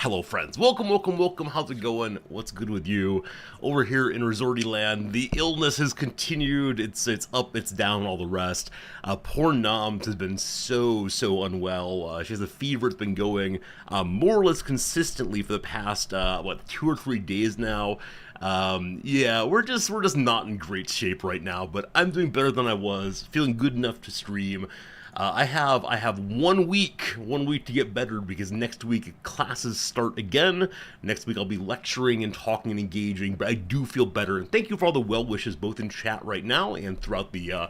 Hello friends, welcome, how's it going? What's good with you? Over here in Resorty Land, the illness has continued, it's up, it's down, all the rest. Poor Noms has been so unwell. She has a fever, it's been going more or less consistently for the past, 2 or 3 days now. Yeah, we're just not in great shape right now, but I'm doing better than I was, feeling good enough to stream. I have 1 week, to get better because next week classes start again. Next week I'll be lecturing and talking and engaging, but I do feel better. And thank you for all the well wishes, both in chat right now and throughout the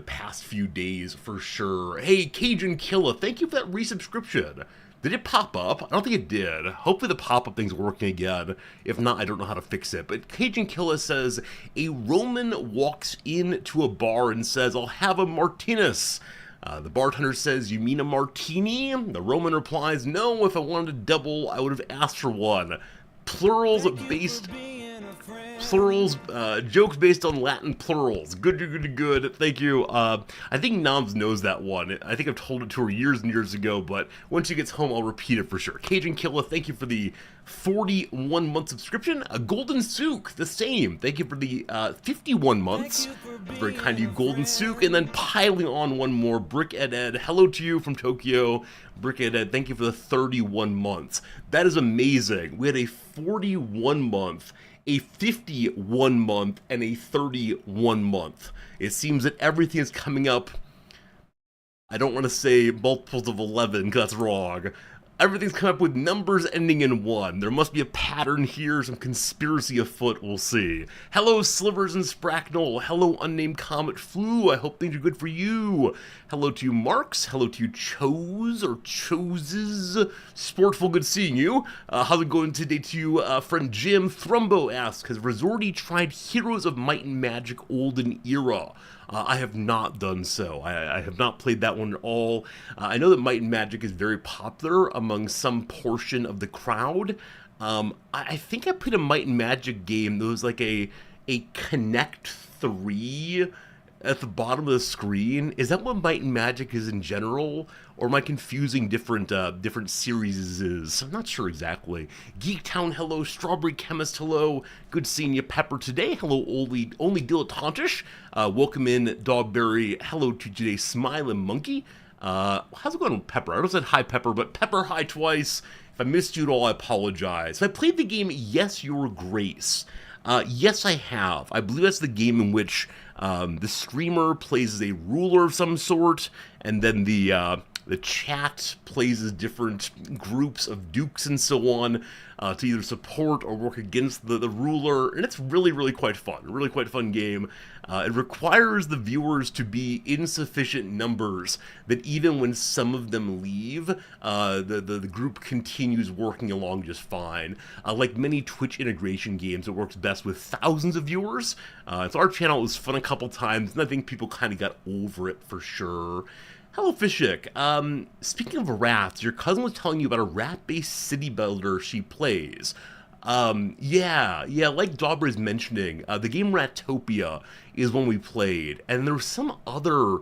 past few days for sure. Hey, Cajun Killa, thank you for that resubscription. Did it pop up? I don't think it did. Hopefully the pop-up thing's working again. If not, I don't know how to fix it. But Cajun Killa says, a Roman walks into a bar and says, I'll have a Martinez. The bartender says, you mean a martini? The Roman replies, no, if I wanted a double, I would have asked for one. Jokes based on Latin plurals. Good. Thank you. I think Noms knows that one. I think I've told it to her years and years ago, but once she gets home, I'll repeat it for sure. Cajun Killa, thank you for the 41-month subscription. Golden Souk, the same. Thank you for the 51 months. Very kind of you, Golden Souk. And then piling on one more, Brick Ed. Hello to you from Tokyo. Brick Ed, thank you for the 31 months. That is amazing. We had a 41 month, a 51 month, and a 31 month. It seems that everything is coming up. I don't want to say multiples of 11 because that's wrong. Everything's come up with numbers ending in 1. There must be a pattern here, some conspiracy afoot, we'll see. Hello, Slivers and Spracknell. Hello, Unnamed Comet Flu. I hope things are good for you. Hello to you, Marks. Hello to you, Choses. Sportful, good seeing you. How's it going today to you, friend Jim? Thrumbo asks, has Resorty tried Heroes of Might and Magic Olden Era? I have not done so. I have not played that one at all. I know that Might and Magic is very popular among some portion of the crowd. I think I played a Might and Magic game that was like a Connect 3 at the bottom of the screen. Is that what Might and Magic is in general? Or am I confusing different series? I'm not sure exactly. Geektown, hello. Strawberry Chemist, hello. Good seeing you, Pepper, today. Hello, only dilettantish. Welcome in, Dogberry. Hello to today, Smiling Monkey. How's it going, Pepper? I don't said hi, Pepper, but Pepper, hi twice. If I missed you at all, I apologize. Have I played the game Yes, Your Grace? Yes, I have. I believe that's the game in which the streamer plays as a ruler of some sort, and then the chat plays as different groups of dukes and so on to either support or work against the ruler, and it's really quite fun. A really quite fun game. It requires the viewers to be in sufficient numbers that even when some of them leave, the group continues working along just fine. Like many Twitch integration games, it works best with thousands of viewers. So our channel was fun a couple times, and I think people kind of got over it for sure. Hello, Fishik. Speaking of rats, your cousin was telling you about a rat-based city builder she plays. Yeah, like Dauber's mentioning, the game Ratopia is one we played, and there was some other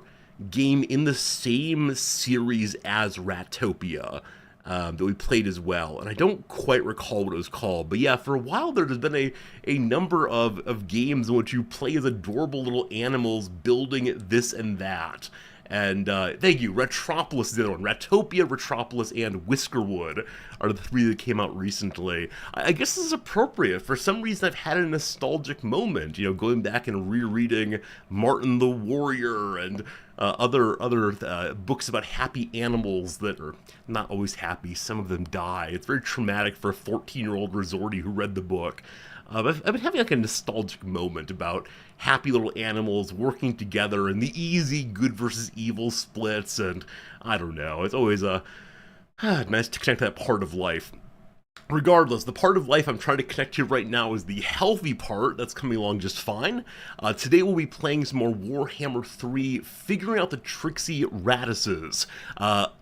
game in the same series as Ratopia that we played as well, and I don't quite recall what it was called, but yeah, for a while there's been a number of games in which you play as adorable little animals building this and that. And thank you, Retropolis is the other one. Ratopia, Retropolis, and Whiskerwood are the 3 that came out recently. I guess this is appropriate. For some reason, I've had a nostalgic moment, you know, going back and rereading Martin the Warrior and other books about happy animals that are not always happy. Some of them die. It's very traumatic for a 14-year-old Resorty who read the book. I've been having like a nostalgic moment about happy little animals working together and the easy good versus evil splits, and I don't know, it's always nice to connect that part of life. Regardless, the part of life I'm trying to connect to right now is the healthy part. That's coming along just fine. Today we'll be playing some more Warhammer 3, figuring out the tricksy Radises.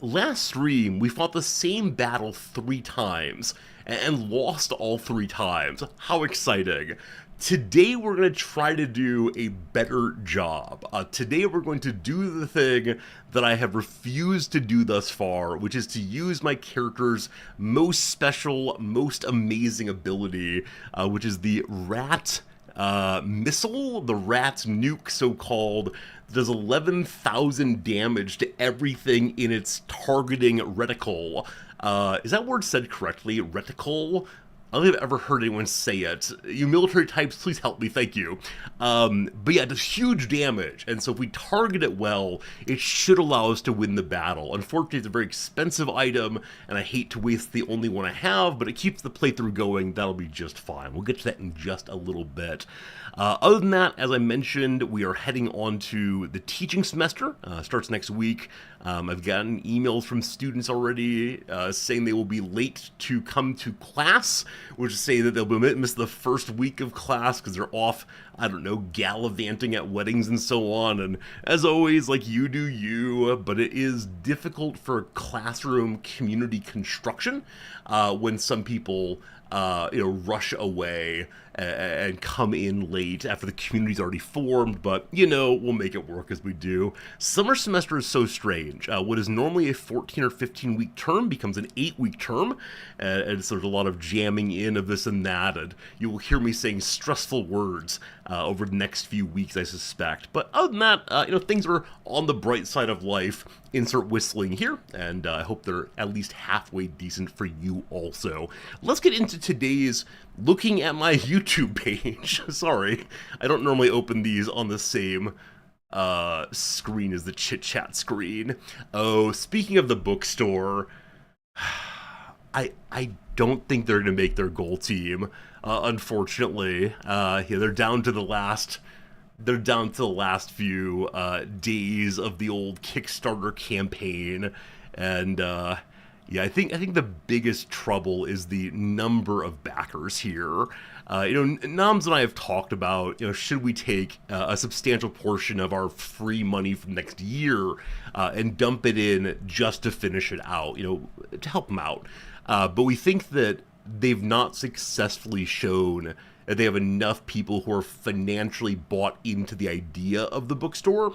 Last stream, we fought the same battle 3 times, and lost all 3 times. How exciting. Today we're going to try to do a better job. Today we're going to do the thing that I have refused to do thus far, which is to use my character's most special, most amazing ability, which is the rat missile, the rat's nuke, so-called. Does 11,000 damage to everything in its targeting reticle. Is that word said correctly? Reticle? I don't think I've ever heard anyone say it. You military types, please help me, thank you. But yeah, it does huge damage, and so if we target it well, it should allow us to win the battle. Unfortunately, it's a very expensive item, and I hate to waste the only one I have, but it keeps the playthrough going. That'll be just fine. We'll get to that in just a little bit. Other than that, as I mentioned, we are heading on to the teaching semester. Starts next week. I've gotten emails from students already saying they will be late to come to class, which is saying that they'll miss the first week of class because they're off, I don't know, gallivanting at weddings and so on. And as always, like, you do you, but it is difficult for classroom community construction when some people rush away and come in late after the community's already formed, but, we'll make it work as we do. Summer semester is so strange. What is normally a 14 or 15-week term becomes an 8-week term, and so there's a lot of jamming in of this and that, and you will hear me saying stressful words over the next few weeks, I suspect. But other than that, things are on the bright side of life. Insert whistling here, and I hope they're at least halfway decent for you also. Let's get into today's looking at my YouTube page. Sorry, I don't normally open these on the same screen as the chit-chat screen. Oh, speaking of the bookstore, I don't think they're going to make their goal team, unfortunately. They're down to the last... They're down to the last few days of the old Kickstarter campaign, and I think the biggest trouble is the number of backers here. Noms and I have talked about, should we take a substantial portion of our free money from next year and dump it in just to finish it out, to help them out. But we think that they've not successfully shown that they have enough people who are financially bought into the idea of the bookstore.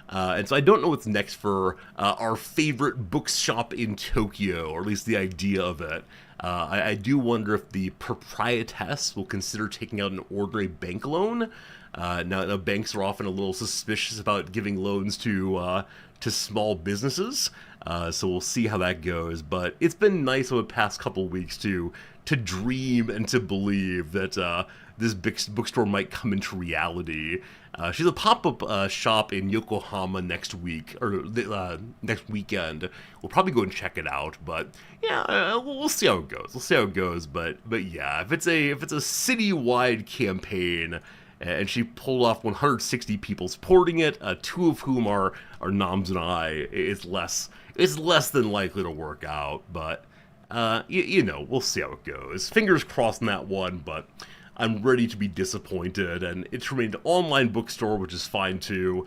And so I don't know what's next for our favorite bookshop in Tokyo, or at least the idea of it. I do wonder if the proprietress will consider taking out an ordinary bank loan. Now, banks are often a little suspicious about giving loans to small businesses, so we'll see how that goes. But it's been nice over the past couple weeks to dream and to believe that this bookstore might come into reality. She's a pop-up shop in Yokohama next week, or next weekend. We'll probably go and check it out, but yeah, we'll see how it goes. But yeah, if it's a citywide campaign, and she pulled off 160 people supporting it, 2 of whom are Noms and I, it's less than likely to work out. But we'll see how it goes. Fingers crossed on that one, but I'm ready to be disappointed, and it's remained an online bookstore, which is fine too.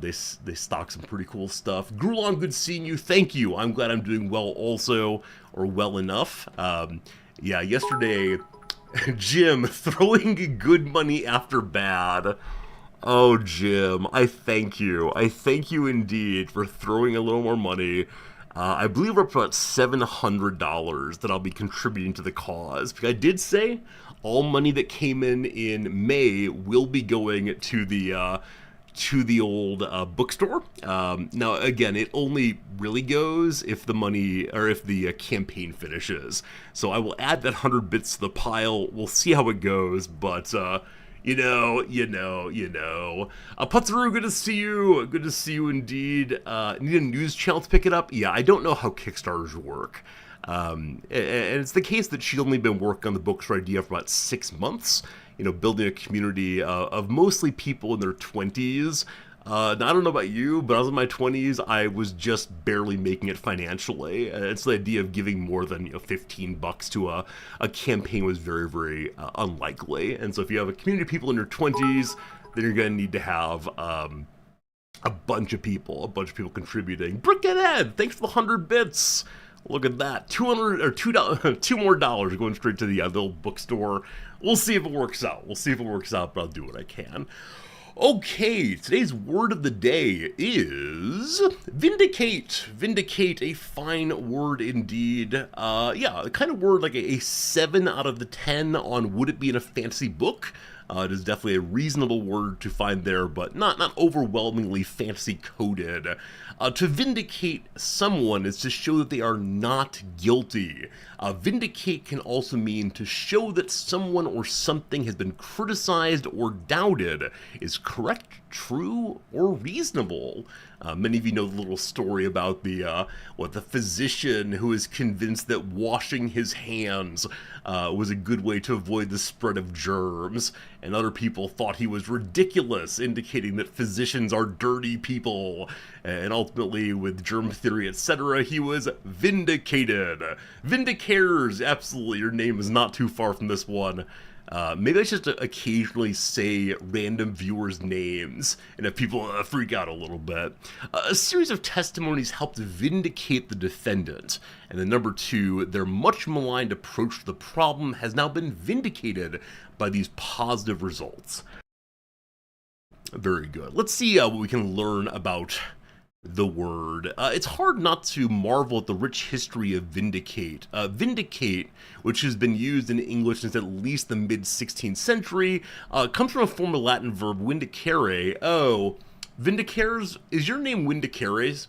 They stock some pretty cool stuff. Grulon, good seeing you. Thank you. I'm glad I'm doing well also, or well enough. Yesterday, Jim throwing good money after bad. Oh, Jim, I thank you. I thank you indeed for throwing a little more money. I believe we're up to about $700 that I'll be contributing to the cause. Because I did say all money that came in May will be going to the old bookstore. Now, again, it only really goes if the money, or if the campaign finishes. So I will add that 100 bits to the pile. We'll see how it goes, but you know. Putzaru, good to see you. Good to see you indeed. Need a news channel to pick it up? Yeah, I don't know how Kickstarters work. And it's the case that she's only been working on the bookstore idea for about 6 months, building a community of mostly people in their 20s. Now, I don't know about you, but I was in my 20s, I was just barely making it financially. It's the idea of giving more than $15 to a campaign was very, very unlikely. And so if you have a community of people in your 20s, then you're going to need to have a bunch of people contributing. Brickhead Ed, thanks for the 100 bits. Look at that. 200 or $2 more dollars going straight to the little bookstore. We'll see if it works out. We'll see if it works out, but I'll do what I can. Okay, today's word of the day is vindicate. Vindicate, a fine word indeed. Yeah, the kind of word like a 7 out of the 10 on would it be in a fantasy book. It is definitely a reasonable word to find there, but not overwhelmingly fantasy-coded. To vindicate someone is to show that they are not guilty. Vindicate can also mean to show that someone or something has been criticized or doubted is correct, true, or reasonable. Many of you know the little story about the physician who is convinced that washing his hands was a good way to avoid the spread of germs, and other people thought he was ridiculous, indicating that physicians are dirty people. And ultimately, with germ theory, etc., he was vindicated. Vindicators, absolutely, your name is not too far from this one. Maybe I should just occasionally say random viewers' names, and if people freak out a little bit. A series of testimonies helped vindicate the defendant, and then number 2, their much maligned approach to the problem has now been vindicated by these positive results. Very good. Let's see what we can learn about the word. It's hard not to marvel at the rich history of vindicate. Vindicate, which has been used in English since at least the mid-16th century, comes from a form of Latin verb vindicare. Oh, vindicares? Is your name Vindicares?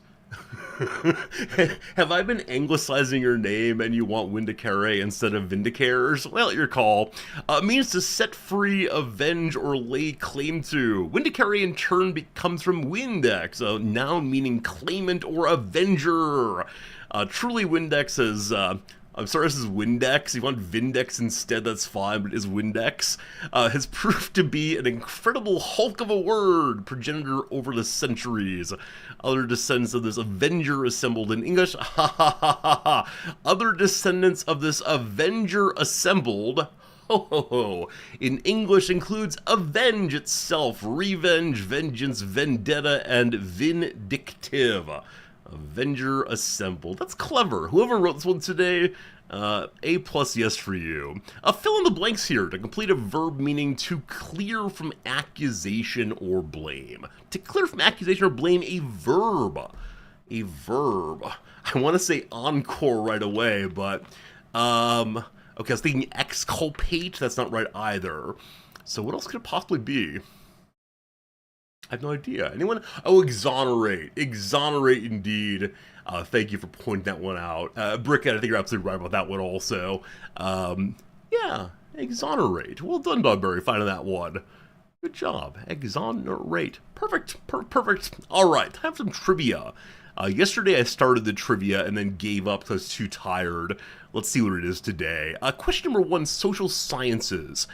Have I been anglicizing your name and you want Vindicare instead of Vindicares? Well, your call. Means to set free, avenge, or lay claim to. Vindicare in turn comes from Windex, a noun meaning claimant or avenger. Truly, Windex is... I'm sorry, this is Windex. If you want Vindex instead, that's fine, but it is Windex. Has proved to be an incredible hulk of a word, progenitor over the centuries. Other descendants of this Avenger assembled in English. Ha ha ha ha ha. Other descendants of this Avenger assembled. Ho ho ho. In English includes avenge itself, revenge, vengeance, vendetta, and vindictive. Avenger assembled. That's clever. Whoever wrote this one today, A plus yes for you. Fill in the blanks here to complete a verb meaning to clear from accusation or blame. To clear from accusation or blame, a verb. A verb. I want to say encore right away, but, okay, I was thinking exculpate. That's not right either. So what else could it possibly be? I have no idea. Anyone? Oh, exonerate. Exonerate indeed. Thank you for pointing that one out. Brickhead, I think you're absolutely right about that one also. Yeah, exonerate. Well done, Dogberry, finding that one. Good job. Exonerate. Perfect. Perfect. All right, I have some trivia. Yesterday I started the trivia and then gave up because I was too tired. Let's see what it is today. Question number 1, social sciences.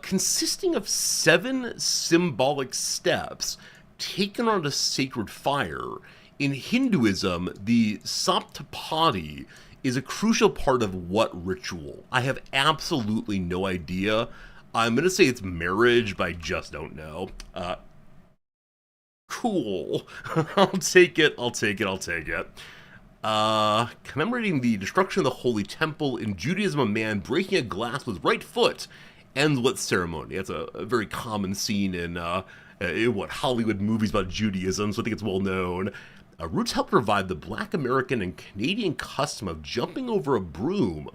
Consisting of 7 symbolic steps taken on a sacred fire. In Hinduism, the Saptapadi is a crucial part of what ritual? I have absolutely no idea. I'm going to say it's marriage, but I just don't know. Cool. I'll take it. Commemorating the destruction of the Holy Temple, in Judaism, a man breaking a glass with his right foot ends what ceremony? That's a very common scene in Hollywood movies about Judaism, so I think it's well known. Roots helped revive the Black American and Canadian custom of jumping over a broom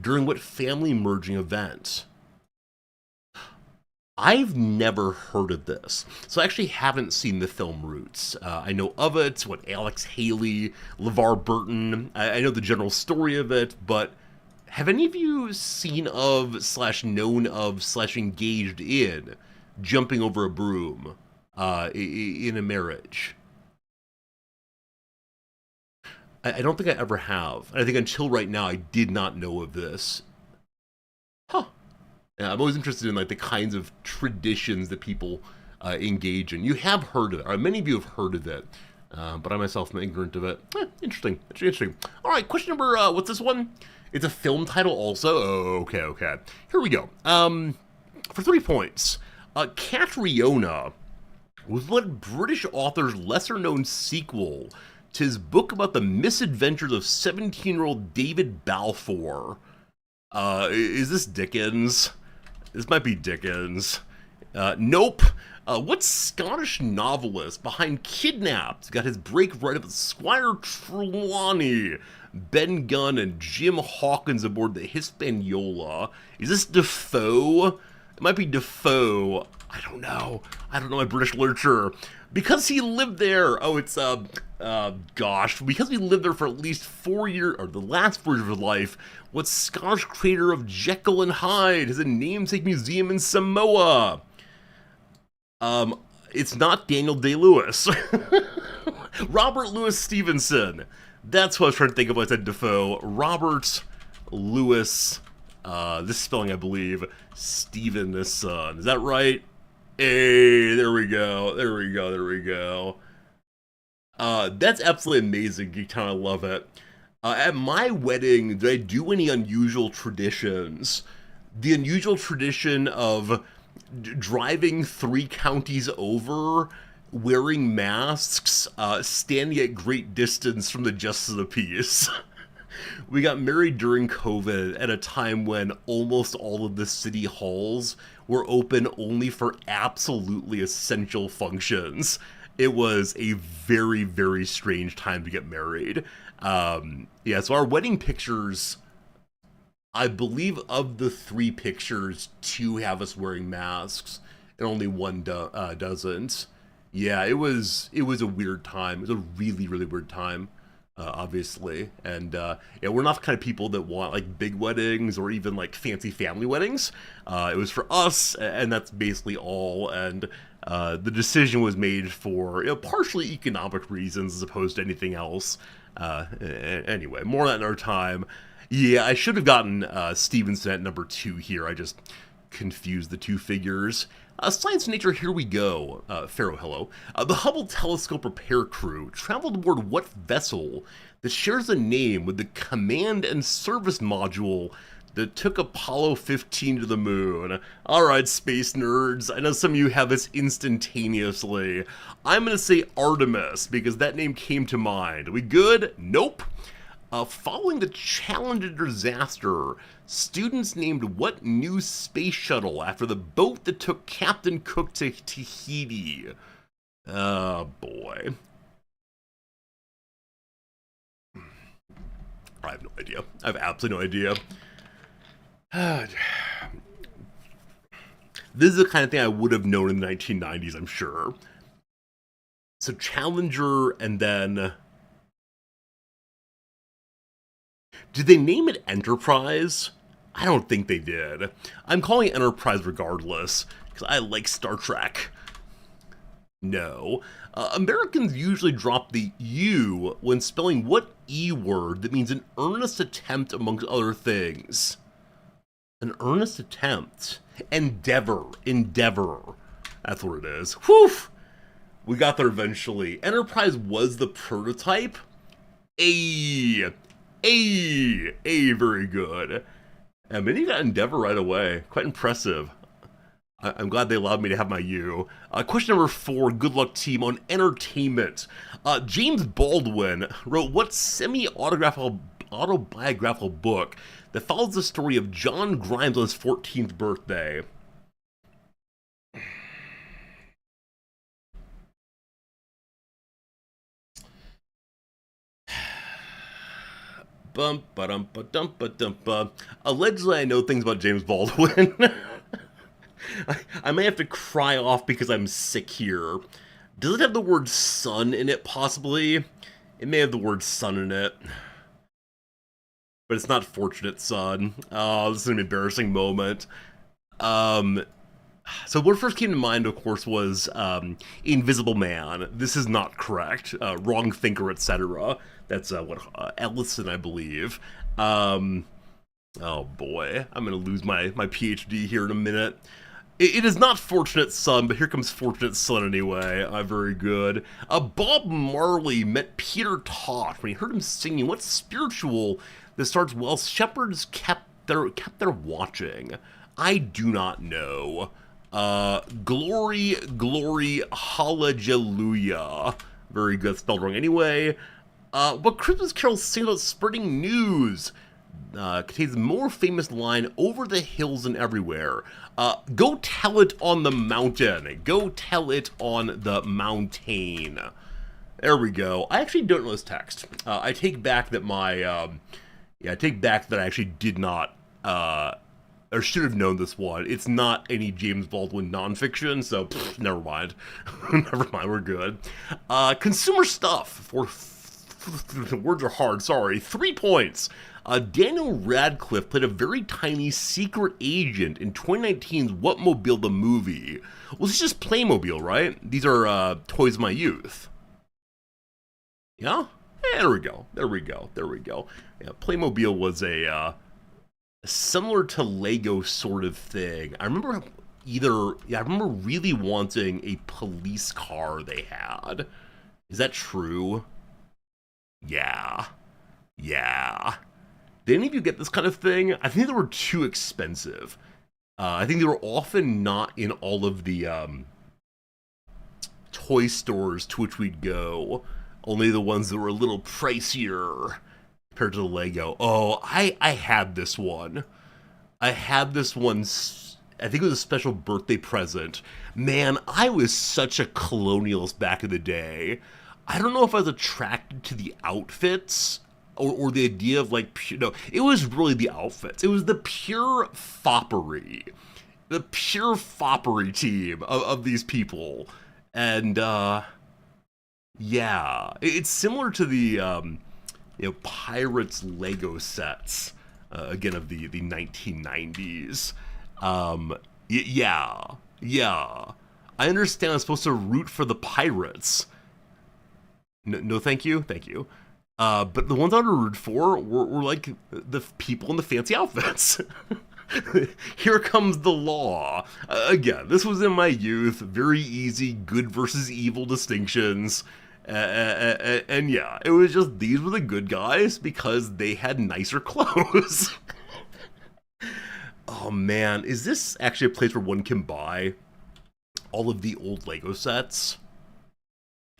during what family merging event? I've never heard of this, so I actually haven't seen the film Roots. I know of it, Alex Haley, LeVar Burton, I know the general story of it, but have any of you seen of / known of / engaged in jumping over a broom in a marriage? I don't think I ever have. I think until right now I did not know of this. Huh. Yeah, I'm always interested in the kinds of traditions that people engage in. You have heard of it, or many of you have heard of it, but I myself am ignorant of it. Interesting. All right, question number, what's this one? It's a film title also? Oh, okay. Here we go. For 3 points. Catriona was what British author's lesser-known sequel 'Tis book about the misadventures of 17-year-old David Balfour. Is this Dickens? This might be Dickens. Nope. What Scottish novelist behind Kidnapped got his break right up with Squire Trelawney, Ben Gunn, and Jim Hawkins aboard the Hispaniola? Is this Defoe? It might be Defoe. I don't know. I don't know my British literature. Because he lived there. Oh, it's, gosh. Because he lived there for at least 4 years, or the last 4 years of his life, what Scottish creator of Jekyll and Hyde has a namesake museum in Samoa? It's not Daniel Day-Lewis. Robert Louis Stevenson. That's what I was trying to think of when I said Defoe. Robert Louis, this spelling I believe, Stevenson. Is that right? Hey, there we go. There we go. There we go. That's absolutely amazing, Geektown. I love it. At my wedding, did I do any unusual traditions? The unusual tradition of driving 3 counties over, wearing masks, standing at great distance from the justice of the peace. We got married during COVID at a time when almost all of the city halls were open only for absolutely essential functions. It was a very, very strange time to get married. Yeah, so our wedding pictures, I believe of the 3 pictures, 2 have us wearing masks, and only 1 doesn't. Yeah, it was a weird time. It was a really, really weird time, obviously. And yeah, we're not the kind of people that want like big weddings or even like fancy family weddings. It was for us, and that's basically all. And the decision was made for partially economic reasons as opposed to anything else. Anyway, more on that another time. Yeah, I should have gotten Stevenson at number 2 here. I just confused the 2 figures. Science and Nature, here we go. Pharaoh, hello. The Hubble Telescope repair crew traveled aboard what vessel that shares a name with the command and service module that took Apollo 15 to the moon? Alright, space nerds, I know some of you have this instantaneously. I'm gonna say Artemis, because that name came to mind. We good? Nope. Following the Challenger disaster, students named what new space shuttle after the boat that took Captain Cook to Tahiti? Oh, boy. I have no idea. I have absolutely no idea. This is the kind of thing I would have known in the 1990s, I'm sure. So Challenger, and then... Did they name it Enterprise? I don't think they did. I'm calling it Enterprise regardless, because I like Star Trek. No. Americans usually drop the U when spelling what E word that means an earnest attempt amongst other things? An earnest attempt. Endeavor. Endeavor. That's what it is. Whew! We got there eventually. Enterprise was the prototype. Very good. And then you got Endeavor right away. Quite impressive. I'm glad they allowed me to have my U. Question number 4, good luck team, on entertainment. James Baldwin wrote what semi-autobiographical book that follows the story of John Grimes on his 14th birthday? Allegedly, I know things about James Baldwin. I may have to cry off because I'm sick here. Does it have the word son in it, possibly? It may have the word son in it. But it's not Fortunate Son. Oh, this is an embarrassing moment. So what first came to mind, of course, was Invisible Man. This is not correct. Wrong thinker, etc. That's Ellison, I believe. Oh boy, I'm gonna lose my PhD here in a minute. It is not Fortunate Son, but here comes Fortunate Son anyway. Very good. Bob Marley met Peter Tosh when he heard him singing what spiritual that starts while shepherds kept their watching. I do not know. Glory, hallelujah. Very good, spelled wrong anyway. What Christmas Carol sings about spreading news? Contains the more famous line, over the hills and everywhere. Go tell it on the mountain. Go tell it on the mountain. There we go. I actually don't know this text. I take back that I take back that I actually did not, or should have known this one. It's not any James Baldwin nonfiction, so never mind. Never mind, we're good. Consumer stuff for, the words are hard, sorry, 3 points. Daniel Radcliffe played a very tiny secret agent in 2019's Whatmobile the movie. Well, this is just Playmobil, right? These are toys of my youth. Yeah? There we go. There we go. There we go. Yeah, Playmobil was a similar to Lego sort of thing. I remember I remember really wanting a police car they had. Is that true? Yeah. Yeah. Did any of you get this kind of thing? I think they were too expensive. I think they were often not in all of the toy stores to which we'd go. Only the ones that were a little pricier compared to the Lego. Oh, I had this one. I had this one, I think it was a special birthday present. Man, I was such a colonialist back in the day. I don't know if I was attracted to the outfits or the idea of like, no, it was really the outfits. It was the pure foppery. The pure foppery team of these people. And, yeah, it's similar to the, Pirates Lego sets, again, of the 1990s. Yeah. I understand I'm supposed to root for the pirates. No, thank you. But the ones I would root for were like the people in the fancy outfits. Here comes the law. Again, this was in my youth. Very easy good versus evil distinctions. And yeah, it was just these were the good guys because they had nicer clothes. Oh man, is this actually a place where one can buy all of the old Lego sets?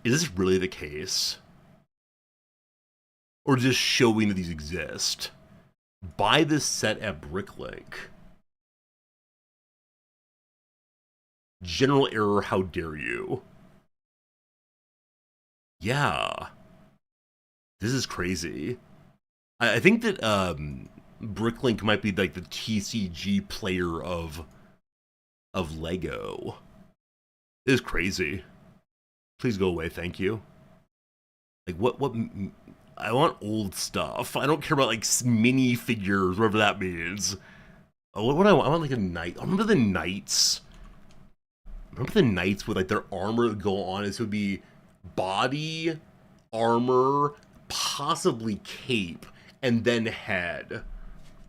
Is this really the case? Or just showing that these exist? Buy this set at Bricklink. General error, how dare you? Yeah. This is crazy. I think that Bricklink might be like the TCG player of Lego. It is crazy. Please go away, thank you. Like what I want old stuff. I don't care about like mini figures, whatever that means. Oh, what I want like a knight. I remember the knights. Remember the knights with like their armor would go on. This would be body, armor, possibly cape, and then head.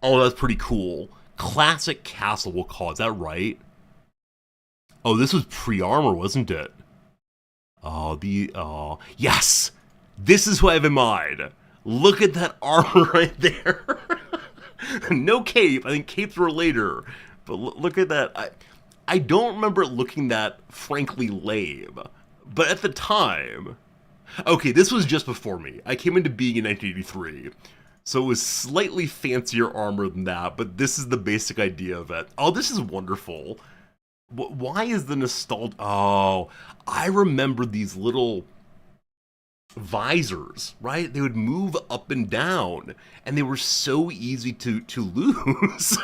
Oh, that's pretty cool. Classic castle, we'll call it. Is that right? Oh, this was pre-armor, wasn't it? Oh, yes! This is who I have in mind. Look at that armor right there. No cape. I think capes were later. But look at that. I don't remember it looking that frankly lame. But at the time... Okay, this was just before me. I came into being in 1983. So it was slightly fancier armor than that, but this is the basic idea of it. Oh, this is wonderful. Why is the nostalgia... Oh, I remember these little visors, right? They would move up and down, and they were so easy to lose.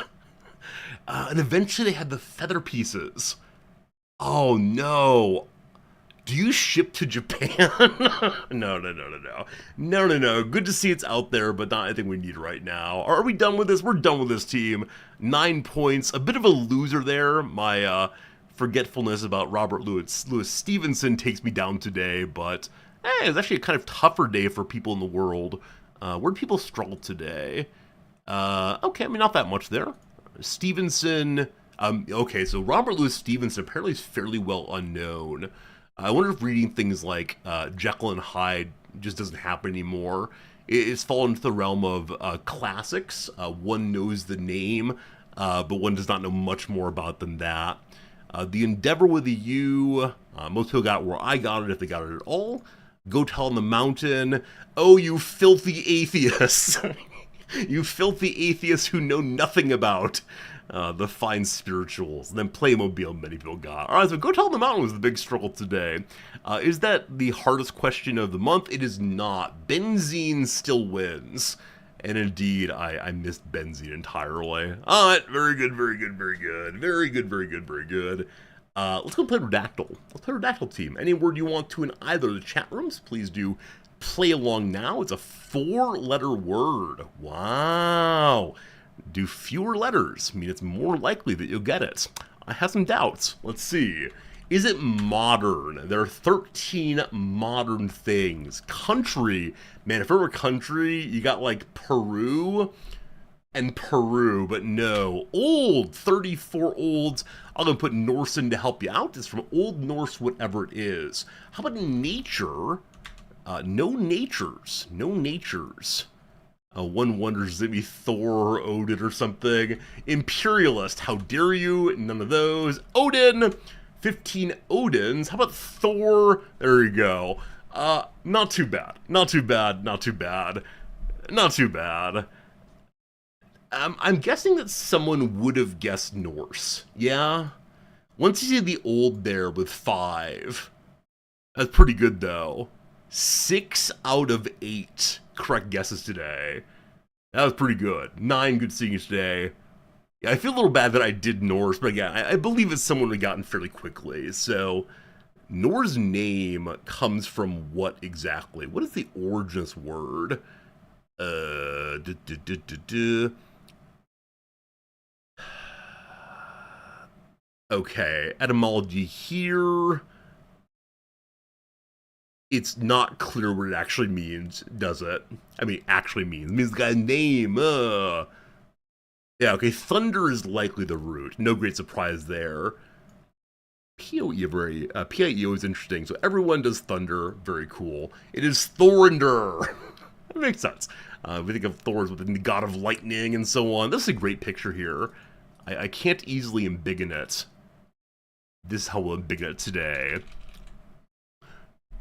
And eventually they had the feather pieces. Oh, no. Do you ship to Japan? No. Good to see it's out there, but not anything we need right now. Are we done with this? We're done with this team. 9 points. A bit of a loser there. My forgetfulness about Robert Louis Stevenson takes me down today, but it's actually a kind of tougher day for people in the world. Where do people struggle today? Okay, I mean, not that much there. Stevenson... okay, so Robert Louis Stevenson apparently is fairly well unknown. I wonder if reading things like Jekyll and Hyde just doesn't happen anymore. It's fallen into the realm of classics. One knows the name, but one does not know much more about than that. The Endeavor with a U, most people got where I got it if they got it at all. Goat Hell on the Mountain. Oh, you filthy atheists. You filthy atheists who know nothing about the fine spirituals. And then Playmobil many people got. Alright, so Goat Hell on the Mountain was the big struggle today. Is that the hardest question of the month? It is not. Benzene still wins. And indeed, I missed Benzene entirely. Alright, very good, very good, very good. Very good, very good, very good. Let's go play Redactyl. Let's play Redactyl team. Any word you want to in either of the chat rooms, please do play along now. It's a 4-letter word. Wow. Do fewer letters mean it's more likely that you'll get it? I have some doubts. Let's see. Is it modern? There are 13 modern things. Country. Man, if it were country, you got like Peru and Peru, but no. Old. 34 olds. I'm going to put Norse in to help you out. It's from Old Norse, whatever it is. How about nature? No natures. No natures. One wonders if it be Thor or Odin or something. Imperialist. How dare you? None of those. Odin. 15 Odins. How about Thor? There you go. Not too bad. Not too bad. Not too bad. Not too bad. I'm guessing that someone would have guessed Norse. Yeah? Once you see the old there with 5. That's pretty good, though. 6 out of 8 correct guesses today. That was pretty good. 9 good seeing you today. Yeah, I feel a little bad that I did Norse, but again, I believe it's someone we gotten fairly quickly. So, Nor's name comes from what exactly? What is the origin of this word? Okay, etymology here. It's not clear what it actually means, does it? I mean, actually means. It means the guy's name. Yeah, okay, thunder is likely the root. No great surprise there. P-I-E is interesting. So everyone does thunder. Very cool. It is Thorinder. That makes sense. We think of Thor as the god of lightning and so on. This is a great picture here. I can't easily embiggen it. This is how we'll embiggen it today.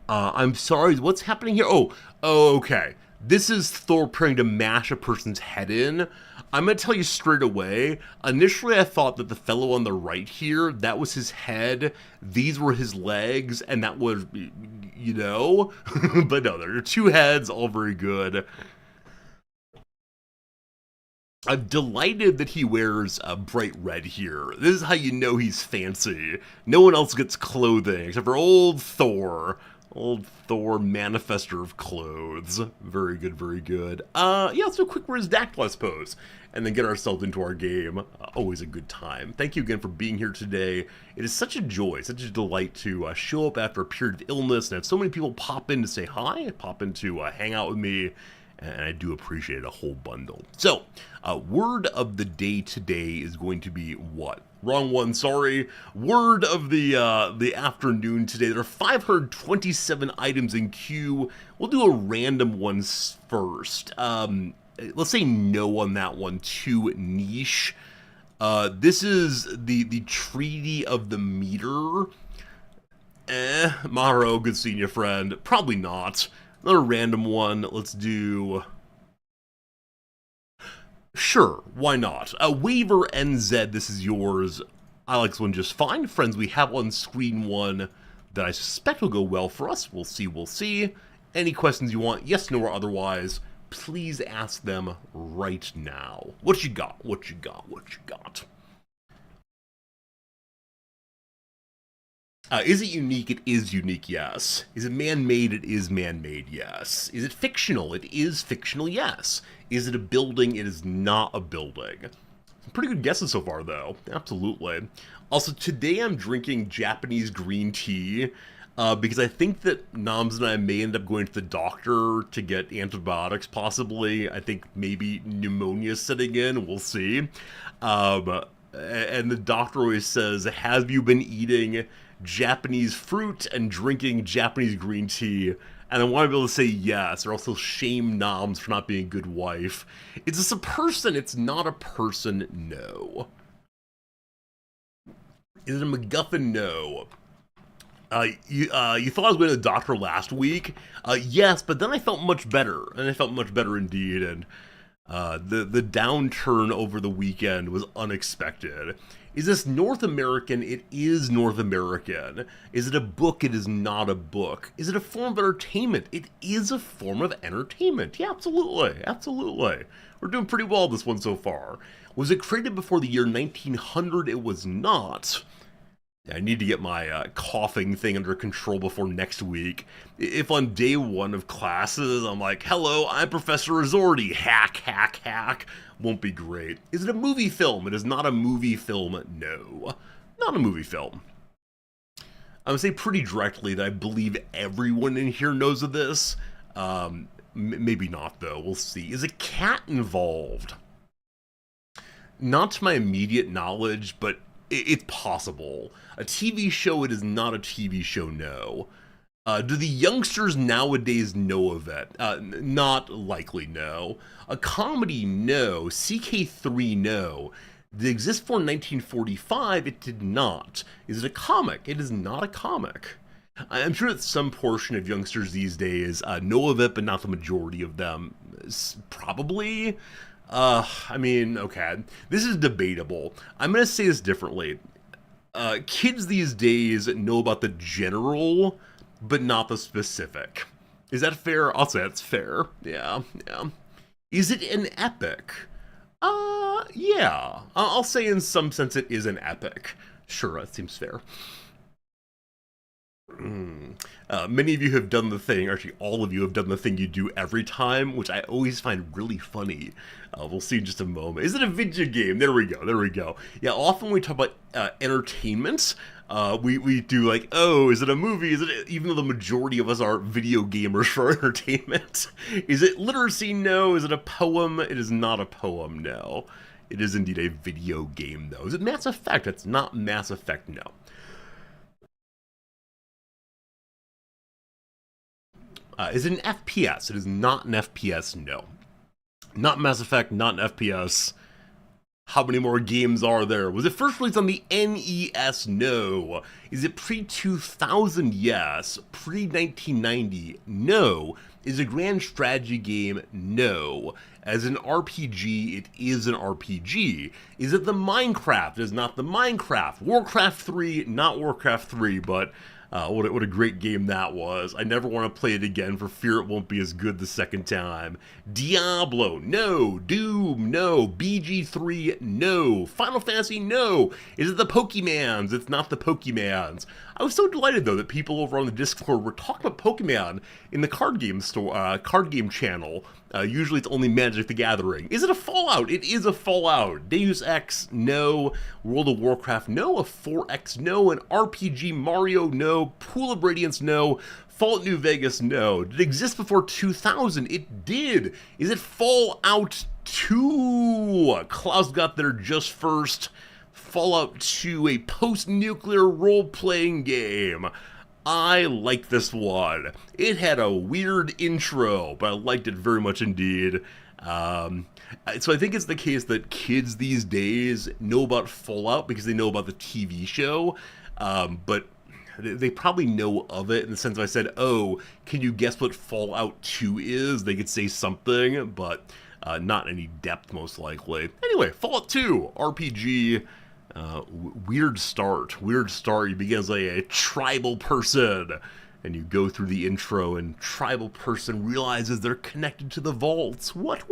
I'm sorry, what's happening here? Oh, okay. This is Thor preparing to mash a person's head in. I'm going to tell you straight away, initially I thought that the fellow on the right here, that was his head, these were his legs, and that was, you know? But no, there are 2 heads, all very good. I'm delighted that he wears bright red here. This is how you know he's fancy. No one else gets clothing, except for old Thor. Old Thor, manifester of clothes. Very good, very good. Yeah, let's do a quick Redactyl, I suppose, and then get ourselves into our game. Always a good time. Thank you again for being here today. It is such a joy, such a delight to show up after a period of illness and have so many people pop in to say hi, pop in to hang out with me, and I do appreciate a whole bundle. So, word of the day today is going to be what? Wrong one, sorry. Word of the afternoon today. There are 527 items in queue. We'll do a random one first. Let's say no on that one. Too niche. This is the Treaty of the Meter. Maharo, good seeing you, friend. Probably not. Another random one. Let's do... Sure, why not? Waiver NZ, this is yours. I like this one just fine. Friends, we have on screen one that I suspect will go well for us. We'll see, we'll see. Any questions you want, yes, no, or otherwise, please ask them right now. What you got? What you got? What you got? Is it unique? It is unique, yes. Is it man-made? It is man-made, yes. Is it fictional? It is fictional, yes. Is it a building? It is not a building. Some pretty good guesses so far, though. Absolutely. Also, today I'm drinking Japanese green tea because I think that Noms and I may end up going to the doctor to get antibiotics, possibly. I think maybe pneumonia setting in. We'll see. And the doctor always says, have you been eating Japanese fruit and drinking Japanese green tea? And I want to be able to say yes, or also shame Noms for not being a good wife. Is this a person? It's not a person, no. Is it a MacGuffin? No. You thought I was going to the doctor last week? Yes, but then I felt much better, and I felt much better indeed. And the downturn over the weekend was unexpected. Is this North American? It is North American. Is it a book? It is not a book. Is it a form of entertainment? It is a form of entertainment. Yeah, absolutely, absolutely. We're doing pretty well this one so far. Was it created before the year 1900? It was not. I need to get my coughing thing under control before next week. If on day one of classes I'm like, hello, I'm Professor Resorti, hack, hack, hack, won't be great. Is it a movie film? It is not a movie film, no. Not a movie film. I would say pretty directly that I believe everyone in here knows of this. Maybe not, though. We'll see. Is a cat involved? Not to my immediate knowledge, but it's possible. A TV show, it is not a TV show, no. Do the youngsters nowadays know of it? Not likely, no. A comedy, no. CK3, no. Did it exist for 1945? It did not. Is it a comic? It is not a comic. I'm sure that some portion of youngsters these days know of it, but not the majority of them. Probably. I mean, okay. This is debatable. I'm going to say this differently. Kids these days know about the general, but not the specific. Is that fair? I'll say that's fair. Yeah, yeah. Is it an epic? Yeah. I'll say in some sense it is an epic. Sure, that seems fair. Many of you have done the thing, actually all of you have done the thing you do every time, which I always find really funny. We'll see in just a moment. Is it a video game? There we go, there we go. Yeah, often when we talk about entertainment, we do like, oh, is it a movie? Is it, even though the majority of us are video gamers for entertainment. Is it literacy? No. Is it a poem? It is not a poem, no. It is indeed a video game, though. Is it Mass Effect? It's not Mass Effect, no. Is it an FPS? It is not an FPS, no. Not Mass Effect, not an FPS. How many more games are there? Was it first released on the NES? No. Is it pre-2000? Yes. Pre-1990? No. Is it a grand strategy game? No. As an RPG, it is an RPG. Is it the Minecraft? It is not the Minecraft. Warcraft 3, not Warcraft 3, but what a great game that was. I never want to play it again for fear it won't be as good the second time. Diablo, no. Doom, no. BG3, no. Final Fantasy, no. Is it the Pokemans? It's not the Pokemans. I was so delighted, though, that people over on the Discord were talking about Pokemon in the card game store, card game channel. Usually it's only Magic the Gathering. Is it a Fallout? It is a Fallout. Deus Ex, no. World of Warcraft, no. A 4X, no. An RPG Mario, no. Pool of Radiance, no. Fallout New Vegas, no. Did it exist before 2000? It did. Is it Fallout 2? Klaus got there just first. Fallout 2, a post-nuclear role-playing game. I like this one. It had a weird intro, but I liked it very much indeed. So I think it's the case that kids these days know about Fallout because they know about the TV show, but they probably know of it in the sense if I said, oh, can you guess what Fallout 2 is? They could say something, but not any depth most likely. Anyway, Fallout 2, RPG. Weird start. You begin as a tribal person, and you go through the intro, and tribal person realizes they're connected to the vaults. What?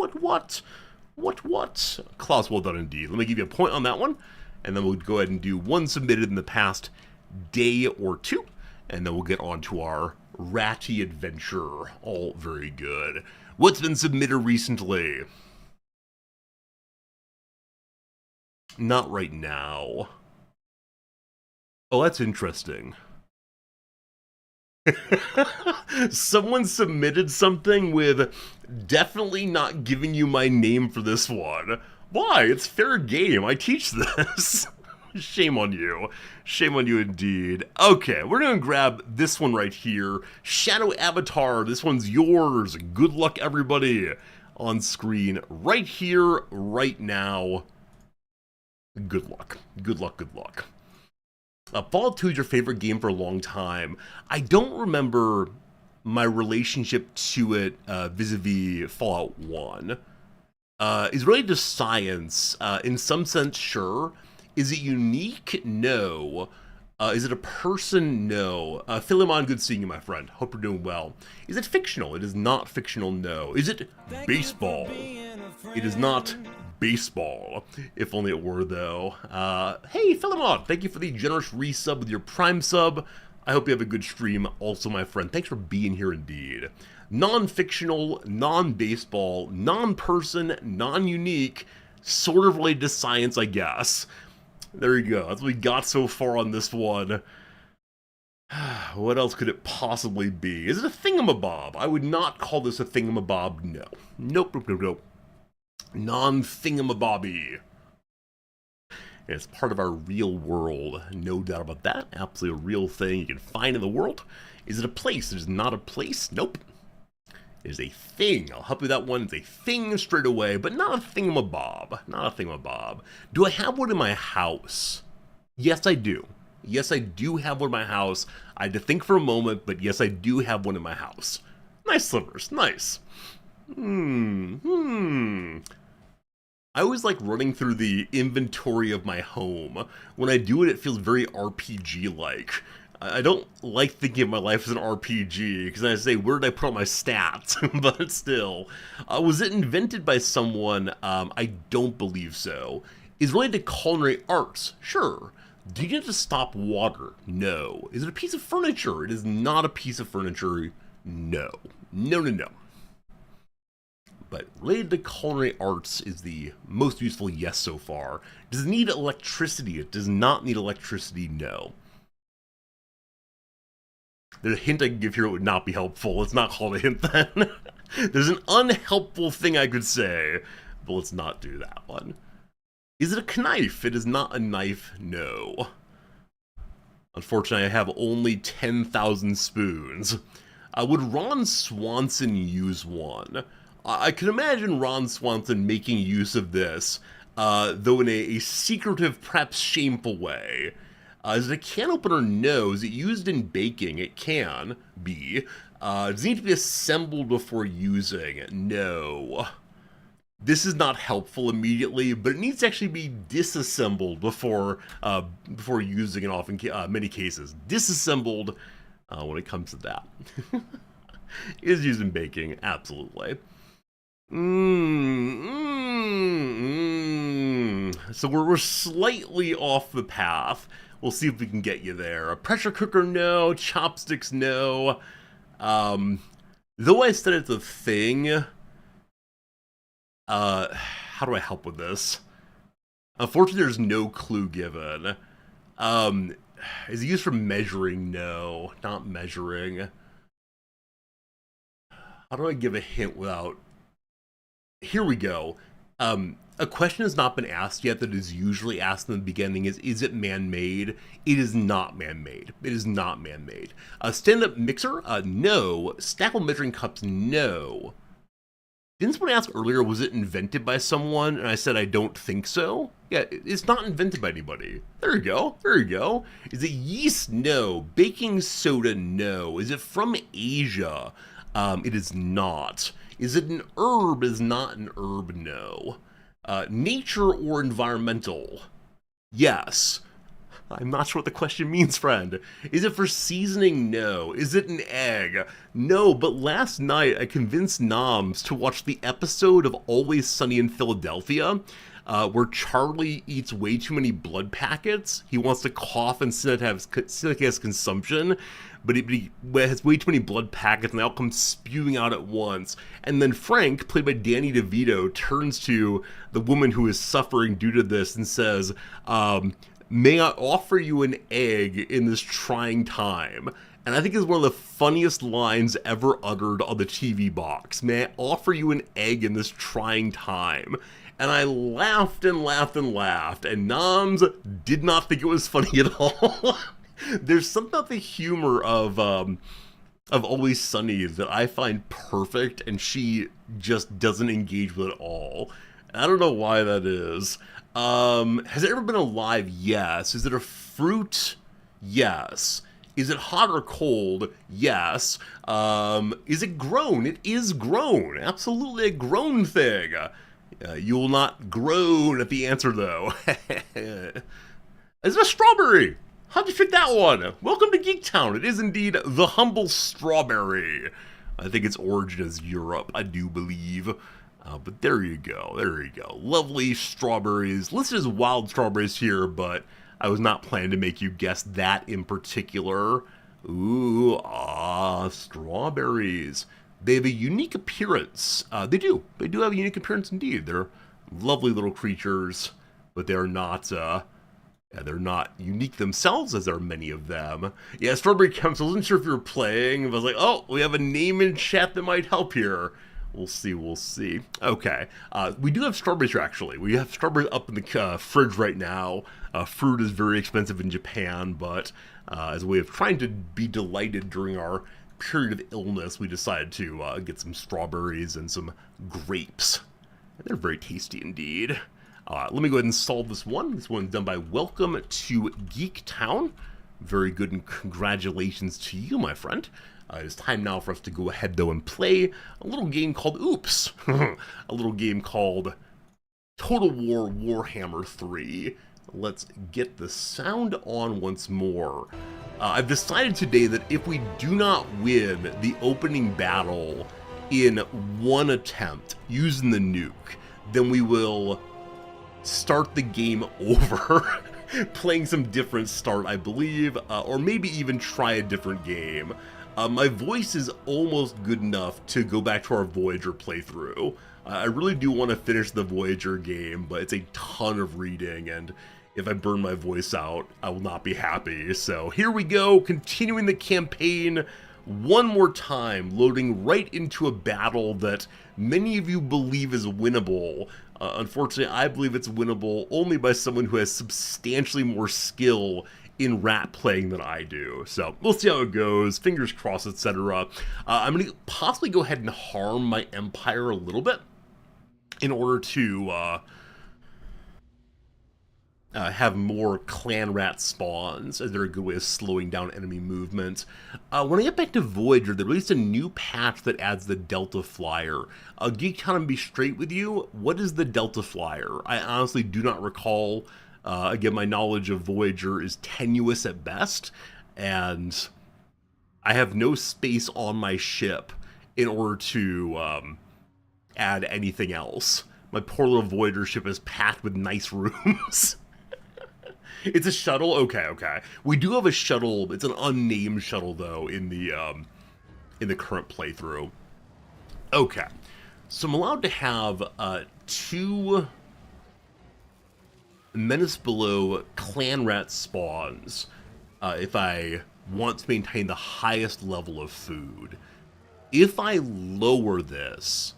Klaus, well done indeed. Let me give you a point on that one, and then we'll go ahead and do one submitted in the past day or two, and then we'll get on to our ratty adventure. All very good. What's been submitted recently? Not right now. Oh, that's interesting. Someone submitted something with definitely not giving you my name for this one. Why? It's fair game. I teach this. Shame on you. Shame on you indeed. Okay, we're gonna grab this one right here. Shadow Avatar. This one's yours. Good luck, everybody. On screen right here, right now. Good luck. Good luck, good luck. Fallout 2 is your favorite game for a long time. I don't remember my relationship to it vis-a-vis Fallout 1. Is it related to science? In some sense, sure. Is it unique? No. Is it a person? No. Philemon, good seeing you, my friend. Hope you're doing well. Is it fictional? It is not fictional, no. Is it baseball? It is not baseball. If only it were, though. Hey, Philemon, thank you for the generous resub with your Prime sub. I hope you have a good stream. Also, my friend, thanks for being here indeed. Non-fictional, non-baseball, non-person, non-unique, sort of related to science, I guess. There you go. That's what we got so far on this one. What else could it possibly be? Is it a thingamabob? I would not call this a thingamabob, no. Nope. Non-thingamabobby. It's part of our real world, no doubt about that. Absolutely a real thing you can find in the world. Is it a place? It is not a place. Nope. It is a thing. I'll help you with that one. It's a thing straight away, but not a thingamabob. Not a thingamabob. Do I have one in my house? Yes, I do. Yes, I do have one in my house. I had to think for a moment, but yes, I do have one in my house. Nice slivers. Nice. I always like running through the inventory of my home. When I do it, it feels very RPG-like. I don't like thinking of my life as an RPG, because I say, where did I put all my stats? But still. Was it invented by someone? I don't believe so. Is it related to culinary arts? Sure. Do you need to stop water? No. Is it a piece of furniture? It is not a piece of furniture. No. No. But related to culinary arts is the most useful yes so far. Does it need electricity? It does not need electricity, no. There's a hint I can give here that would not be helpful. Let's not call it a hint then. There's an unhelpful thing I could say, but let's not do that one. Is it a knife? It is not a knife, no. Unfortunately, I have only 10,000 spoons. Would Ron Swanson use one? I can imagine Ron Swanson making use of this, though in a secretive, perhaps shameful way. Is it a can opener? No. Is it used in baking? It can be. Does it need to be assembled before using? No. This is not helpful immediately, but it needs to actually be disassembled before using in often many cases. Disassembled when it comes to that. Is used in baking, absolutely. So we're slightly off the path. We'll see if we can get you there. A pressure cooker, no. Chopsticks, no. Though I said it's a thing, how do I help with this? Unfortunately, there's no clue given. Is it used for measuring? No, not measuring. How do I give a hint without... Here we go. A question has not been asked yet that is usually asked in the beginning is it man-made? It is not man-made. It is not man-made. A stand-up mixer? No. Stackable measuring cups? No. Didn't someone ask earlier, was it invented by someone? And I said, I don't think so. Yeah, it's not invented by anybody. There you go. There you go. Is it yeast? No. Baking soda? No. Is it from Asia? It is not. Is it an herb? It is not an herb, no. Nature or environmental? Yes. I'm not sure what the question means, friend. Is it for seasoning? No. Is it an egg? No, but last night I convinced Noms to watch the episode of Always Sunny in Philadelphia, where Charlie eats way too many blood packets. He wants to cough and he has consumption, but he has way too many blood packets and they all come spewing out at once. And then Frank, played by Danny DeVito, turns to the woman who is suffering due to this and says, may I offer you an egg in this trying time? And I think it's one of the funniest lines ever uttered on the TV box. May I offer you an egg in this trying time? And I laughed and laughed and laughed, and Noms did not think it was funny at all. There's something about the humor of Always Sunny that I find perfect, and she just doesn't engage with it at all. I don't know why that is. Has it ever been alive? Yes. Is it a fruit? Yes. Is it hot or cold? Yes. Is it grown? It is grown. Absolutely a grown thing. You will not groan at the answer, though. Is it a strawberry? How'd you pick that one? Welcome to Geek Town. It is indeed the humble strawberry. I think its origin is Europe, I do believe. But there you go, there you go. Lovely strawberries. Listed as wild strawberries here, but I was not planning to make you guess that in particular. Ooh, strawberries. They have a unique appearance. They do. They do have a unique appearance indeed. They're lovely little creatures, but they're not unique themselves, as there are many of them. Yeah, Strawberry Camps, I wasn't sure if you were playing, but I was like, oh, we have a name in chat that might help here. We'll see, we'll see. Okay, we do have strawberries here, actually. We have strawberries up in the fridge right now. Fruit is very expensive in Japan, but as a way of trying to be delighted during our period of illness, we decided to get some strawberries and some grapes. And they're very tasty indeed. Let me go ahead and solve this one. This one's done by Welcome to Geek Town. Very good, and congratulations to you, my friend. It is time now for us to go ahead, though, and play a little game called Oops. A little game called Total War Warhammer 3. Let's get the sound on once more. I've decided today that if we do not win the opening battle in one attempt using the nuke, then we will start the game over, playing some different start, I believe, or maybe even try a different game. My voice is almost good enough to go back to our Voyager playthrough. I really do want to finish the Voyager game, but it's a ton of reading, and if I burn my voice out, I will not be happy. So here we go, continuing the campaign one more time, loading right into a battle that many of you believe is winnable. Unfortunately, I believe it's winnable only by someone who has substantially more skill in rat playing than I do. So we'll see how it goes, fingers crossed, etc. I'm going to possibly go ahead and harm my empire a little bit in order to have more clan rat spawns, as they're a good way of slowing down enemy movement. When I get back to Voyager, they released a new patch that adds the Delta Flyer. Geek Town, and be straight with you, what is the Delta Flyer? I honestly do not recall. Again, my knowledge of Voyager is tenuous at best, and I have no space on my ship in order to add anything else. My poor little Voyager ship is packed with nice rooms. It's a shuttle? Okay. We do have a shuttle. It's an unnamed shuttle, though, in the current playthrough. Okay. So I'm allowed to have 2 Menace Below clan rat spawns if I want to maintain the highest level of food. If I lower this,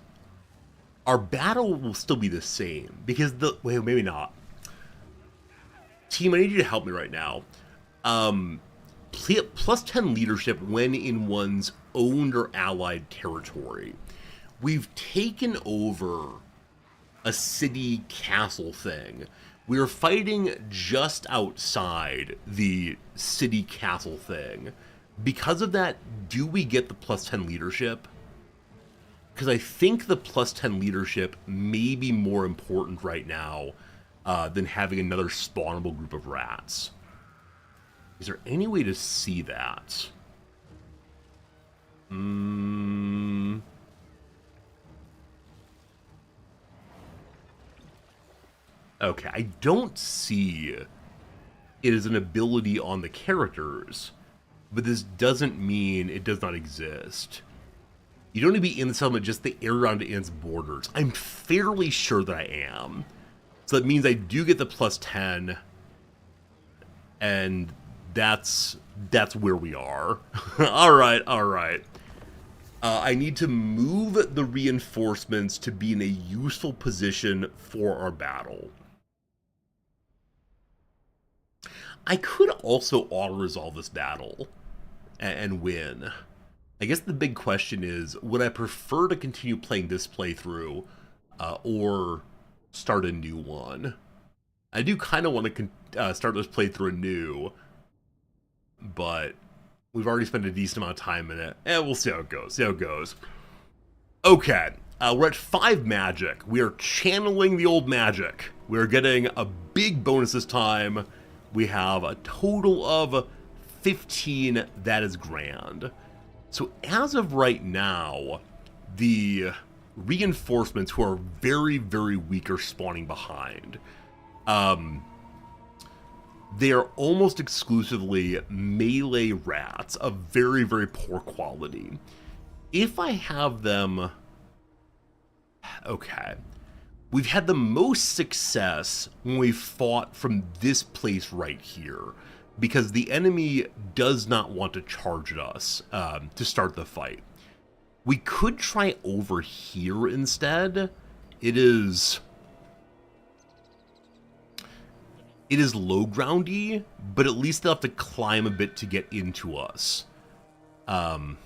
our battle will still be the same, because wait, maybe not. Team, I need you to help me right now. Plus 10 leadership when in one's owned or allied territory. We've taken over a city castle thing. We are fighting just outside the city castle thing. Because of that, do we get the plus 10 leadership? Because I think the plus 10 leadership may be more important right now than having another spawnable group of rats. Is there any way to see that? Okay, I don't see it as an ability on the characters, but this doesn't mean it does not exist. You don't need to be in the settlement, just the area around its borders. I'm fairly sure that I am. So that means I do get the plus 10, and that's where we are. All right. I need to move the reinforcements to be in a useful position for our battle. I could also auto-resolve this battle and win. I guess the big question is, would I prefer to continue playing this playthrough or start a new one? I do kind of want to start this playthrough anew, but we've already spent a decent amount of time in it. We'll see how it goes. See how it goes. Okay, we're at 5 magic. We are channeling the old magic. We're getting a big bonus this time. We have a total of 15. That is grand. So as of right now, the reinforcements who are very, very weak are spawning behind. They are almost exclusively melee rats of very, very poor quality. If I have them... Okay. We've had the most success when we fought from this place right here, because the enemy does not want to charge at us to start the fight. We could try over here instead. It is low groundy, but at least they'll have to climb a bit to get into us. I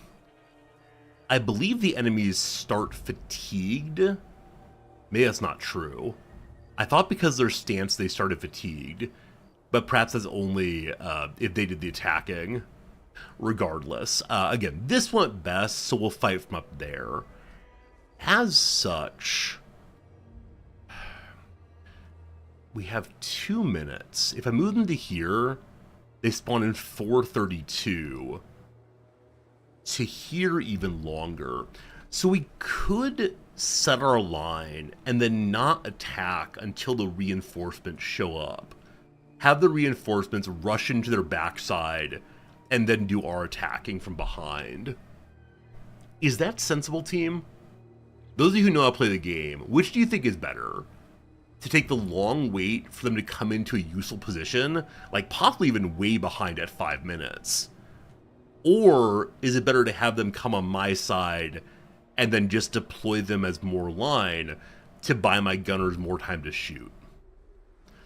believe the enemies start fatigued. Maybe that's not true. I thought because their stance they started fatigued, but perhaps that's only if they did the attacking. Regardless, again, this went best, so we'll fight from up there. As such, we have 2 minutes. If I move them to here, they spawn in 4:32. To here even longer. So we could set our line and then not attack until the reinforcements show up. Have the reinforcements rush into their backside and then do our attacking from behind. Is that sensible, team? Those of you who know how to play the game, which do you think is better? To take the long wait for them to come into a useful position, like possibly even way behind at 5 minutes? Or is it better to have them come on my side and then just deploy them as more line to buy my gunners more time to shoot?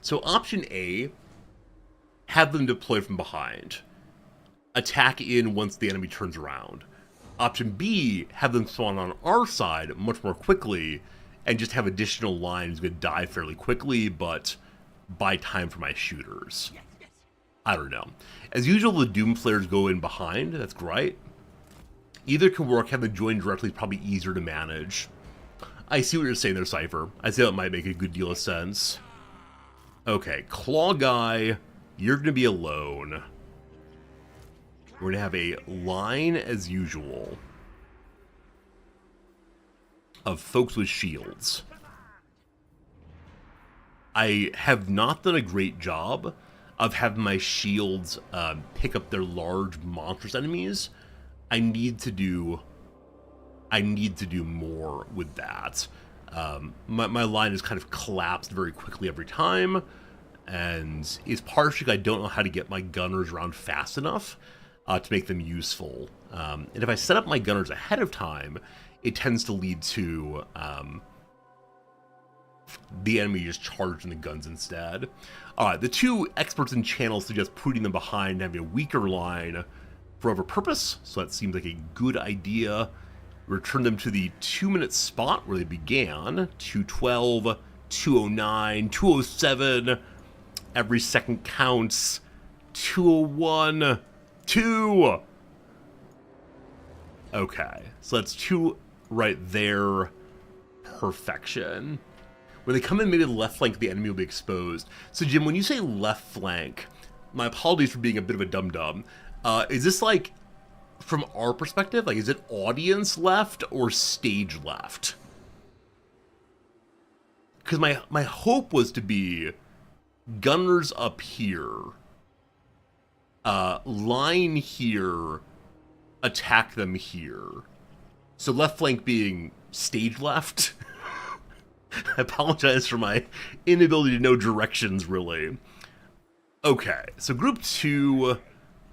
So option A, have them deploy from behind. Attack in once the enemy turns around. Option B, have them spawn on our side much more quickly and just have additional lines that die fairly quickly, but buy time for my shooters. I don't know. As usual, the Doom players go in behind. That's great. Either can work. Have them join directly is probably easier to manage. I see what you're saying there, Cypher. I see that might make a good deal of sense. Okay, Claw Guy, you're going to be alone. We're going to have a line, as usual, of folks with shields. I have not done a great job of having my shields pick up their large monstrous enemies. I need to do more with that. My line has kind of collapsed very quickly every time, and it's partially I don't know how to get my gunners around fast enough to make them useful. And if I set up my gunners ahead of time, it tends to lead to the enemy just charging the guns instead. Alright, the two experts in channels suggest putting them behind and having a weaker line for whatever purpose, so that seems like a good idea. Return them to the 2-minute spot where they began. 2:12, 2:09, 2:07. Every second counts. 2:01, 2. Okay, so that's 2 right there. Perfection. When they come in, maybe the left flank of the enemy will be exposed. So, Jim, when you say left flank, my apologies for being a bit of a dum-dum. Is this like, from our perspective, like, is it audience left or stage left? Because my hope was to be gunners up here, line here, attack them here. So left flank being stage left. I apologize for my inability to know directions, really. Okay, so group 2,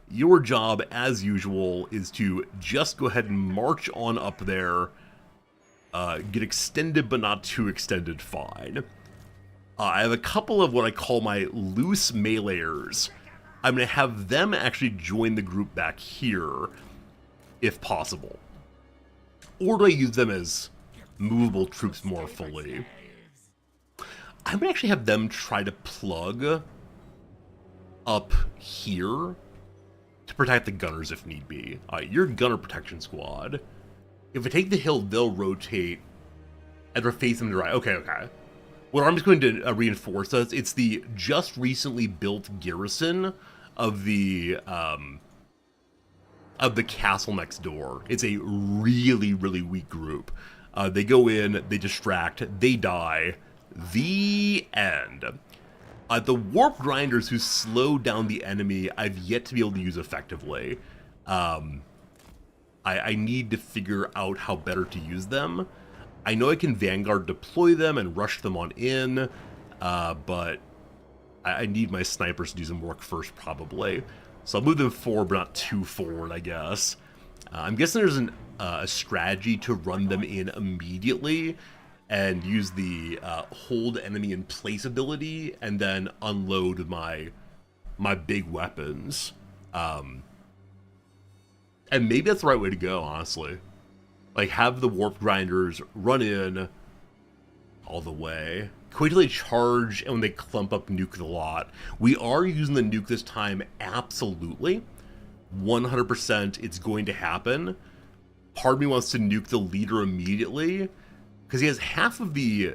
your job, as usual, is to just go ahead and march on up there. Get extended, but not too extended, fine. I have a couple of what I call my loose meleeers. I'm going to have them actually join the group back here, if possible. Or do I use them as movable troops more fully? I'm going to actually have them try to plug up here to protect the gunners if need be. Your gunner protection squad. If I take the hill, they'll rotate and face them to the right. Okay, okay. What army's going to reinforce us? It's the just recently built garrison of the castle next door. It's a really, really weak group. They go in, they distract, they die. The end. The warp grinders who slow down the enemy, I've yet to be able to use effectively. I need to figure out how better to use them. I know I can Vanguard deploy them and rush them on in, but I need my snipers to do some work first, probably. So I'll move them forward, but not too forward, I guess. I'm guessing there's a strategy to run them in immediately and use the hold enemy in place ability and then unload my big weapons. And maybe that's the right way to go, honestly. Like, have the warp grinders run in all the way. Wait till they charge, and when they clump up, nuke the lot. We are using the nuke this time, absolutely. 100% it's going to happen. Part of me wants to nuke the leader immediately, because he has half of the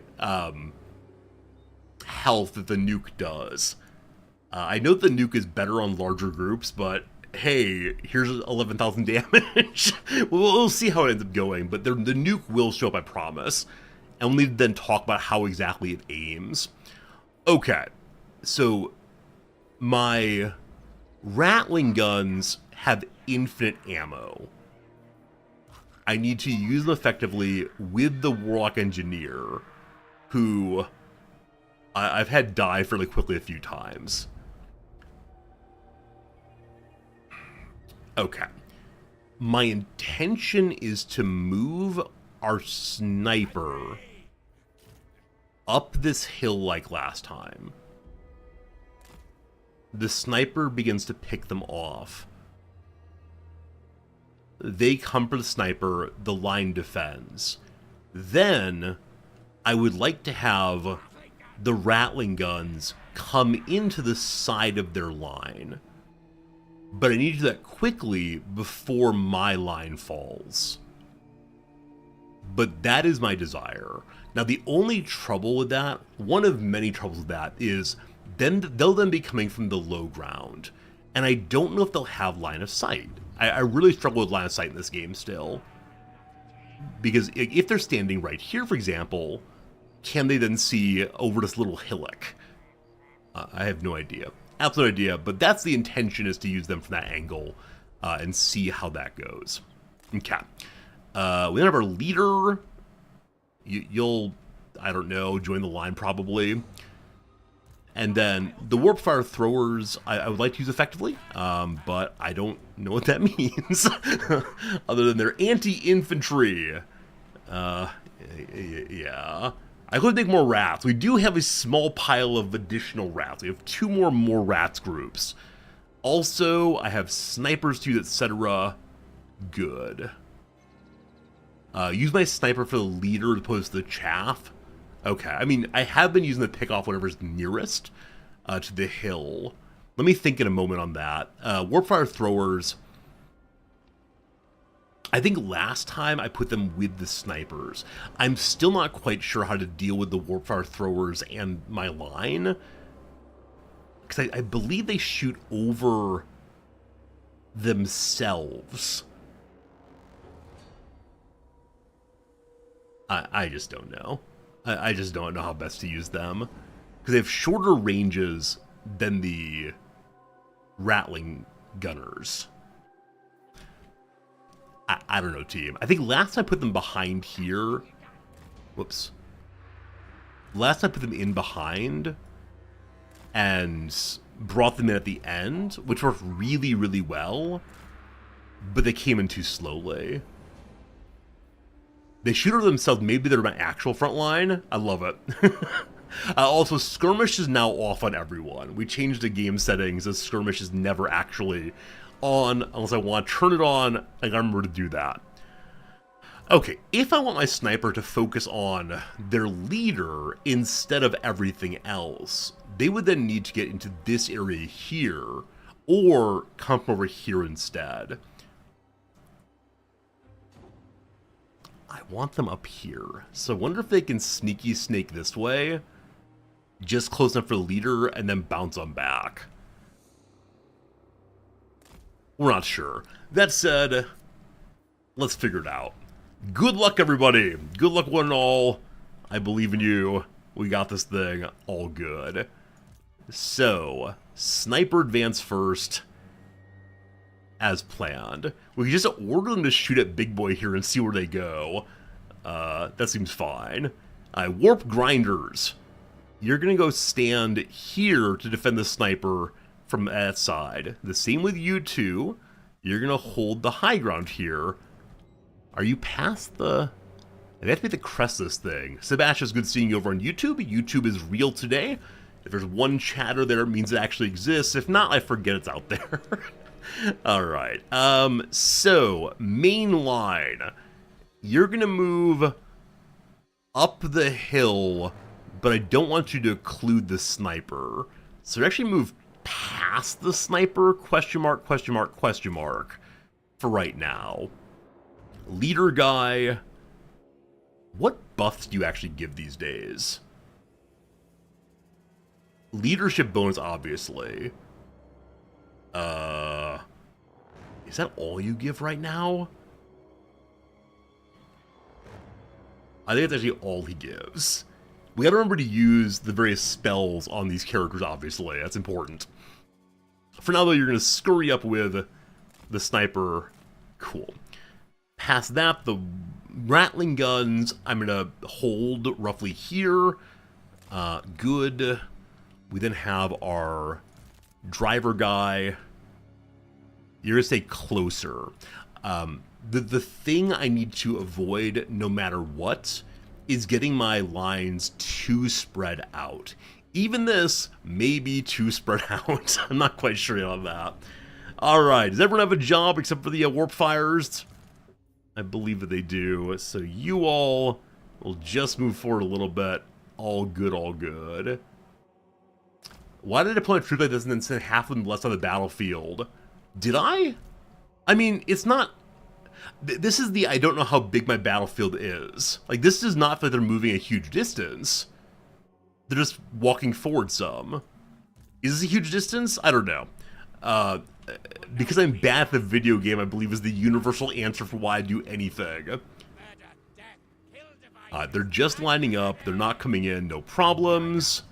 health that the nuke does. I know the nuke is better on larger groups, but hey, here's 11,000 damage. We'll see how it ends up going, but the nuke will show up, I promise. And we'll need to then talk about how exactly it aims. Okay, so my Ratling guns have infinite ammo. I need to use them effectively with the Warlock Engineer, who I've had die fairly quickly a few times. Okay. My intention is to move our sniper up this hill like last time. The sniper begins to pick them off. They come for the sniper, the line defends. Then, I would like to have the Ratling guns come into the side of their line. But I need to do that quickly before my line falls. But that is my desire. Now, the only trouble with that, one of many troubles with that, is they'll then be coming from the low ground. And I don't know if they'll have line of sight. I really struggle with line of sight in this game still. Because if they're standing right here, for example, can they then see over this little hillock? I have no idea. Absolute idea, but that's the intention, is to use them from that angle and see how that goes. Okay. We then have our leader. You'll, I don't know, join the line probably. And then the warp fire throwers, I would like to use effectively, but I don't know what that means. Other than they're anti-infantry. Yeah. I could make more rats. We do have a small pile of additional rats. We have two more rats groups. Also, I have snipers too, etc. Good. Use my sniper for the leader as opposed to the chaff. Okay, I mean, I have been using the pick off whatever's nearest to the hill. Let me think in a moment on that. Warpfire throwers. I think last time I put them with the snipers. I'm still not quite sure how to deal with the Warpfire throwers and my line. Because I believe they shoot over themselves. I just don't know. I just don't know how best to use them. Because they have shorter ranges than the Ratling gunners. I don't know, team. I think last time I put them behind here. Whoops. Last time I put them in behind and brought them in at the end, which worked really, really well. But they came in too slowly. They shoot over themselves. Maybe they're my actual front line. I love it. Also, skirmish is now off on everyone. We changed the game settings so skirmish is never actually on unless I want to turn it on. I gotta remember to do that. Okay, if I want my sniper to focus on their leader instead of everything else, they would then need to get into this area here or come over here instead. I want them up here. So I wonder if they can sneaky snake this way, just close enough for the leader, and then bounce on back. We're not sure. That said, let's figure it out. Good luck, everybody. Good luck, one and all. I believe in you. We got this thing all good. So, sniper advance first, as planned. We can just order them to shoot at Big Boy here and see where they go. That seems fine. Warp grinders. You're gonna go stand here to defend the sniper from that side. The same with you two. You're gonna hold the high ground here. Are you past the... They have to be the crest of this thing. Sebastian's good seeing you over on YouTube. YouTube is real today. If there's one chatter there, it means it actually exists. If not, I forget it's out there. Alright. So, main line. You're gonna move up the hill, but I don't want you to occlude the sniper. So actually move past the sniper, question mark, question mark, question mark, for right now. Leader guy, what buffs do you actually give these days? Leadership bonus, obviously. Is that all you give right now? I think that's actually all he gives. We gotta remember to use the various spells on these characters, obviously. That's important. For now, though, you're gonna scurry up with the sniper. Cool. Past that, the rattling guns, I'm gonna hold roughly here. Good. We then have our driver guy. You're gonna stay closer. The thing I need to avoid, no matter what, is getting my lines too spread out. Even this may be too spread out. I'm not quite sure on that. Alright, does everyone have a job except for the warp fires? I believe that they do. So you all will just move forward a little bit. All good, all good. Why did I deploy a troop like this and then send half of them less on the battlefield? Did I? I mean, it's not... This is the I don't know how big my battlefield is. Like, this does not feel like they're moving a huge distance. They're just walking forward some. Is this a huge distance? I don't know. Because I'm bad at the video game, I believe is the universal answer for why I do anything. They're just lining up. They're not coming in. No problems.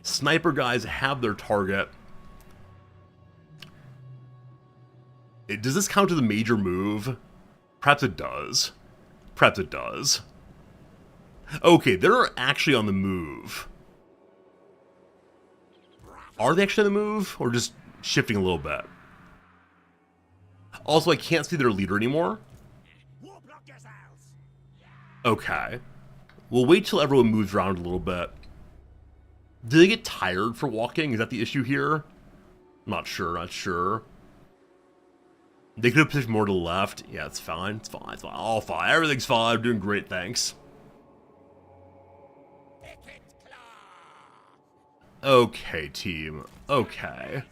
Sniper guys have their target. Does this count as a major move? Perhaps it does. Perhaps it does. Okay, they're actually on the move. Are they actually on the move? Or just shifting a little bit? Also, I can't see their leader anymore. Okay. We'll wait till everyone moves around a little bit. Do they get tired for walking? Is that the issue here? Not sure, not sure. They could have pushed more to the left. Yeah, it's fine. It's fine. It's fine. All fine. Everything's fine. I'm doing great, thanks. Okay, team. Okay.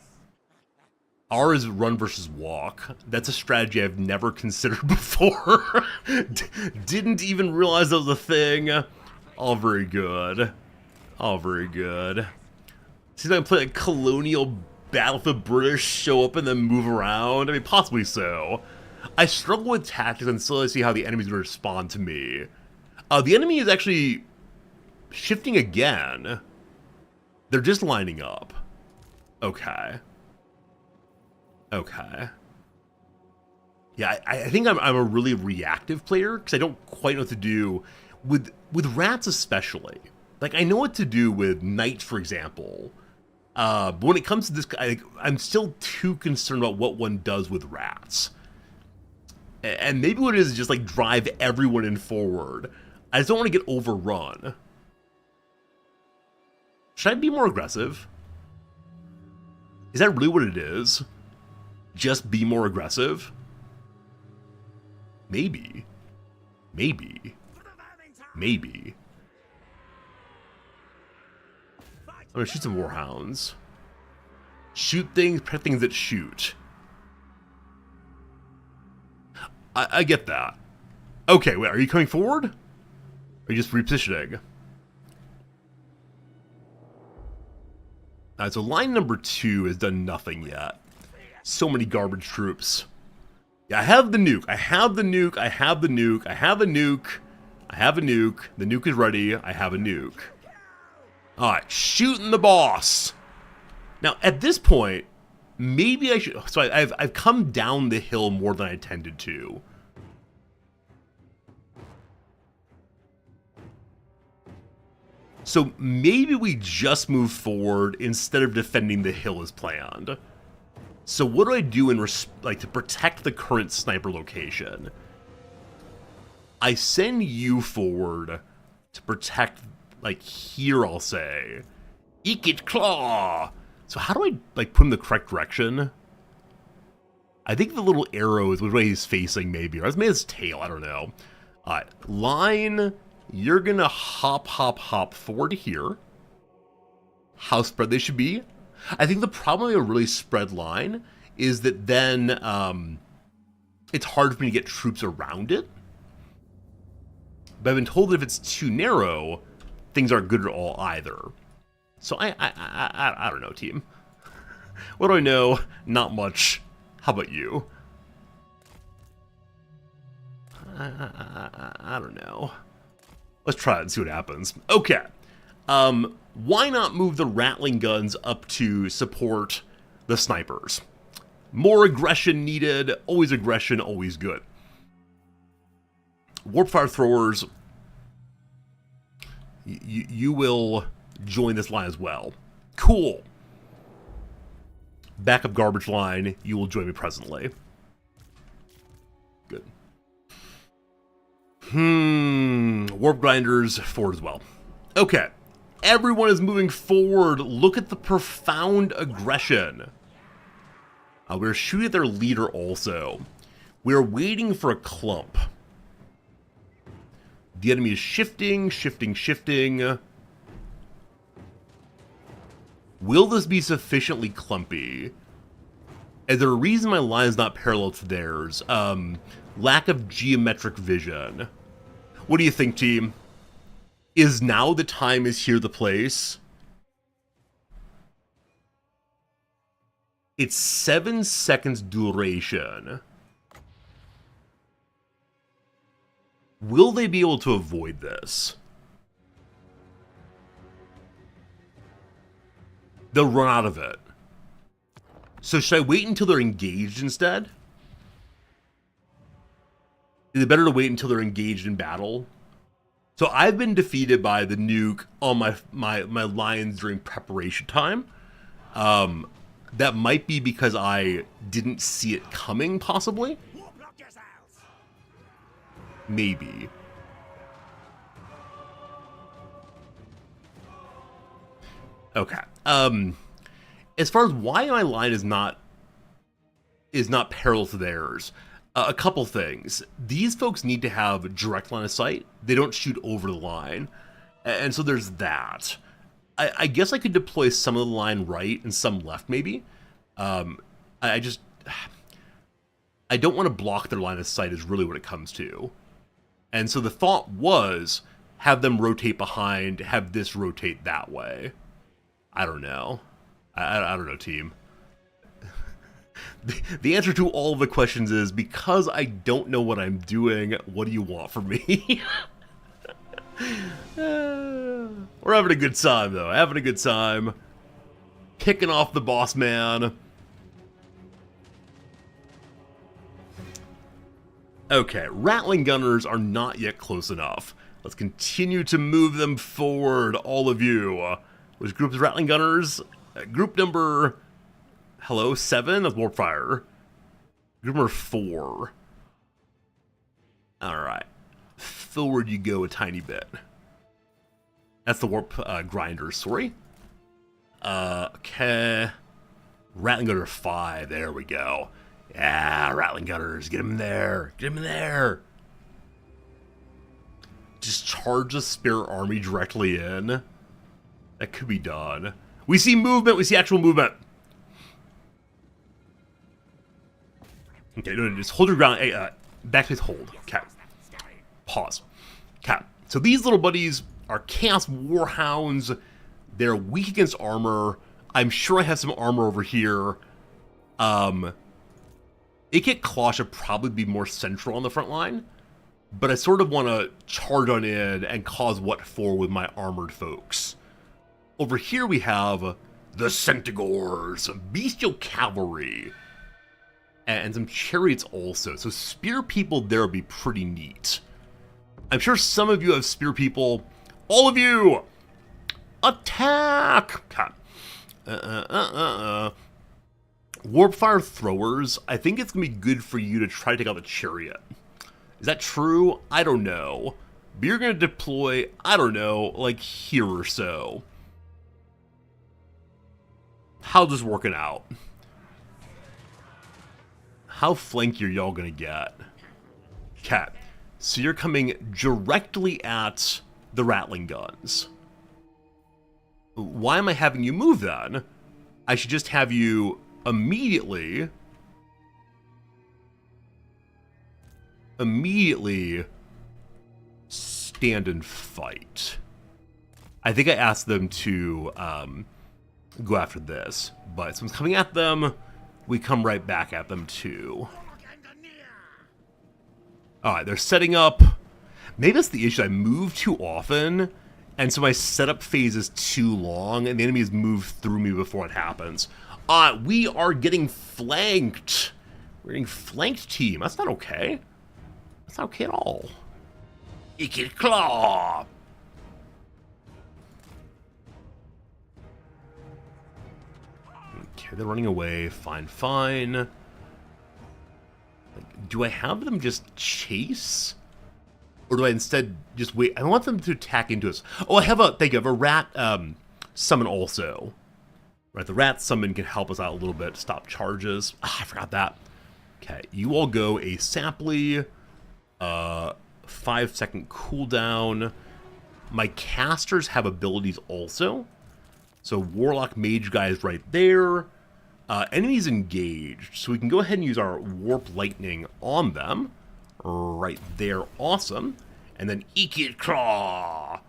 R is run versus walk. That's a strategy I've never considered before. Didn't even realize that was a thing. All very good. All very good. Seems like I'm playing like colonial Battlefield British, show up and then move around. I mean, possibly so. I struggle with tactics until I see how the enemy's going to respond to me. The enemy is actually shifting again. They're just lining up. Okay. Okay. Yeah, I think I'm a really reactive player because I don't quite know what to do with rats especially. Like, I know what to do with knights, for example. But when it comes to this, I'm still too concerned about what one does with rats. And maybe what it is just like drive everyone in forward. I just don't want to get overrun. Should I be more aggressive? Is that really what it is? Just be more aggressive? Maybe. Maybe. Maybe. I'm gonna shoot some warhounds. Shoot things, protect things that shoot. I get that. Okay, wait, are you coming forward? Or are you just repositioning? Alright, so line number 2 has done nothing yet. So many garbage troops. Yeah, I have the nuke. I have the nuke. I have the nuke. I have a nuke. I have a nuke. The nuke is ready. I have a nuke. Alright, shooting the boss. Now, at this point, maybe I should... So I've come down the hill more than I intended to. So maybe we just move forward instead of defending the hill as planned. So what do I do to protect the current sniper location? I send you forward to protect, like, here, I'll say. Eek it, claw! So how do I, like, put him in the correct direction? I think the little arrow is the way he's facing, maybe. Or maybe his tail, I don't know. Alright, line, you're gonna hop forward here. How spread they should be. I think the problem with a really spread line is that then it's hard for me to get troops around it. But I've been told that if it's too narrow, things aren't good at all either. So I don't know, team. What do I know? Not much. How about you? I don't know. Let's try it and see what happens. Okay. Why not move the Rattling guns up to support the snipers? More aggression needed. Always aggression, always good. Warp Fire Throwers, you will join this line as well. Cool. Backup garbage line, you will join me presently. Good. Warp Grinders forward as well. Okay. Everyone is moving forward. Look at the profound aggression. We're shooting at their leader also. We're waiting for a clump. The enemy is shifting. Will this be sufficiently clumpy? Is there a reason my line is not parallel to theirs? Lack of geometric vision. What do you think, team? Is now the time, is here the place? It's 7 seconds duration. Will they be able to avoid this? They'll run out of it. So should I wait until they're engaged instead? Is it better to wait until they're engaged in battle? So I've been defeated by the nuke on my lines during preparation time. That might be because I didn't see it coming, possibly. Maybe. Okay. As far as why my line is not parallel to theirs, a couple things. These folks need to have direct line of sight. They don't shoot over the line, and so there's that. I guess I could deploy some of the line right and some left, maybe. I don't want to block their line of sight is really what it comes to. And so the thought was, have them rotate behind, have this rotate that way. I don't know. I don't know, team. The answer to all of the questions is, because I don't know what I'm doing, what do you want from me? We're having a good time, though. Having a good time. Picking off the boss man. Okay, Rattling Gunners are not yet close enough. Let's continue to move them forward, all of you. Which group is Rattling Gunners? Group number... Hello, 7 of Warpfire. Group number 4. Alright. Forward you go a tiny bit. That's the Warp Grinders, sorry. Okay. Rattling Gunner 5, there we go. Yeah, Rattling Gunners, get him in there. Get him in there. Just charge the spare army directly in. That could be done. We see movement, we see actual movement. Okay, no, just hold your ground. Hey, backspace hold. Okay. Pause. Okay. So these little buddies are Chaos Warhounds. They're weak against armor. I'm sure I have some armor over here. Ikit Claw should probably be more central on the front line, but I sort of want to charge on in and cause what for with my armored folks. Over here we have the Centaurs, Bestial Cavalry, and some chariots also. So spear people there would be pretty neat. I'm sure some of you have spear people. All of you, attack! Warpfire throwers, I think it's going to be good for you to try to take out the chariot. Is that true? I don't know. But you're going to deploy, I don't know, like here or so. How's this working out? How flanky are y'all going to get? Okay, so you're coming directly at the Rattling guns. Why am I having you move then? I should just have you immediately stand and fight. I think I asked them to go after this, but someone's coming at them, we come right back at them too. Alright, they're setting up. Maybe that's the issue, I move too often, and so my setup phase is too long, and the enemies move through me before it happens. We are getting flanked. We're getting flanked, team. That's not okay. That's not okay at all. Ikit Claw! Okay, they're running away. Fine, fine. Like, do I have them just chase? Or do I instead just wait? I want them to attack into us. Oh, I have a, thank you, I have a rat summon also. Right, the rat summon can help us out a little bit, stop charges. Ah, I forgot that. Okay, you all go a Samply, 5-second cooldown. My casters have abilities also. So Warlock Mage guy is right there. Enemies engaged, so we can go ahead and use our Warp Lightning on them. Right there, awesome. And then Ikit Claw.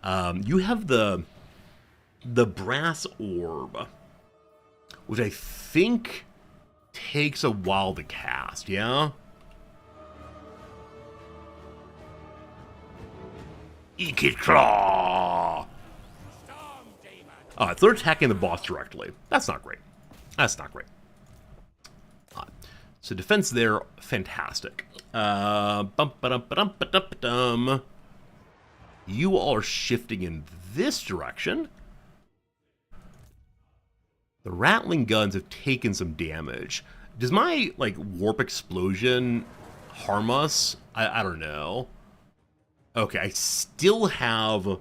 You have the brass orb, which I think takes a while to cast, yeah? Ikit Claw! So they're attacking the boss directly. That's not great. That's not great. So defense there, fantastic. You all are shifting in this direction. The Rattling guns have taken some damage. Does my, like, warp explosion harm us? I don't know. Okay, I still have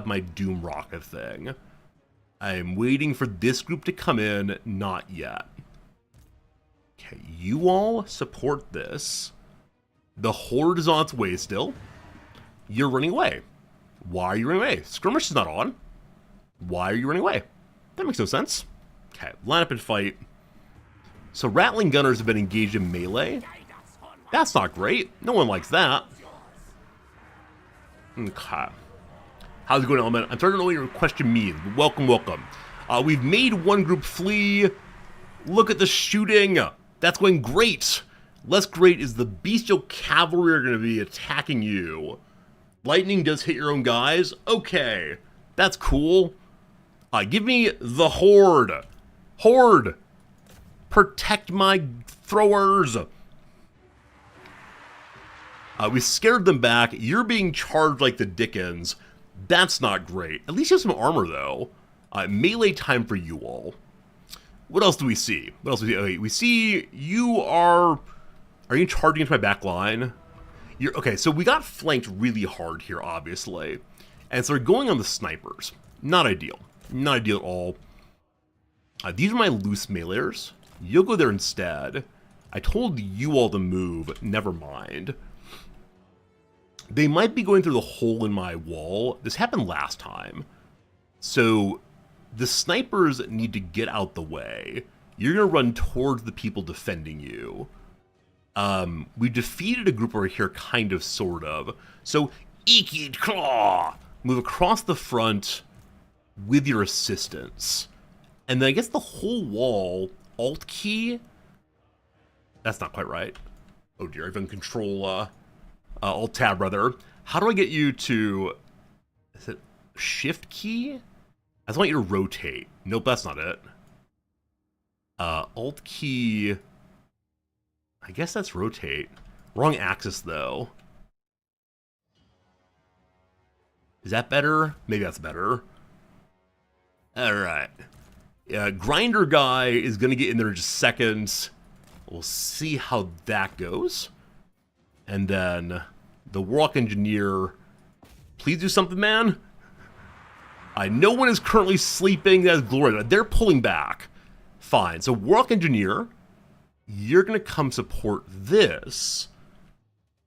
my Doom Rocket thing. I'm waiting for this group to come in, not yet. Okay, you all support this. The Horde is on its way still. You're running away. Why are you running away? Skirmish is not on. Why are you running away? That makes no sense. Okay, line up and fight. So Rattling Gunners have been engaged in melee. That's not great. No one likes that. Okay. How's it going, Element? I'm starting to know what your question means. Welcome, welcome. We've made one group flee. Look at the shooting. That's going great. Less great is the Bestial Cavalry are going to be attacking you. Lightning does hit your own guys. Okay. That's cool. Give me the Horde. Horde. Protect my throwers. We scared them back. You're being charged like the Dickens. That's not great. At least you have some armor, though. Melee time for you all. What else do we see? What else do we see? Okay, we see you are... Are you charging into my back line? Okay, so we got flanked really hard here, obviously. And so we're going on the snipers. Not ideal. Not ideal at all. These are my loose meleeers. You'll go there instead. I told you all to move. Never mind. They might be going through the hole in my wall. This happened last time. So the snipers need to get out the way. you're going to run towards the people defending you. We defeated a group over here, kind of, sort of. So, Eekid Claw! Move across the front with your assistance. And then I guess the whole wall, Alt key. That's not quite right. Oh dear, I've been Control, Alt Tab rather. How do I get you to, is it Shift key? I just want you to rotate. Nope, that's not it. Alt key, I guess that's rotate. Wrong axis though. Is that better? Maybe that's better. Alright. Grinder guy is going to get in there in just seconds. We'll see how that goes. And then the Warlock Engineer, please do something, man. No one is currently sleeping. That's glorious. They're pulling back. Fine. So Warlock Engineer, you're going to come support this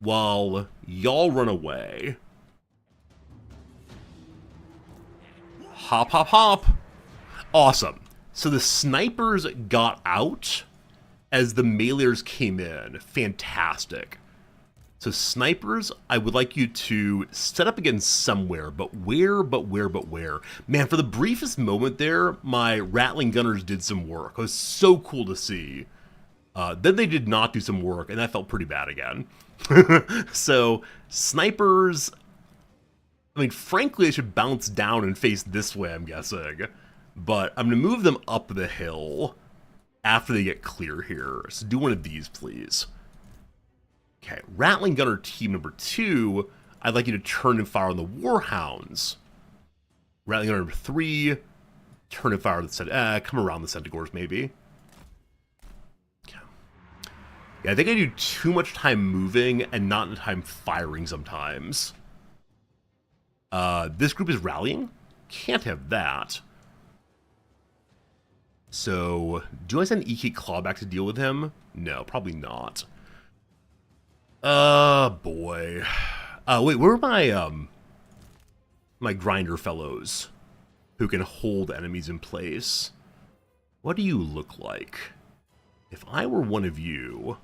while y'all run away. Hop, hop, hop. Awesome. So the snipers got out as the meleeers came in. Fantastic. So snipers, I would like you to set up again somewhere, but where, but where, but where? Man, for the briefest moment there, my rattling gunners did some work. It was so cool to see. Then they did not do some work, and that felt pretty bad again. So snipers, I mean, frankly, they should bounce down and face this way, I'm guessing. But I'm going to move them up the hill after they get clear here. So do one of these, please. Okay, Rattling Gunner team number 2, I'd like you to turn and fire on the Warhounds. Rattling Gunner number 3, turn and fire on the come around the Centaurs, maybe. Okay. Yeah, I think I do too much time moving and not enough time firing sometimes. This group is rallying. Can't have that. So, do I send Eekid Claw back to deal with him? No, probably not. Boy. Wait, where are my, my grinder fellows who can hold enemies in place? What do you look like? If I were one of you...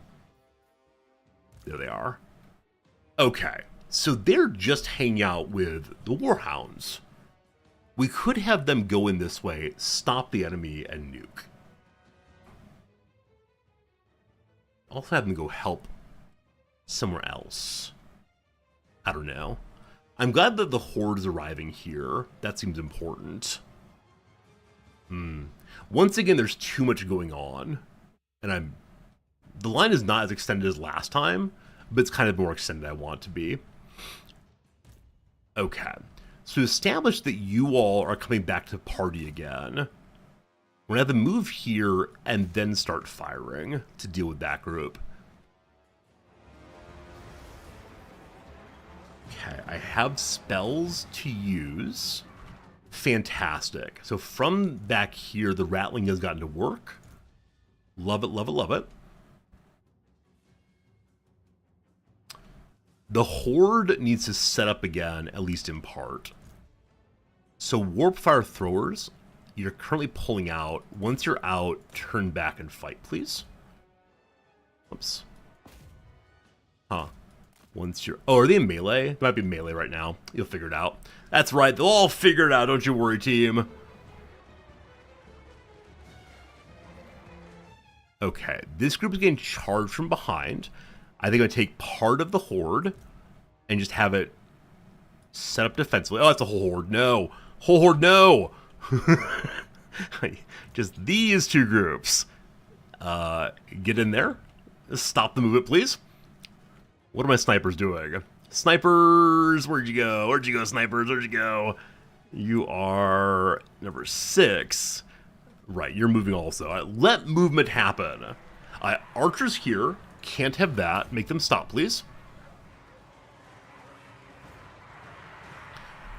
There they are. Okay, so they're just hanging out with the Warhounds. We could have them go in this way, stop the enemy, and nuke. Also have them go help somewhere else. I don't know. I'm glad that the Horde is arriving here. That seems important. Once again, there's too much going on. And the line is not as extended as last time, but it's kind of more extended than I want it to be. Okay. So to establish that you all are coming back to party again, we're going to have to move here and then start firing to deal with that group. Okay, I have spells to use. Fantastic. So from back here, the rattling has gotten to work. Love it, love it, love it. The Horde needs to set up again, at least in part. So Warp Fire Throwers, you're currently pulling out. Once you're out, turn back and fight, please. Oops. Huh. Once you're... Oh, are they in melee? They might be melee right now. You'll figure it out. That's right, they'll all figure it out, don't you worry, team. Okay, this group is getting charged from behind. I think I'm going to take part of the Horde and just have it set up defensively. Oh, that's a whole Horde. No. Whole Horde, no. Just these two groups. Get in there. Stop the movement, please. What are my snipers doing? Snipers, where'd you go? Where'd you go, snipers? Where'd you go? You are number 6. Right, you're moving also. Let movement happen. Archers here. Can't have that. Make them stop, please.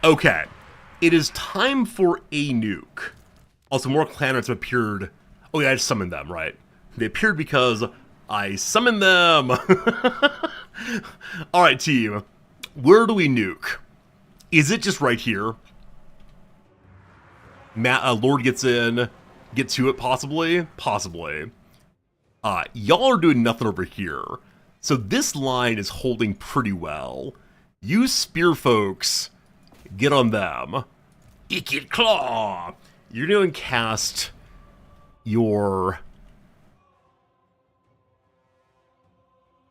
Okay. It is time for a nuke. Also, more claners have appeared. Oh yeah, I just summoned them, right? They appeared because I summoned them. Alright, team. Where do we nuke? Is it just right here? Lord gets in. get to it, possibly. Possibly. Y'all are doing nothing over here. So this line is holding pretty well. You spear folks, get on them. Ikit Claw! You're going to cast your...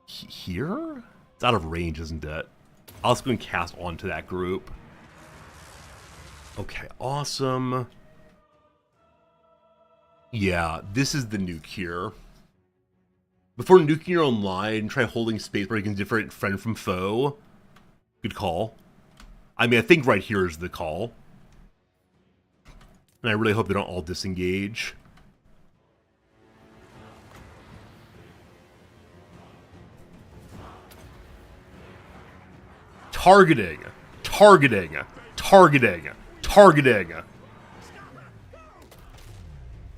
Here? It's out of range, isn't it? I'll just go and cast onto that group. Okay, awesome. Yeah, this is the nuke here. Before nuking your own line, try holding space where you can differentiate friend from foe. Good call. I mean, I think right here is the call. And I really hope they don't all disengage. Targeting. Targeting. Targeting. Targeting.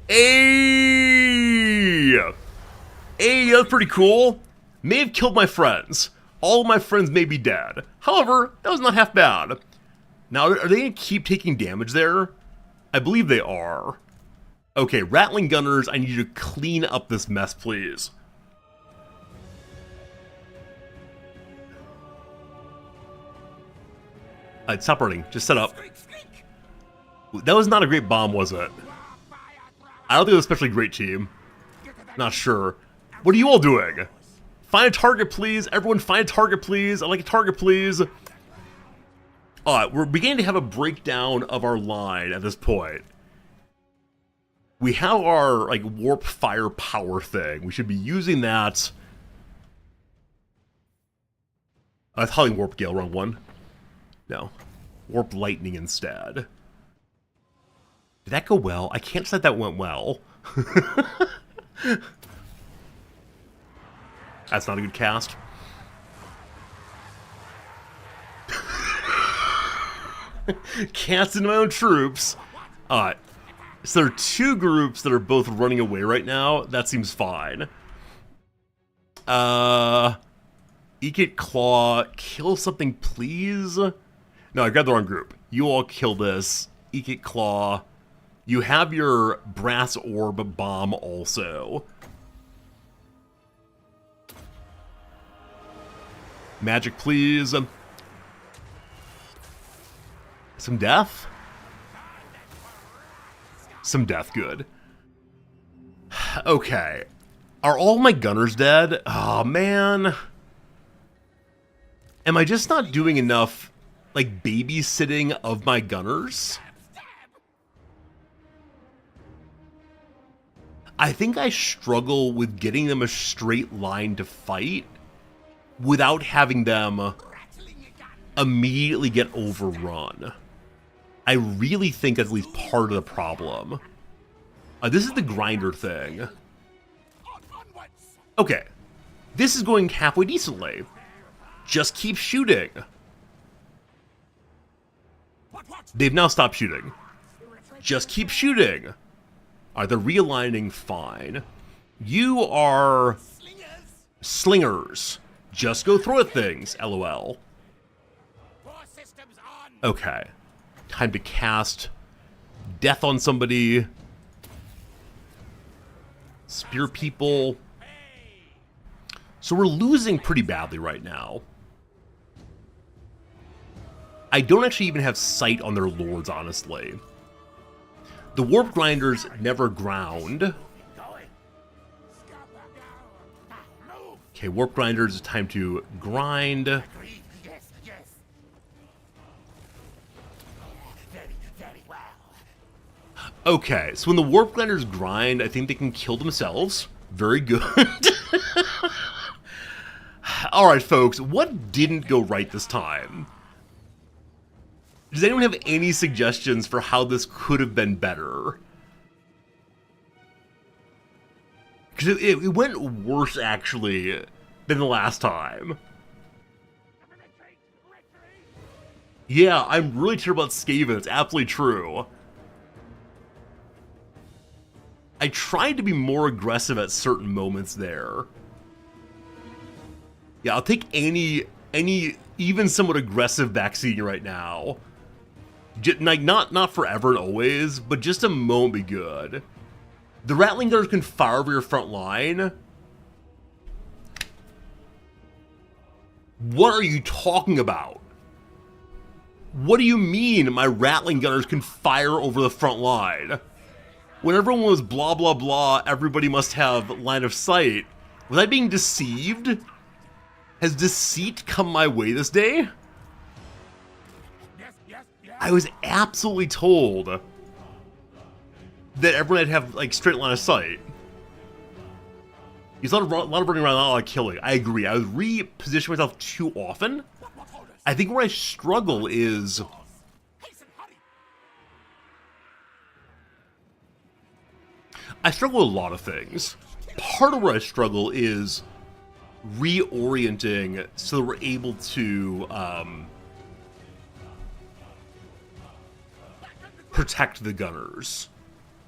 Hey! Hey, that's pretty cool. May have killed my friends. All of my friends may be dead. However, that was not half bad. Now, are they going to keep taking damage there? I believe they are. Okay, Rattling Gunners, I need you to clean up this mess, please. Stop running. Just set up. That was not a great bomb, was it? I don't think it was an especially great team. Not sure. What are you all doing? Find a target, please. Everyone find a target, please. I'd like a target, please. We're beginning to have a breakdown of our line at this point. We have our, like, warp fire power thing. We should be using that. That's Howling Warp Gale, wrong one. No. Warp Lightning instead. Did that go well? I can't say that went well. That's not a good cast. Cast into my own troops. So there are two groups that are both running away right now. That seems fine. Ikit Claw, kill something, please. No, I grabbed the wrong group. You all kill this. Ikit Claw. You have your Brass Orb bomb also. Magic, please. Some death? Some death, good. Okay. Are all my gunners dead? Oh, man. Am I just not doing enough, like, babysitting of my gunners? I think I struggle with getting them a straight line to fight without having them immediately get overrun. I really think that's at least part of the problem. This is the grinder thing. Okay. This is going halfway decently. Just keep shooting. They've now stopped shooting. Just keep shooting. They're realigning fine. You are slingers. Just go throw at things, LOL. Okay. Time to cast death on somebody. Spear people. So we're losing pretty badly right now. I don't actually even have sight on their lords, honestly. The warp grinders never ground. Okay, warp grinders, it's time to grind. Okay, so when the warp grinders grind, I think they can kill themselves. Very good. Alright, folks, what didn't go right this time? Does anyone have any suggestions for how this could have been better? Because it went worse, actually, than the last time. Yeah, I'm really sure about Skaven. It's absolutely true. I tried to be more aggressive at certain moments there. Yeah, I'll take any even somewhat aggressive vaccine right now. Like, not forever and always, but just a moment be good. The Rattling Gunners can fire over your front line. What are you talking about? What do you mean my Rattling Gunners can fire over the front line? When everyone was blah blah blah, everybody must have line of sight. Was I being deceived? Has deceit come my way this day? I was absolutely told that everyone had to have like straight line of sight. There's a lot of running around, not a lot of killing. I agree. I was repositioning myself too often. I think where I struggle is I struggle with a lot of things. Part of where I struggle is reorienting so that we're able to protect the gunners.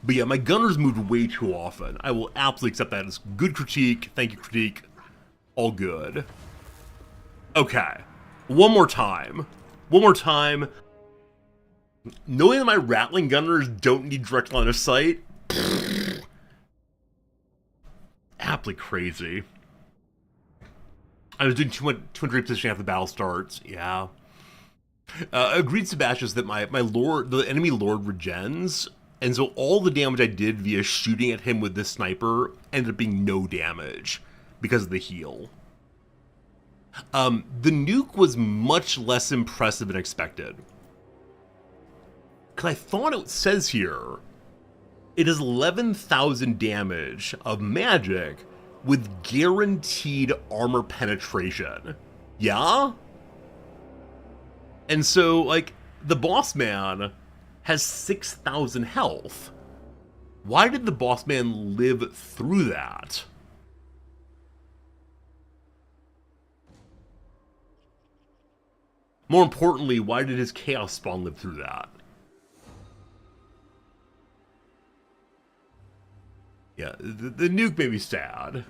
But yeah, my gunners moved way too often. I will absolutely accept that as good critique. Thank you, critique. All good. Okay. One more time. One more time. Knowing that my Rattling Gunners don't need direct line of sight. Aptly crazy. I was doing too much repositioning after the battle starts. Yeah. Agreed, Sebastius, that my lord, the enemy lord, regens, and so all the damage I did via shooting at him with this sniper ended up being no damage because of the heal. The nuke was much less impressive than expected. Because I thought it says here, it is 11,000 damage of magic with guaranteed armor penetration. Yeah? And so, like, the boss man has 6,000 health. Why did the boss man live through that? More importantly, why did his Chaos Spawn live through that? Yeah, the nuke made me sad.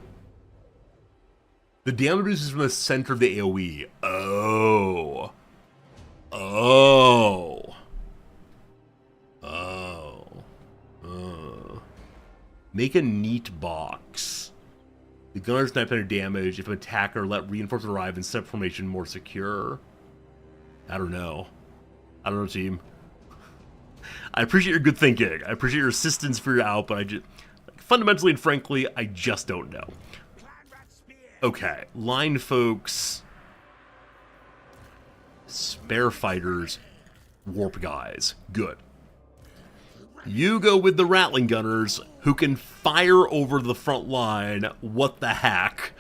The damage reduces from the center of the AoE. Oh. Oh. Make a neat box. The gunners 900 damage if an attacker let reinforcements arrive in set formation more secure. I don't know. I don't know, team. I appreciate your good thinking. I appreciate your assistance for your output. I just, like, fundamentally and frankly, I just don't know. Okay, line folks, spare fighters, warp guys. Good. You go with the Rattling Gunners, who can fire over the front line. What the heck?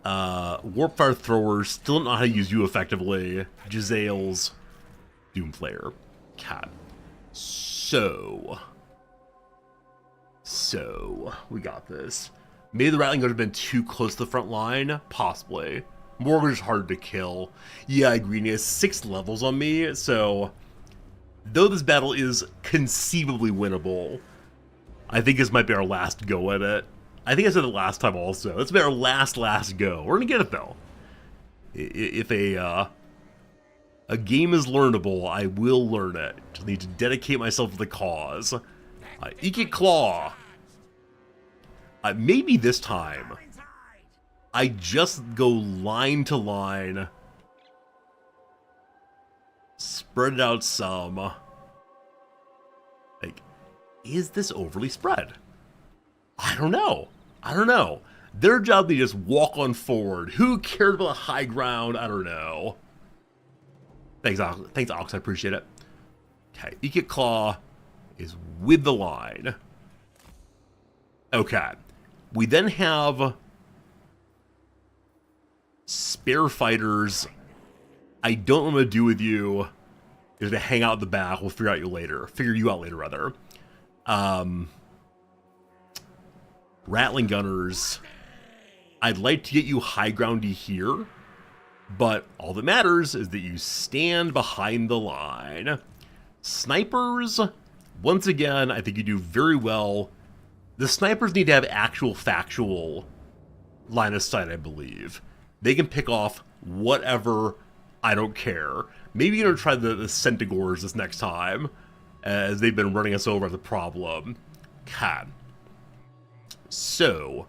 Warp Fire Throwers, still don't know how to use you effectively. Gisele's Doomflayer. Cat. So, we got this. Maybe the Rattling Gunners have been too close to the front line? Possibly. Morgan's hard to kill. Yeah, I agree. He has 6 levels on me, so though this battle is conceivably winnable, I think this might be our last go at it. I think I said it last time also. This will be our last go. We're gonna get it though. If a game is learnable, I will learn it. Just need to dedicate myself to the cause. Ike Claw. Maybe this time, I just go line to line, spread it out some. Like, is this overly spread? I don't know. I don't know. Their job, they just walk on forward. Who cares about the high ground? I don't know. Thanks, Ox. I appreciate it. Okay, Ike Claw is with the line. Okay. We then have spare fighters. I don't know what I'm going to do with you. You're going to hang out in the back. We'll figure you out later, rather. Rattling Gunners. I'd like to get you high groundy here, but all that matters is that you stand behind the line. Snipers, once again, I think you do very well. The snipers need to have actual factual line of sight, I believe. They can pick off whatever, I don't care. Maybe you're going to try the Centigores this next time, as they've been running us over as a problem. God. So,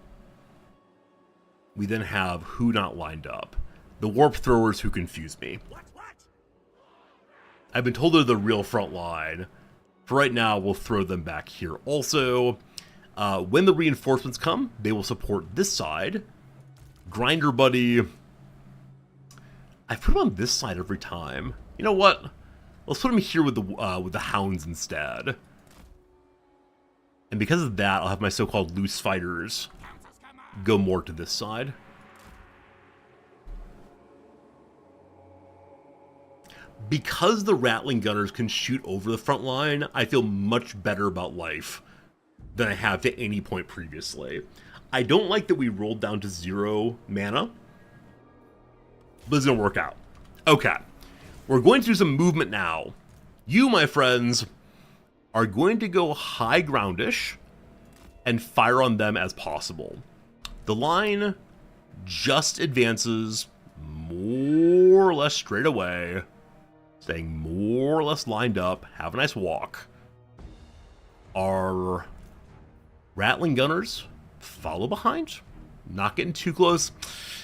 we then have who not lined up. The warp throwers who confuse me. I've been told they're the real front line. For right now, we'll throw them back here. Also, when the reinforcements come, they will support this side. Grinder Buddy, I put him on this side every time. You know what? Let's put him here with the hounds instead. And because of that, I'll have my so-called loose fighters go more to this side. Because the Rattling Gunners can shoot over the front line, I feel much better about life than I have to any point previously. I don't like that we rolled down to 0 mana, but it's going to work out. Okay, we're going to do some movement now. You, my friends, are going to go high groundish and fire on them as possible. The line just advances more or less straight away, staying more or less lined up. Have a nice walk. Our Rattling Gunners follow behind, not getting too close.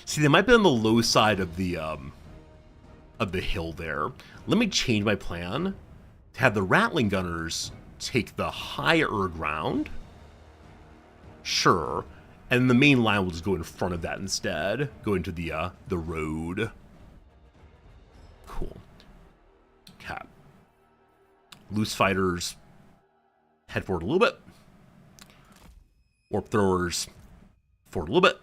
See, they might be on the low side of the hill there. Let me change my plan to have the Rattling Gunners take the higher ground. Sure. And the main line will just go in front of that instead. Go into the road. Cool. Okay. Loose fighters head forward a little bit. Warp throwers forward a little bit.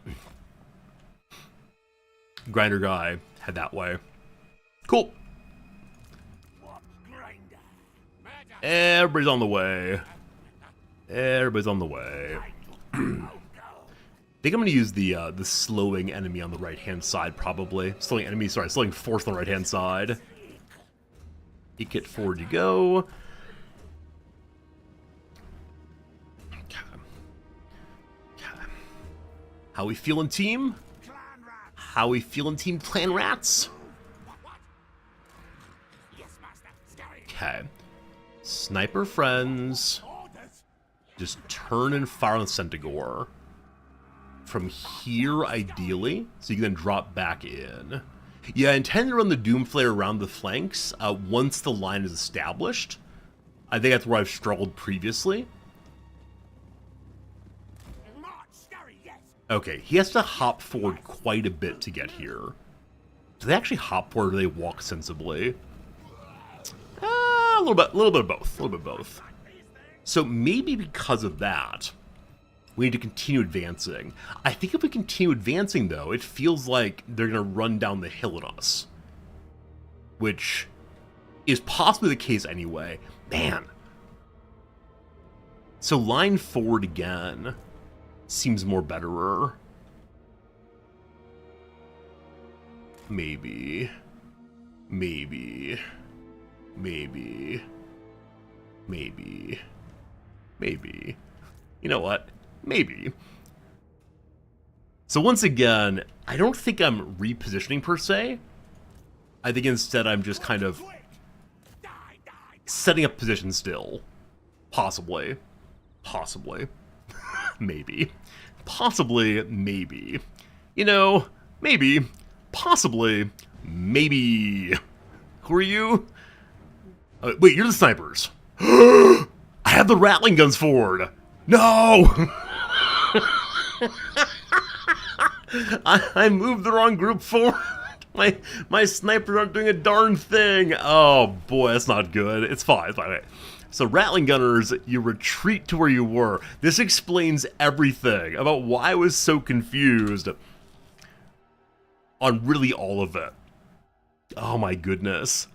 Grinder guy head that way. Cool. Everybody's on the way. Everybody's on the way. I think I'm going to use the slowing enemy on the right-hand side, probably. Slowing force on the right-hand side. Eke it forward you go. How we feeling, team? How we feeling, team Clan Rats? Okay. Sniper friends. Just turn and fire on Centaur. From here, ideally, so you can then drop back in. Yeah, I intend to run the Doomflayer around the flanks once the line is established. I think that's where I've struggled previously. Okay, he has to hop forward quite a bit to get here. Do they actually hop forward or do they walk sensibly? A little bit of both. So maybe because of that, we need to continue advancing. I think if we continue advancing, though, it feels like they're going to run down the hill at us. Which is possibly the case anyway. Man. So line forward again seems more betterer. Maybe. You know what? Maybe. So once again, I don't think I'm repositioning per se. I think instead I'm just kind of setting up position still. Possibly. Maybe. Possibly, maybe. You know, maybe. Possibly, maybe. Who are you? Wait, you're the snipers. I have the Rattling guns forward. No! I moved the wrong group forward. My snipers aren't doing a darn thing. Oh boy, that's not good. It's fine. Okay. So Rattling Gunners, you retreat to where you were. This explains everything about why I was so confused on really all of it. Oh my goodness.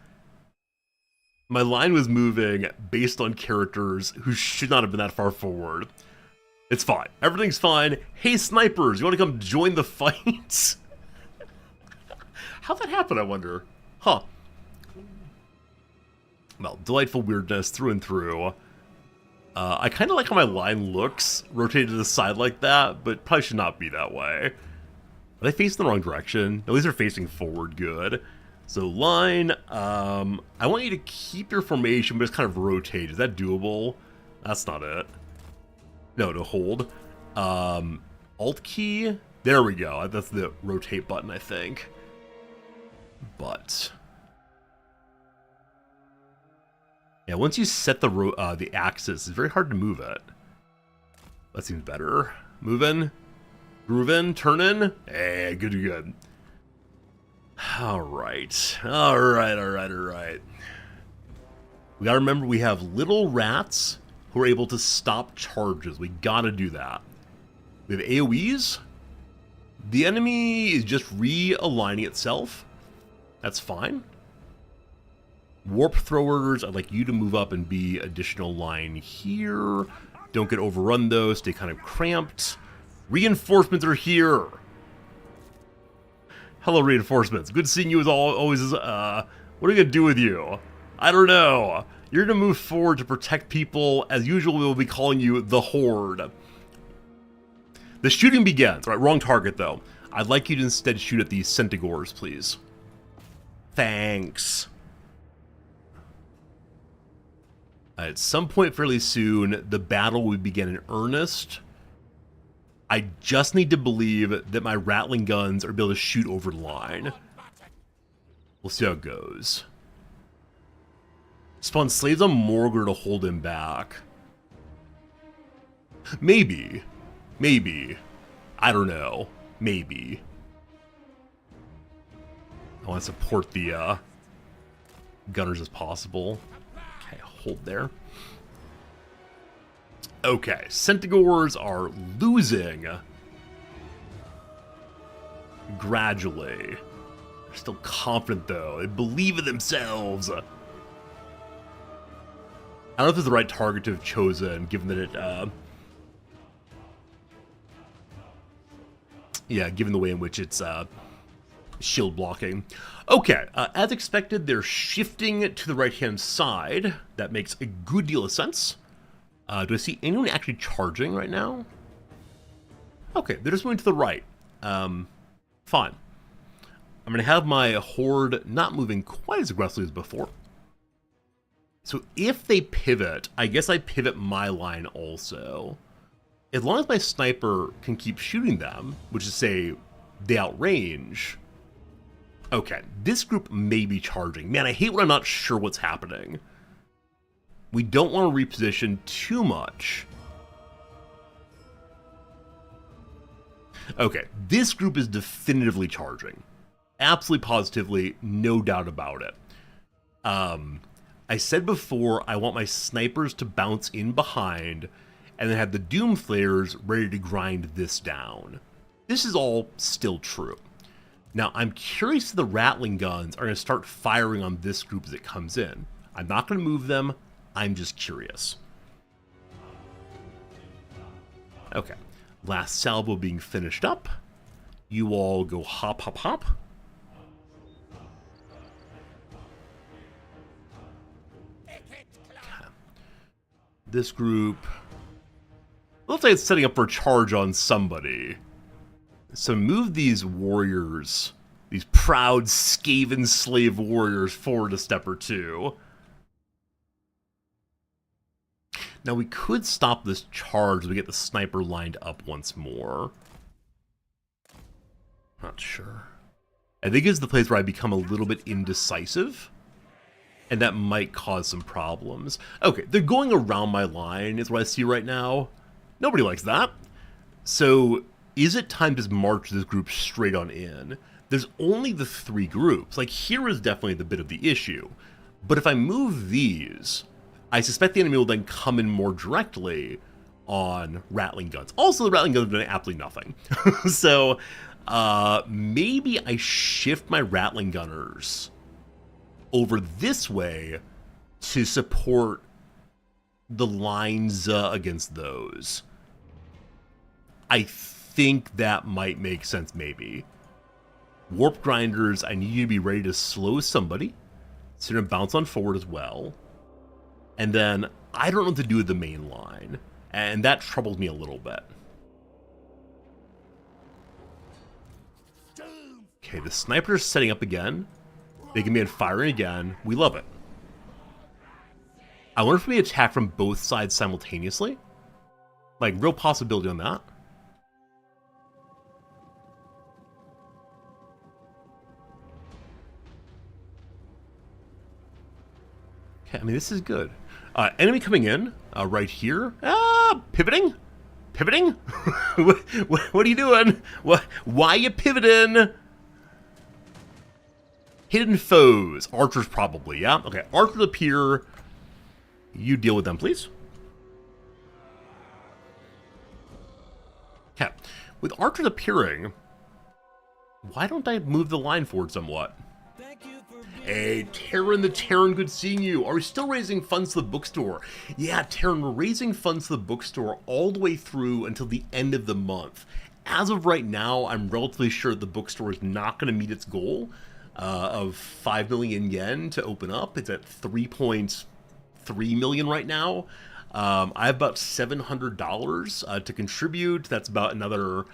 My line was moving based on characters who should not have been that far forward. It's fine. Everything's fine. Hey, snipers, you want to come join the fight? How'd that happen, I wonder? Huh. Well, delightful weirdness through and through. I kind of like how my line looks, rotated to the side like that, but probably should not be that way. Are they facing the wrong direction? At least they're facing forward good. So line, I want you to keep your formation, but just kind of rotate. Is that doable? That's not it. No, to hold. Alt key. There we go. That's the rotate button, I think. But yeah, once you set the axis, it's very hard to move it. That seems better. Moving, grooving, turning. Hey, good. All right. We gotta remember we have little rats who are able to stop charges. We gotta do that. We have AoEs. The enemy is just realigning itself. That's fine. Warp throwers, I'd like you to move up and be additional line here. Don't get overrun though, stay kind of cramped. Reinforcements are here. Hello, reinforcements. Good seeing you as always. What are we gonna do with you? I don't know. You're gonna move forward to protect people. As usual, we will be calling you the Horde. The shooting begins. Right, wrong target though. I'd like you to instead shoot at these Centigores, please. Thanks. At some point fairly soon, the battle will begin in earnest. I just need to believe that my Rattling guns are able to shoot over the line. We'll see how it goes. Spawn slaves on Morgar to hold him back. Maybe. I don't know. Maybe. I want to support the gunners as possible. Okay, hold there. Okay, Centigores are losing gradually. They're still confident though. They believe in themselves. I don't know if it's the right target to have chosen, given that it, yeah, given the way in which it's shield blocking. Okay, as expected, they're shifting to the right-hand side. That makes a good deal of sense. Do I see anyone actually charging right now? Okay, they're just moving to the right. Fine. I'm going to have my Horde not moving quite as aggressively as before. So if they pivot, I guess I pivot my line also. As long as my sniper can keep shooting them, which is say they outrange. Okay, this group may be charging. Man, I hate when I'm not sure what's happening. We don't want to reposition too much. Okay, this group is definitively charging. Absolutely positively, no doubt about it. I said before, I want my snipers to bounce in behind and then have the Doom Flayers ready to grind this down. This is all still true. Now, I'm curious if the Rattling guns are going to start firing on this group as it comes in. I'm not going to move them. I'm just curious. Okay. Last salvo being finished up. You all go hop, hop, hop. Okay. This group... looks like it's setting up for a charge on somebody. So move these warriors, these proud Skaven slave warriors, forward a step or two. Now we could stop this charge as we get the sniper lined up once more. Not sure. I think it's the place where I become a little bit indecisive. And that might cause some problems. Okay, they're going around my line is what I see right now. Nobody likes that. So, is it time to march this group straight on in? There's only the 3 groups. Like, here is definitely the bit of the issue. But if I move these, I suspect the enemy will then come in more directly on Rattling guns. Also, the Rattling guns are doing absolutely nothing. So, maybe I shift my Rattling gunners over this way to support the lines against those. I think that might make sense, maybe. Warp Grinders, I need you to be ready to slow somebody. So you're going to bounce on forward as well. And then, I don't know what to do with the main line. And that troubles me a little bit. Okay, the sniper's setting up again. They can begin firing again. We love it. I wonder if we attack from both sides simultaneously. Like, real possibility on that. I mean, this is good. Enemy coming in right here. Pivoting? Pivoting? what are you doing? Why are you pivoting? Hidden foes. Archers probably, yeah? Okay, archers appear. You deal with them, please. Okay. With archers appearing, why don't I move the line forward somewhat? Hey, Taryn the Terran, good seeing you. Are we still raising funds to the bookstore? Yeah, Taryn, we're raising funds to the bookstore all the way through until the end of the month. As of right now, I'm relatively sure the bookstore is not going to meet its goal of 5 million yen to open up. It's at 3.3 million right now. I have about $700 to contribute. That's about another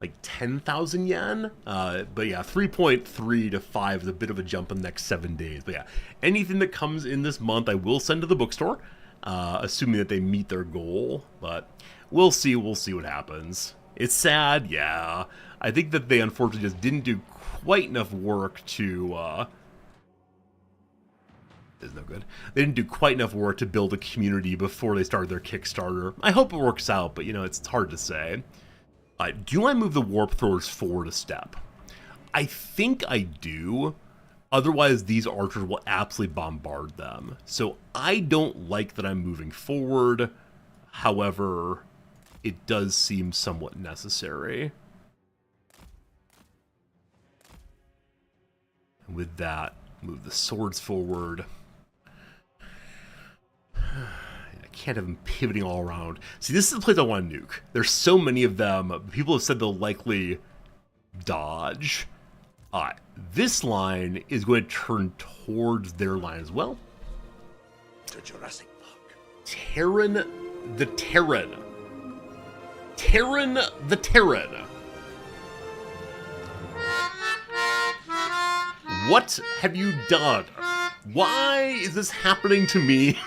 like 10,000 yen. But yeah, 3.3 to 5 is a bit of a jump in the next 7 days. But yeah, anything that comes in this month, I will send to the bookstore, assuming that they meet their goal. But we'll see what happens. It's sad, yeah. I think that they unfortunately just didn't do quite enough work to, is no good. They didn't do quite enough work to build a community before they started their Kickstarter. I hope it works out, but you know, it's hard to say. Do I move the warp throwers forward a step? I think I do. Otherwise, these archers will absolutely bombard them. So I don't like that I'm moving forward. However, it does seem somewhat necessary. And with that, move the swords forward. Can't have them pivoting all around. See, this is the place I want to nuke. There's so many of them. People have said they'll likely dodge. This line is going to turn towards their line as well. To Jurassic Park. Terran the Terran. Terran the Terran. What have you done? Why is this happening to me?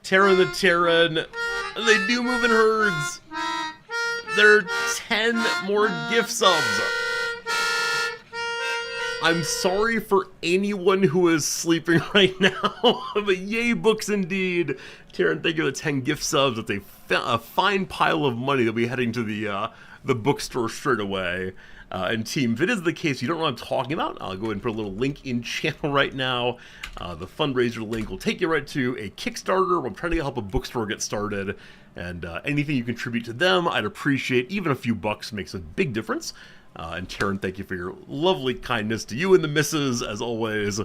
Terran the Terran. They do move in herds. There are 10 more gift subs. I'm sorry for anyone who is sleeping right now, but yay books indeed. Terran, thank you for the 10 gift subs. That's a fine pile of money that'll be heading to the bookstore straight away. And team, if it is the case, you don't know what I'm talking about, I'll go ahead and put a little link in channel right now. The fundraiser link will take you right to a Kickstarter where I'm trying to help a bookstore get started. And anything you contribute to them, I'd appreciate. Even a few bucks makes a big difference. And Taryn, thank you for your lovely kindness to you and the missus, as always.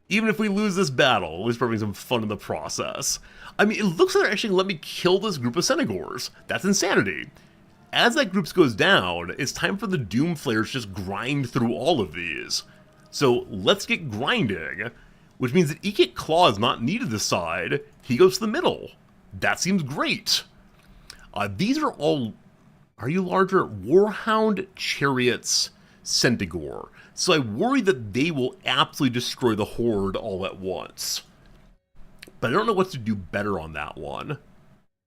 Even if we lose this battle, at least we're having some fun in the process. I mean, it looks like they're actually let me kill this group of Senegors. That's insanity. As that group goes down, it's time for the Doom Flayers to just grind through all of these. So let's get grinding, which means that Ikit Claw is not needed this side. He goes to the middle. That seems great. These are all, are you larger? Warhound, Chariots, Centigore. So I worry that they will absolutely destroy the Horde all at once. But I don't know what to do better on that one.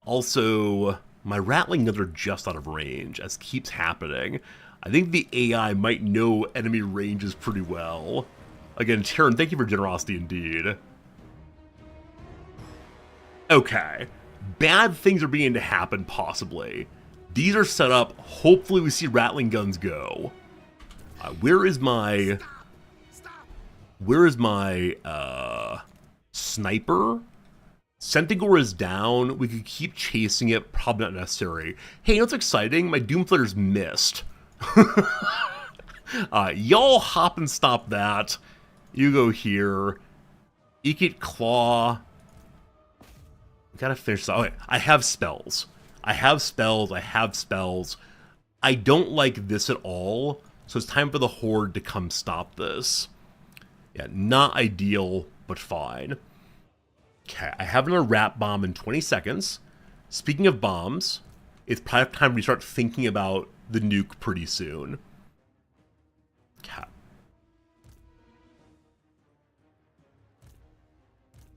Also, my rattling guns are just out of range, as keeps happening. I think the AI might know enemy ranges pretty well. Again, Taryn, thank you for generosity indeed. Okay. Bad things are beginning to happen, possibly. These are set up. Hopefully we see rattling guns go. Where is my sniper? Centigore is down. We could keep chasing it. Probably not necessary. Hey, you know what's exciting? My Doomflayers missed. Y'all hop and stop that. You go here. Ikit Claw. Gotta finish that. Okay, I have spells. I have spells. I don't like this at all. So it's time for the Horde to come stop this. Yeah, not ideal, but fine. Okay, I have another rat bomb in 20 seconds. Speaking of bombs, it's probably time we start thinking about the nuke pretty soon. Okay.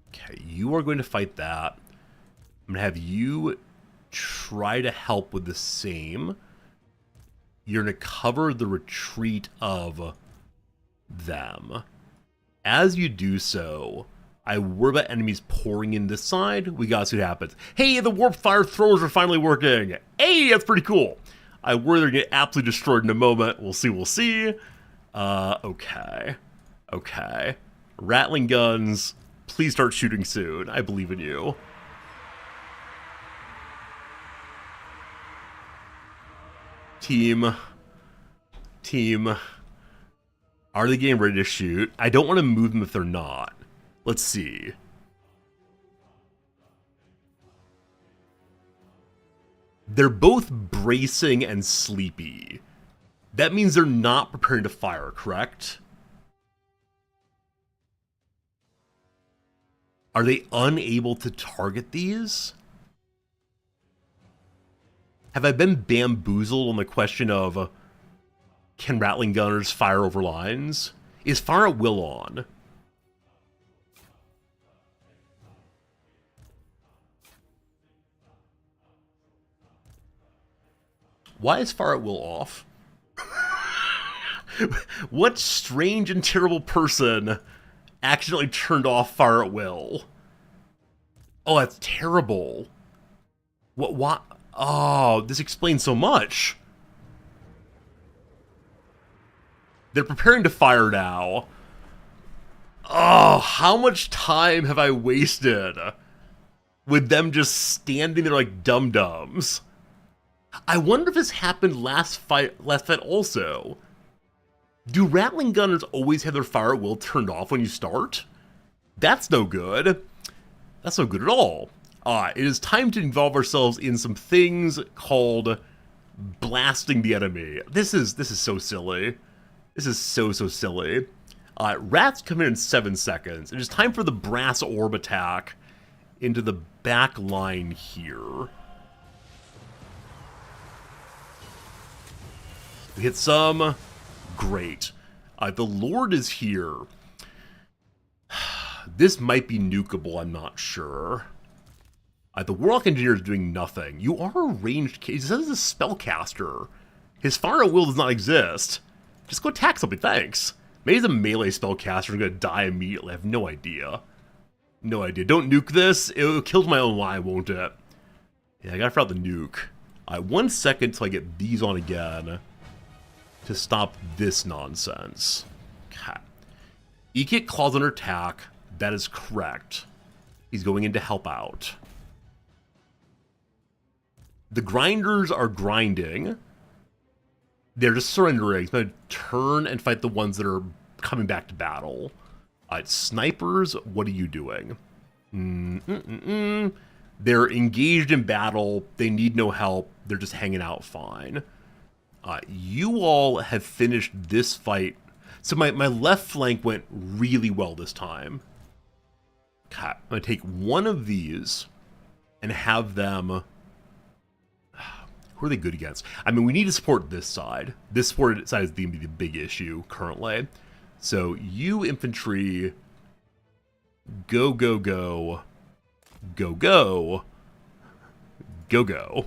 Okay, you are going to fight that. I'm going to have you try to help with the same. You're going to cover the retreat of them. As you do so, I worry about enemies pouring in this side. We gotta see what happens. Hey, the warp fire throwers are finally working. Hey, that's pretty cool. I worry they're gonna get absolutely destroyed in a moment. We'll see, we'll see. Okay. Okay. Rattling guns, please start shooting soon. I believe in you. Team. Are they getting ready to shoot? I don't want to move them if they're not. Let's see. They're both bracing and sleepy. That means they're not preparing to fire, correct? Are they unable to target these? Have I been bamboozled on the question of can rattling gunners fire over lines? Is fire at will on? Why is fire at will off? What strange and terrible person accidentally turned off fire at will? Oh, that's terrible. What? Oh, this explains so much. They're preparing to fire now. Oh, how much time have I wasted with them just standing there like dum-dums? I wonder if this happened last fight also. Do rattling gunners always have their fire at will turned off when you start? That's no good. That's no good at all. It is time to involve ourselves in some things called blasting the enemy. This is so silly. This is so silly. Rats come in 7 seconds. It is time for the brass orb attack into the back line here. We hit some. Great. The Lord is here. This might be nukeable, I'm not sure. The Warlock Engineer is doing nothing. You are a ranged case. He says he's a spellcaster. His fire at will does not exist. Just go attack something, thanks. Maybe he's a melee spellcaster and gonna die immediately. I have no idea. No idea. Don't nuke this. It'll kill my own line, won't it? Yeah, I gotta figure out the nuke. 1 second till I get these on again to stop this nonsense. Okay. Ekit claws under attack. That is correct. He's going in to help out. The grinders are grinding. They're just surrendering. He's going to turn and fight the ones that are coming back to battle. Snipers, what are you doing? They're engaged in battle. They need no help. They're just hanging out fine. You all have finished this fight. So my left flank went really well this time. Okay, I'm going to take one of these and have them... Who are they good against? I mean, we need to support this side. This support side is going to be the big issue currently. So you infantry, go, go, go, go, go, go, go.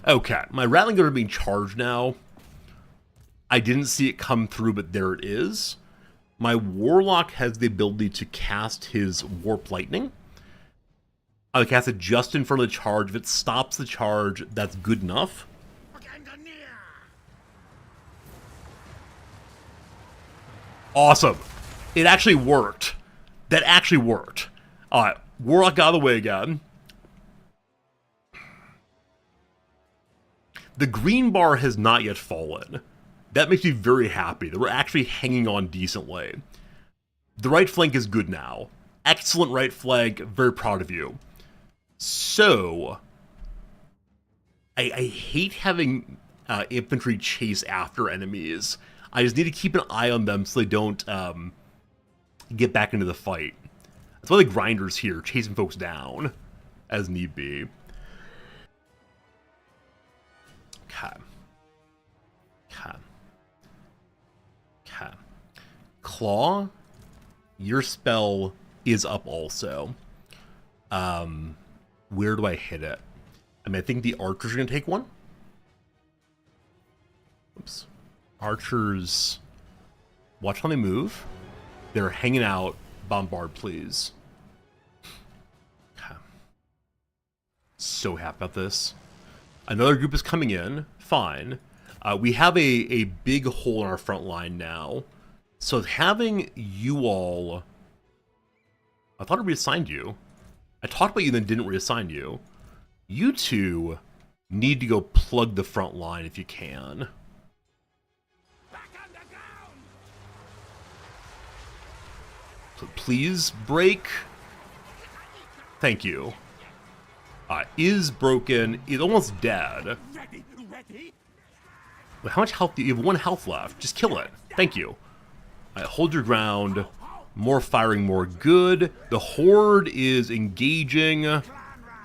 Okay, my rattling gun are being charged now. I didn't see it come through, but there it is. My Warlock has the ability to cast his Warp Lightning. I cast it just in front of the charge. If it stops the charge, that's good enough. Awesome. It actually worked. That actually worked. Alright, Warlock got out of the way again. The green bar has not yet fallen. That makes me very happy that we're actually hanging on decently. The right flank is good now. Excellent right flank. Very proud of you. So, I hate having infantry chase after enemies. I just need to keep an eye on them so they don't get back into the fight. That's why the grinder's here, chasing folks down as need be. Okay. Okay. Okay. Claw, your spell is up also. Where do I hit it? I mean, I think the archers are going to take one. Oops. Archers, watch how they move. They're hanging out. Bombard, please. Okay. So happy about this. Another group is coming in. Fine. We have a big hole in our front line now. So having you all... I thought I reassigned you. I talked about you, then didn't reassign you. You two need to go plug the front line if you can. So please break. Thank you. Is broken. Is almost dead. Wait, how much health do you have? 1 health left. Just kill it. Thank you. Hold your ground. More firing, more good. The Horde is engaging.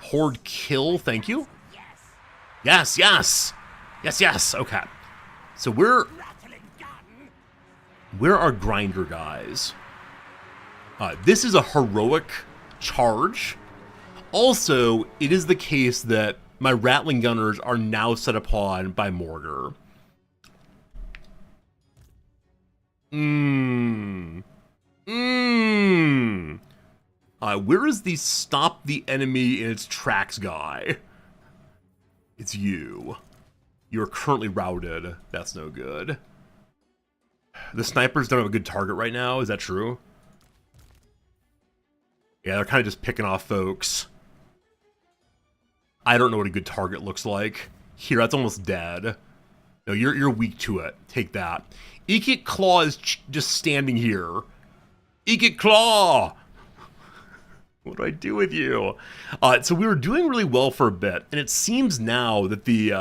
Horde kill. Thank you. Yes, yes. Yes, yes. Okay. So where are Grinder guys? This is a heroic charge. Also, it is the case that my Rattling Gunners are now set upon by Mortar. Where is the stop the enemy in its tracks guy? It's you. You're currently routed. That's no good. The snipers don't have a good target right now. Is that true? Yeah, they're kind of just picking off folks. I don't know what a good target looks like. Here, that's almost dead. No, you're weak to it. Take that. Eekit Claw is just standing here. Eekit Claw! What do I do with you? So we were doing really well for a bit, and it seems now that the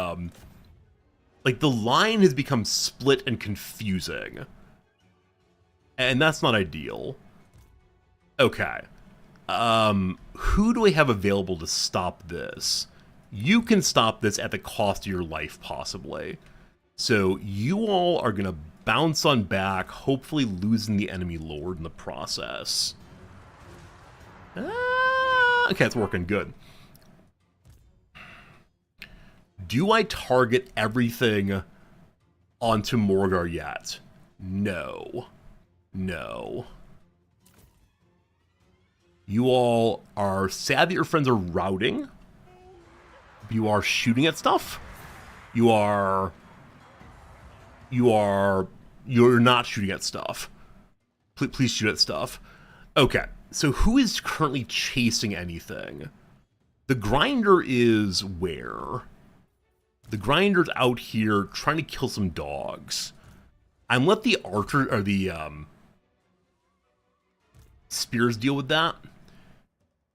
line has become split and confusing. And that's not ideal. Okay. Who do I have available to stop this? You can stop this at the cost of your life, possibly. So you all are going to bounce on back, hopefully losing the enemy lord in the process. Okay, it's working good. Do I target everything onto Morgar yet? No. No. You all are sad that your friends are routing. You are shooting at stuff. You're not shooting at stuff. Please shoot at stuff. Okay, so who is currently chasing anything? The Grinder is where? The Grinder's out here trying to kill some dogs. I'm let the archer or the spears deal with that.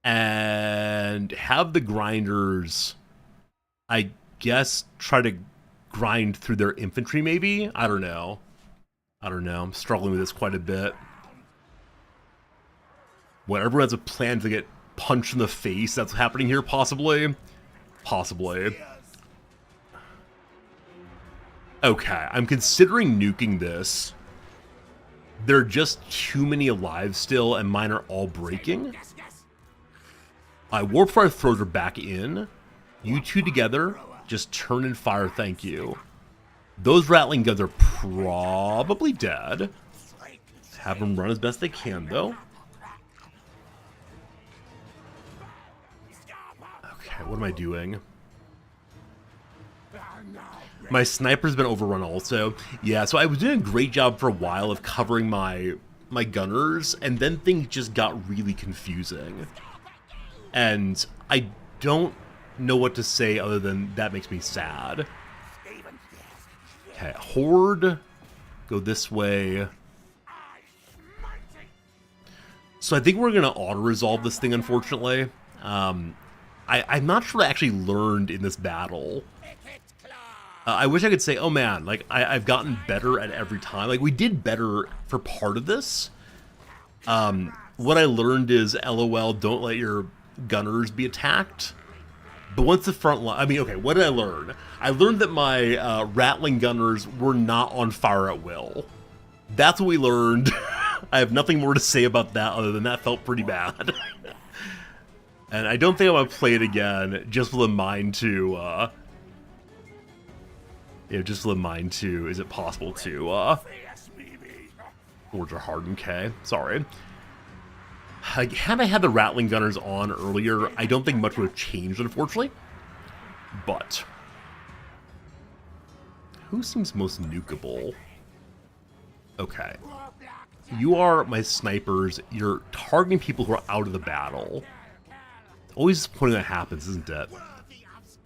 And have the Grinders, I guess, try to grind through their infantry, maybe? I don't know. I'm struggling with this quite a bit. What, everyone has a plan to get punched in the face? That's happening here, possibly? Possibly. Okay, I'm considering nuking this. There are just too many alive still, and mine are all breaking. Warpfire throws are back in. You two together, just turn and fire, thank you. Those Rattling Guns are probably dead. Have them run as best they can, though. Okay, what am I doing? My sniper's been overrun also. Yeah, so I was doing a great job for a while of covering my gunners, and then things just got really confusing. And I don't know what to say other than that makes me sad. Okay, Horde, go this way. So I think we're going to auto-resolve this thing, unfortunately. I'm not sure I actually learned in this battle. I wish I could say, oh man, like, I've gotten better at every time. Like, we did better for part of this. What I learned is, LOL, don't let your gunners be attacked. But once the front line, I mean, okay, what did I learn? I learned that my Rattling Gunners were not on fire at will. That's what we learned. I have nothing more to say about that other than that felt pretty bad. And I don't think I'm gonna play it again, just with a mind to, just with a mind to, is it possible to, words are hard, okay, sorry. Had I had the Rattling Gunners on earlier, I don't think much would have changed, unfortunately. But who seems most nukeable? Okay. You are my snipers. You're targeting people who are out of the battle. Always disappointing that happens, isn't it?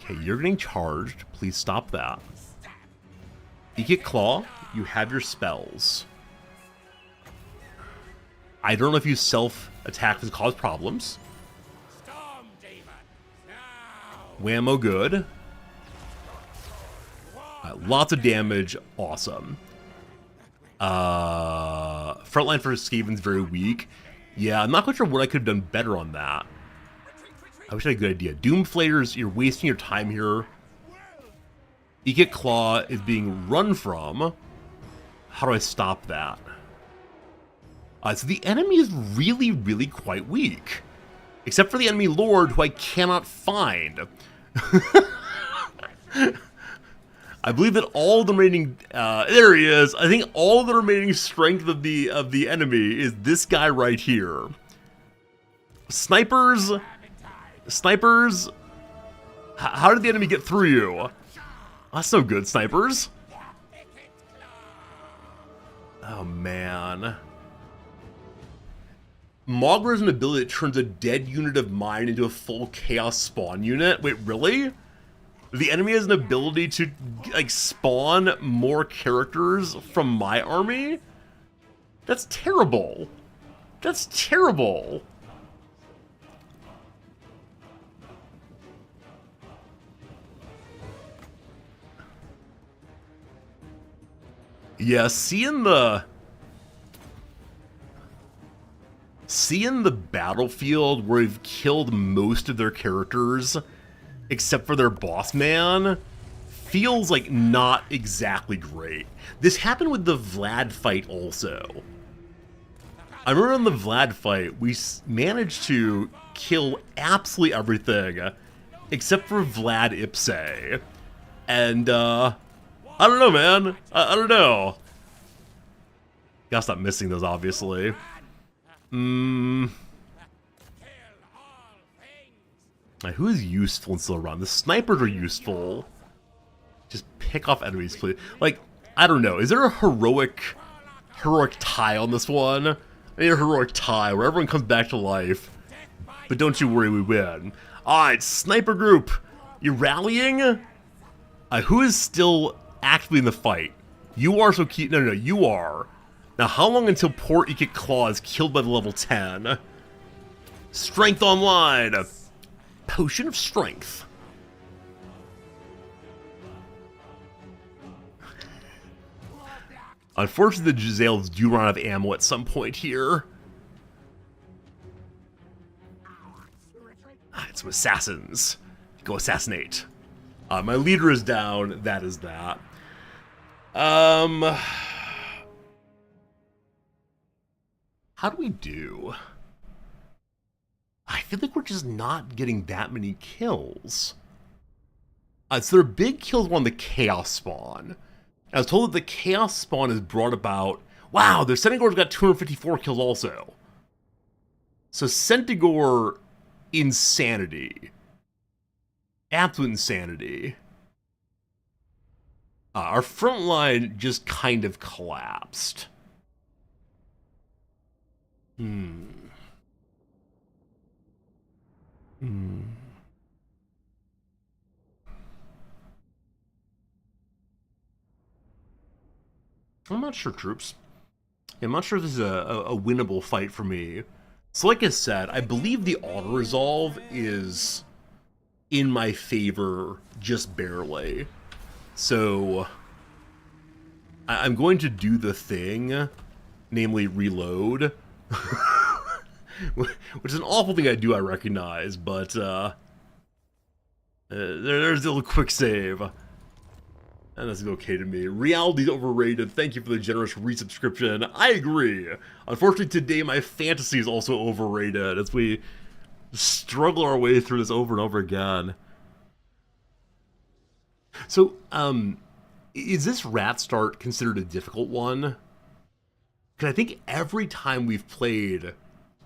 Okay, you're getting charged. Please stop that. You get Claw. You have your spells. I don't know if you self-attack can cause problems. Whammo, good. Lots of damage, awesome. Frontline for Skaven's very weak. Yeah, I'm not quite sure what I could have done better on that. I wish I had a good idea. Doomflayers, you're wasting your time here. Ekit Claw is being run from. How do I stop that? So the enemy is really, really quite weak. Except for the enemy lord, who I cannot find. I believe that all the remaining, there he is. I think all the remaining strength of the enemy is this guy right here. Snipers, how did the enemy get through you? That's so good, snipers. Oh man. Mogr is an ability that turns a dead unit of mine into a full chaos spawn unit. Wait, really? The enemy has an ability to, like, spawn more characters from my army? That's terrible. That's terrible. Yeah, seeing the battlefield where we've killed most of their characters, except for their boss man, feels like not exactly great. This happened with the Vlad fight also. I remember in the Vlad fight, we managed to kill absolutely everything, except for Vlad Ipse. And, I don't know, man. I don't know. Gotta stop missing those, obviously. Who is useful and still around? The snipers are useful. Just pick off enemies, please. Like, I don't know. Is there a heroic tie on this one? I need a heroic tie where everyone comes back to life. But don't you worry, we win. Alright, sniper group. You rallying? Who is still actively in the fight? You are, so keep... No, you are. Now, how long until poor Ekit Claw is killed by the level 10? Strength online. Potion of Strength. Unfortunately, the Giselles do run out of ammo at some point here. It's some assassins. Go assassinate. My leader is down. That is that. How do we do? I feel like we're just not getting that many kills. So their big kills on the Chaos Spawn. I was told that the Chaos Spawn is brought about... Wow, their Centigor's got 254 kills also. So Centigor, insanity. Absolute insanity. Our front line just kind of collapsed. I'm not sure, troops. I'm not sure if this is a winnable fight for me. So like I said, I believe the auto-resolve is in my favor just barely. So I'm going to do the thing, namely reload. Which is an awful thing I do, I recognize, but there's a little quick save. And that's okay to me. Reality's overrated. Thank you for the generous resubscription. I agree. Unfortunately, today my fantasy is also overrated, as we struggle our way through this over and over again. So, is this rat start considered a difficult one? Because I think every time we've played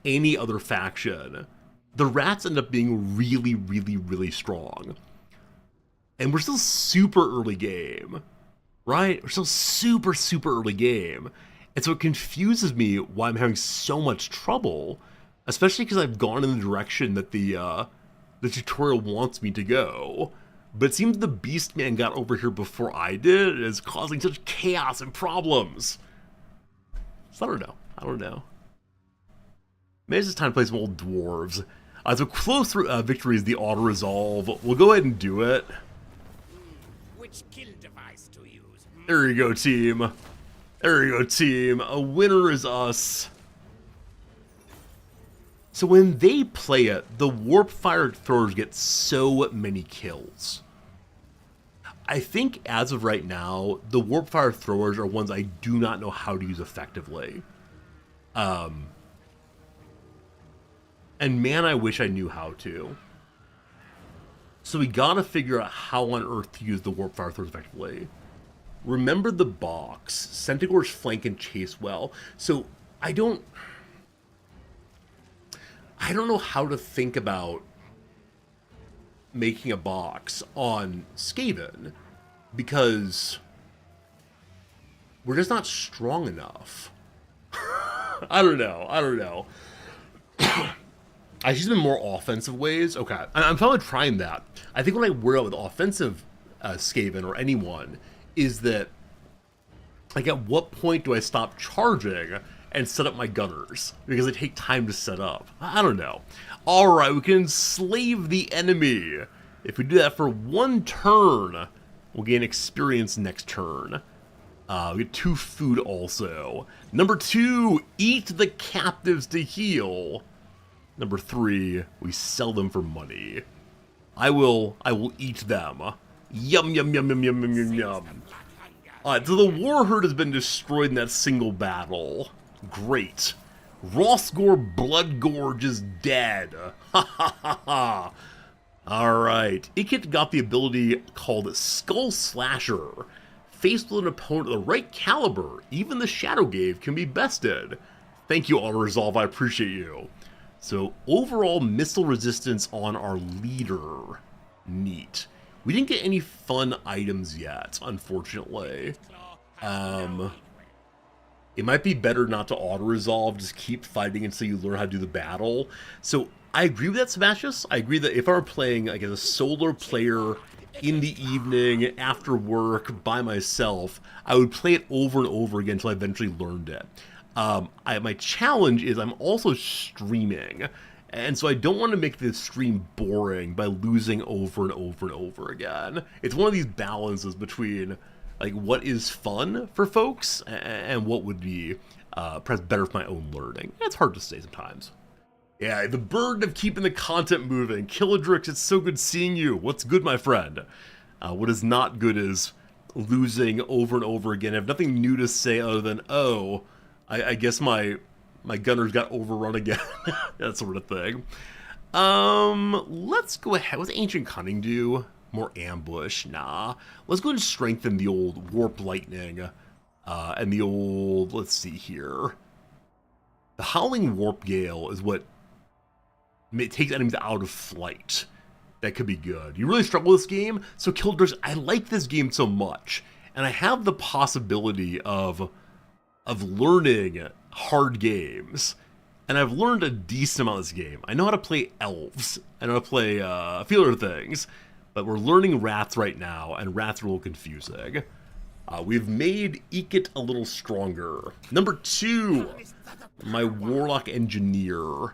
any other faction, the rats end up being really, really, really strong. And we're still super early game, right? We're still super, super early game. And so it confuses me why I'm having so much trouble, especially because I've gone in the direction that the tutorial wants me to go. But it seems the Beastman got over here before I did, and is causing such chaos and problems. So I don't know. Maybe it's just time to play some old dwarves. So close victory is the auto-resolve. We'll go ahead and do it. Which kill device to use? There you go, team. There you go, team. A winner is us. So when they play it, the warp fire throwers get so many kills. I think as of right now, the warp fire throwers are ones I do not know how to use effectively. And man, I wish I knew how to. So we gotta figure out how on earth to use the warp fire throwers effectively. Remember the box. Centaurs flank and chase well. So I don't know how to think about making a box on Skaven, because we're just not strong enough. I don't know. I should have more offensive ways. Okay, I'm finally trying that. I think what I worry about with offensive Skaven or anyone is that, like, at what point do I stop charging and set up my gunners? Because they take time to set up. I don't know. Alright, we can enslave the enemy. If we do that for one turn, we'll gain experience next turn. We get 2 food also. Number 2, eat the captives to heal. Number 3, we sell them for money. I will eat them. Yum, yum, yum, yum, yum, yum, yum, yum. Alright, so the war herd has been destroyed in that single battle. Great. Rosgore Bloodgorge is dead. Ha ha ha ha. Alright. Ikit got the ability called Skull Slasher. Faced with an opponent of the right caliber, even the Shadowgave can be bested. Thank you, Auto Resolve, I appreciate you. So, overall missile resistance on our leader. Neat. We didn't get any fun items yet, unfortunately. It might be better not to auto-resolve, just keep fighting until you learn how to do the battle. So, I agree with that, Sebastius. I agree that if I were playing like as a solo player in the evening, after work, by myself, I would play it over and over again until I eventually learned it. My challenge is I'm also streaming, and so I don't want to make the stream boring by losing over and over and over again. It's one of these balances between like what is fun for folks and what would be perhaps better for my own learning. It's hard to say sometimes. Yeah, the burden of keeping the content moving. Killadrix, it's so good seeing you. What's good, my friend? What is not good is losing over and over again. I have nothing new to say other than, oh, I guess my gunners got overrun again. That sort of thing. Let's go ahead. What's Ancient Cunning do? More ambush? Nah. Let's go and strengthen the old Warp Lightning. And the old, let's see here. The Howling Warp Gale is what takes enemies out of flight. That could be good. You really struggle with this game? So Killdress, I like this game so much. And I have the possibility of learning hard games. And I've learned a decent amount of this game. I know how to play elves. I know how to play a few other things. But we're learning rats right now, and rats are a little confusing. We've made Ikit a little stronger. Number 2, my Warlock Engineer.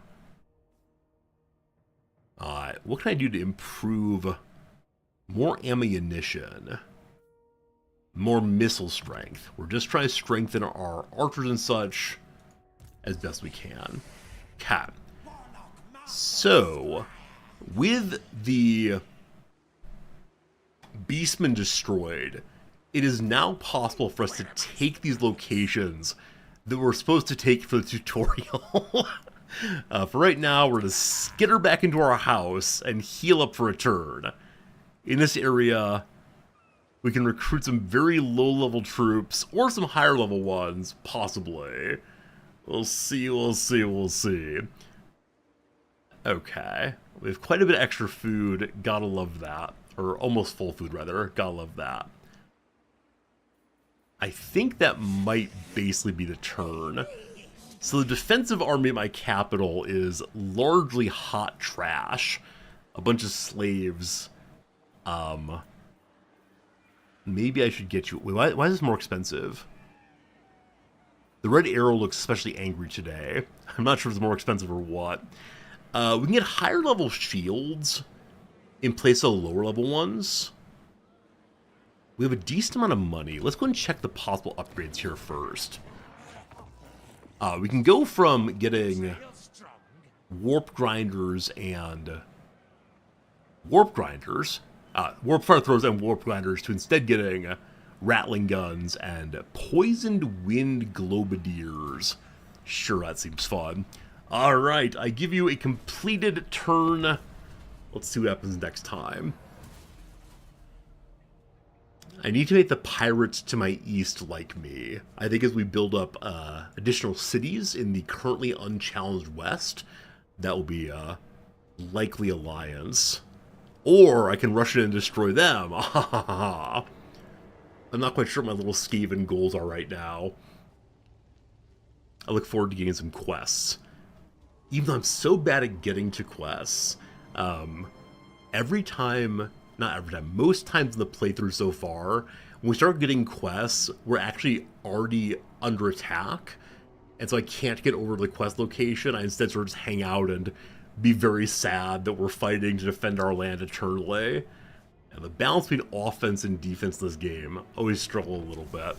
What can I do to improve more ammunition? More missile strength. We're just trying to strengthen our archers and such as best we can. Okay. So, with the Beastmen destroyed, it is now possible for us to take these locations that we're supposed to take for the tutorial. For right now, we're going to skitter back into our house and heal up for a turn. In this area, we can recruit some very low-level troops, or some higher-level ones, possibly. We'll see, we'll see, we'll see. Okay. We have quite a bit of extra food. Gotta love that. Or almost full food, rather. Gotta love that. I think that might basically be the turn. So the defensive army at my capital is largely hot trash. A bunch of slaves. Maybe I should get you... Wait, why is this more expensive? The red arrow looks especially angry today. I'm not sure if it's more expensive or what. We can get higher level shields in place of lower level ones. We have a decent amount of money. Let's go and check the possible upgrades here first. We can go from getting warp grinders and warp fire throwers and warp grinders to instead getting rattling guns and poisoned wind globadiers. Sure, that seems fun. Alright, I give you a completed turn. Let's see what happens next time. I need to make the pirates to my east like me. I think as we build up additional cities in the currently unchallenged west, that will be a likely alliance. Or I can rush in and destroy them. I'm not quite sure what my little Skaven goals are right now. I look forward to getting some quests. Even though I'm so bad at getting to quests, every time, not every time, most times in the playthrough so far, when we start getting quests, we're actually already under attack, and so I can't get over to the quest location. I instead sort of just hang out and be very sad that we're fighting to defend our land eternally. And the balance between offense and defense in this game always struggle a little bit.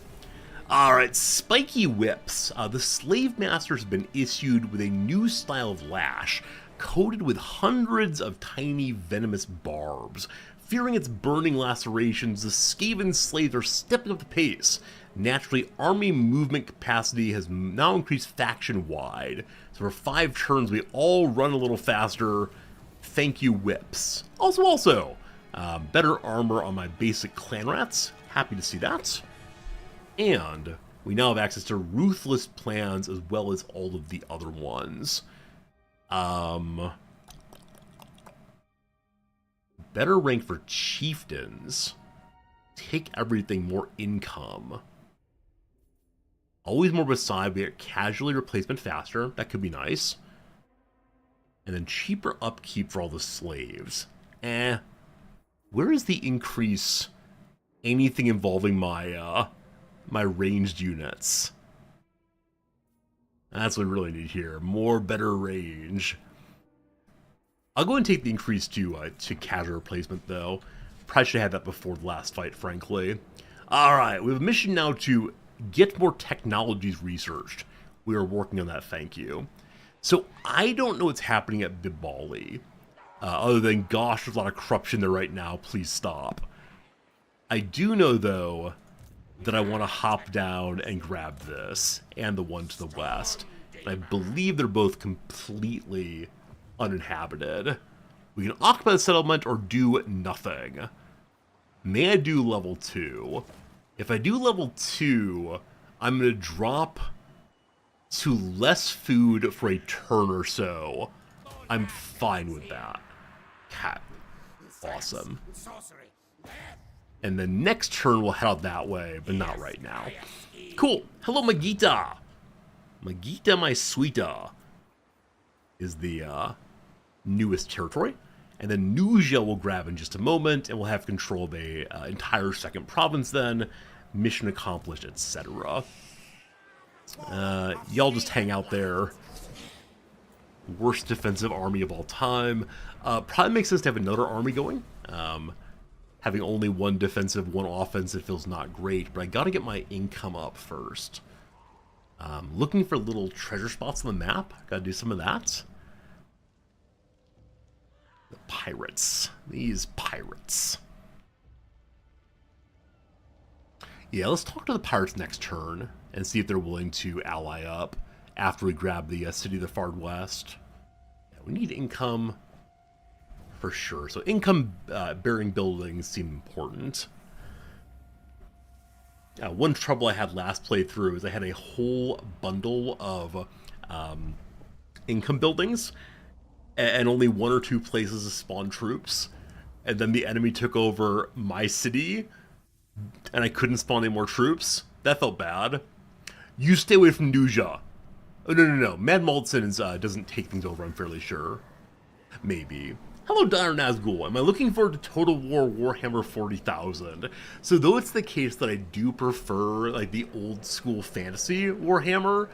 Alright, spiky whips. The slave masters have been issued with a new style of lash, coated with hundreds of tiny venomous barbs. Fearing its burning lacerations, the Skaven slaves are stepping up the pace. Naturally, army movement capacity has now increased faction-wide. So for 5 turns, we all run a little faster. Thank you, whips. Also, better armor on my basic clan rats. Happy to see that. And we now have access to ruthless plans as well as all of the other ones. Better rank for chieftains. Take everything, more income. Always more beside, we get casually replacement faster. That could be nice. And then cheaper upkeep for all the slaves. Where is the increase? Anything involving my, my ranged units. That's what we really need here. More better range. I'll go and take the increase to casual replacement, though. Probably should have had that before the last fight, frankly. Alright, we have a mission now to get more technologies researched. We are working on that, thank you. So, I don't know what's happening at Bibali. Other than, gosh, there's a lot of corruption there right now, please stop. I do know, though, that I want to hop down and grab this, and the one to the west. And I believe they're both completely uninhabited. We can occupy the settlement or do nothing. May I do level 2? If I do level 2, I'm going to drop to less food for a turn or so. I'm fine with that. Cat. Awesome. And the next turn we'll head out that way, but not right now. Cool. Hello, Magita. Magita, my sweeta, is the newest territory. And then Nujia will grab in just a moment, and we'll have control of a entire second province then. Mission accomplished, etc. Y'all just hang out there. Worst defensive army of all time. Probably makes sense to have another army going. Having only one defensive, one offensive feels not great, but I gotta get my income up first. Looking for little treasure spots on the map. Gotta do some of that. The pirates. These pirates. Yeah, let's talk to the pirates next turn and see if they're willing to ally up. after we grab the city of the Far West. Yeah, we need income for sure. So income-bearing buildings seem important. One trouble I had last playthrough is I had a whole bundle of income buildings and only 1 or 2 places to spawn troops. And then the enemy took over my city and I couldn't spawn any more troops. That felt bad. You stay away from Nuja. Oh, no. Mad Maldsons doesn't take things over, I'm fairly sure. Maybe. Hello, Donner Nazgul. Am I looking forward to Total War Warhammer 40,000? So though it's the case that I do prefer, like, the old school fantasy Warhammer,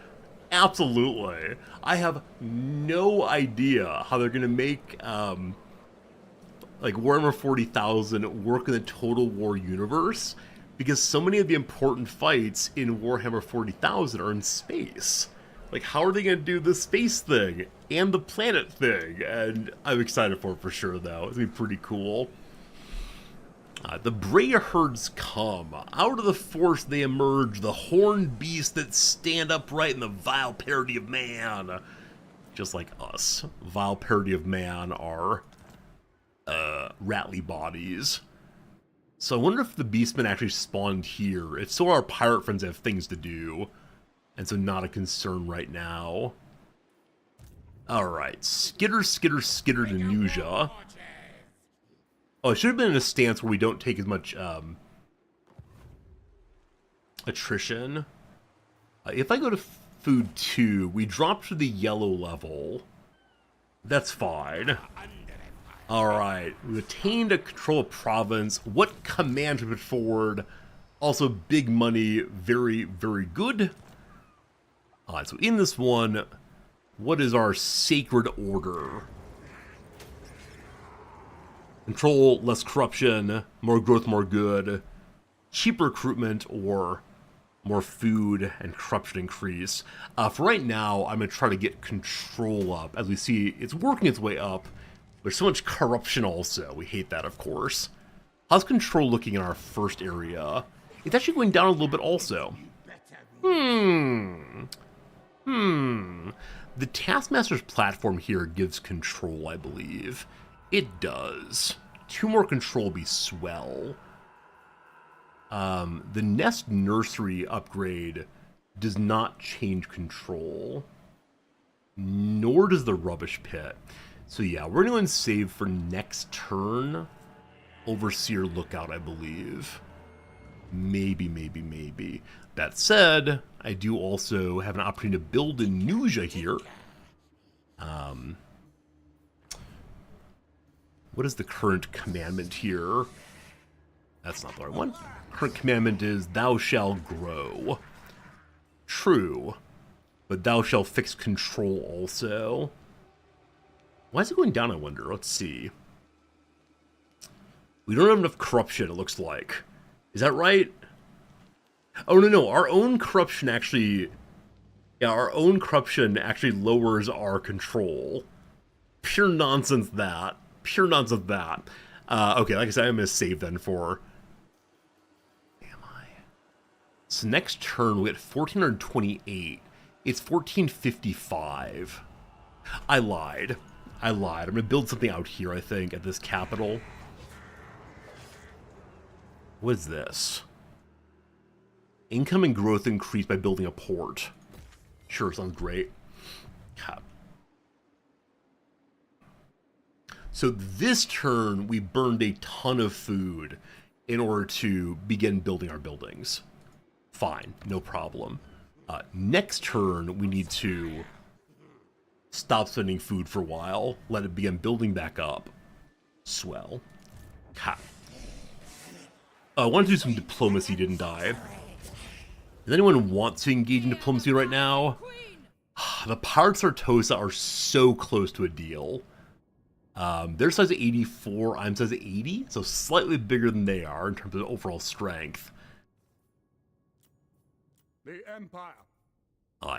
absolutely. I have no idea how they're going to make, like, Warhammer 40,000 work in the Total War universe, because so many of the important fights in Warhammer 40,000 are in space. Like, how are they going to do the space thing and the planet thing? And I'm excited for sure, though. It's going to be pretty cool. The Bray herds come. Out of the forest they emerge, the horned beasts that stand upright in the vile parody of man. Just like us. Vile parody of man are ratly bodies. So I wonder if the beastmen actually spawned here. If so, our pirate friends have things to do. And so not a concern right now. Alright, skitter to Nuja. Oh, it should have been in a stance where we don't take as much attrition. If I go to food 2, we drop to the yellow level. That's fine. Alright, we attained a control of province. What command to put forward? Also big money, very, very good. Alright, so in this one, what is our sacred order? Control, less corruption, more growth, more good, cheap recruitment, or more food and corruption increase. For right now, I'm going to try to get control up. As we see, it's working its way up. There's so much corruption also. We hate that, of course. How's control looking in our first area? It's actually going down a little bit also. The Taskmaster's platform here gives control, I believe. It does. 2 more control would be swell. The Nest Nursery upgrade does not change control. Nor does the Rubbish Pit. So yeah, we're going to go and save for next turn. Overseer Lookout, I believe. Maybe. That said, I do also have an opportunity to build a Nuja here. What is the current commandment here? That's not the right one. Current commandment is, thou shalt grow. True. But thou shalt fix control also. Why is it going down, I wonder? Let's see. We don't have enough corruption, it looks like. Is that right? Oh, no. Our own corruption actually... Yeah, our own corruption actually lowers our control. Pure nonsense that. Okay, like I said, I'm going to save then for... Am I? So next turn, we get 1428. It's 1455. I lied. I'm going to build something out here, I think, at this capital. What is this? Income and growth increased by building a port. Sure, sounds great. So this turn, we burned a ton of food in order to begin building our buildings. Fine, no problem. Next turn, we need to stop spending food for a while, let it begin building back up. Swell. I wanted to do some diplomacy, didn't I? Does anyone want to engage in diplomacy right now? The Pirates of Artosa are so close to a deal. They're size 84, I'm size 80, so slightly bigger than they are in terms of overall strength. The Empire.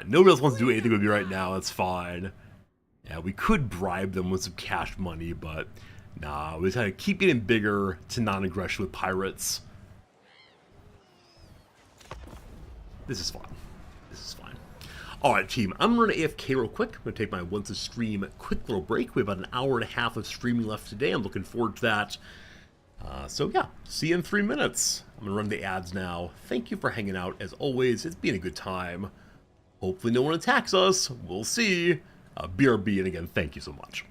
Nobody else wants to do anything with me right now, that's fine. Yeah, we could bribe them with some cash money, but nah, we just gotta keep getting bigger to non-aggression with pirates. This is fine. Alright, team, I'm going to AFK real quick. I'm going to take my once a stream quick little break. We have about an hour and a half of streaming left today. I'm looking forward to that. So yeah, see you in 3 minutes. I'm going to run the ads now. Thank you for hanging out. As always, it's been a good time. Hopefully no one attacks us. We'll see. BRB, and again, thank you so much.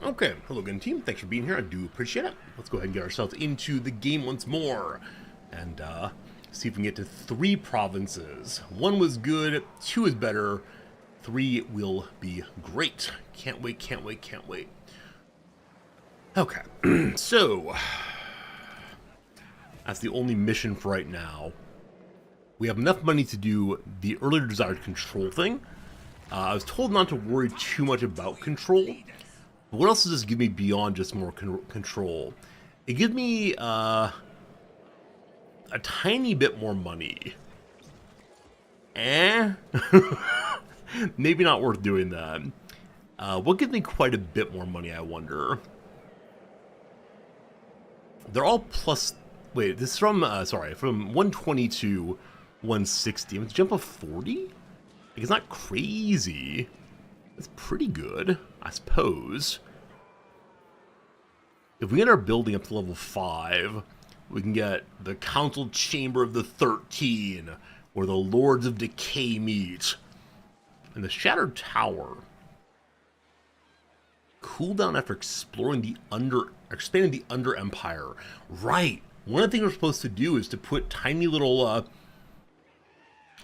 Okay, hello again, team. Thanks for being here. I do appreciate it. Let's go ahead and get ourselves into the game once more, and see if we can get to 3 provinces. 1 was good, 2 is better, 3 will be great. Can't wait, can't wait, can't wait. Okay, so that's the only mission for right now. We have enough money to do the earlier desired control thing. I was told not to worry too much about control. What else does this give me beyond just more control? It gives me a tiny bit more money. Maybe not worth doing that. What gives me quite a bit more money, I wonder? They're all plus... Wait, this is from, sorry, from 120 to 160. It's a jump of 40? Like, it's not crazy. It's pretty good, I suppose. If we get our building up to level 5, we can get the Council Chamber of the 13, where the Lords of Decay meet. And the Shattered Tower. Cooldown after expanding the Under Empire. Right. One of the things we're supposed to do is to put tiny little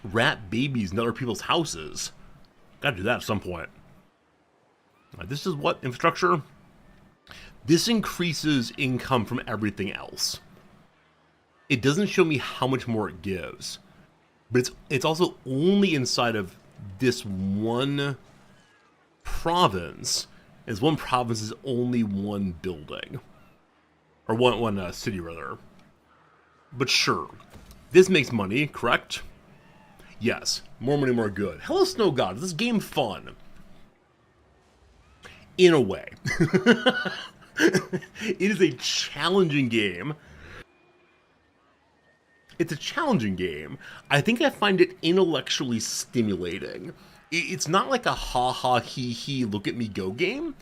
rat babies in other people's houses. Gotta do that at some point. This is what infrastructure? This increases income from everything else. It doesn't show me how much more it gives, but it's also only inside of this one province Is one province is only one building. Or one city, rather. But sure. This makes money, correct? Yes. More money, more good. Hello, Snow God. Is this game fun? In a way. It is a challenging game. It's a challenging game. I think I find it intellectually stimulating. It's not like a ha-ha, he-he, look-at-me-go game.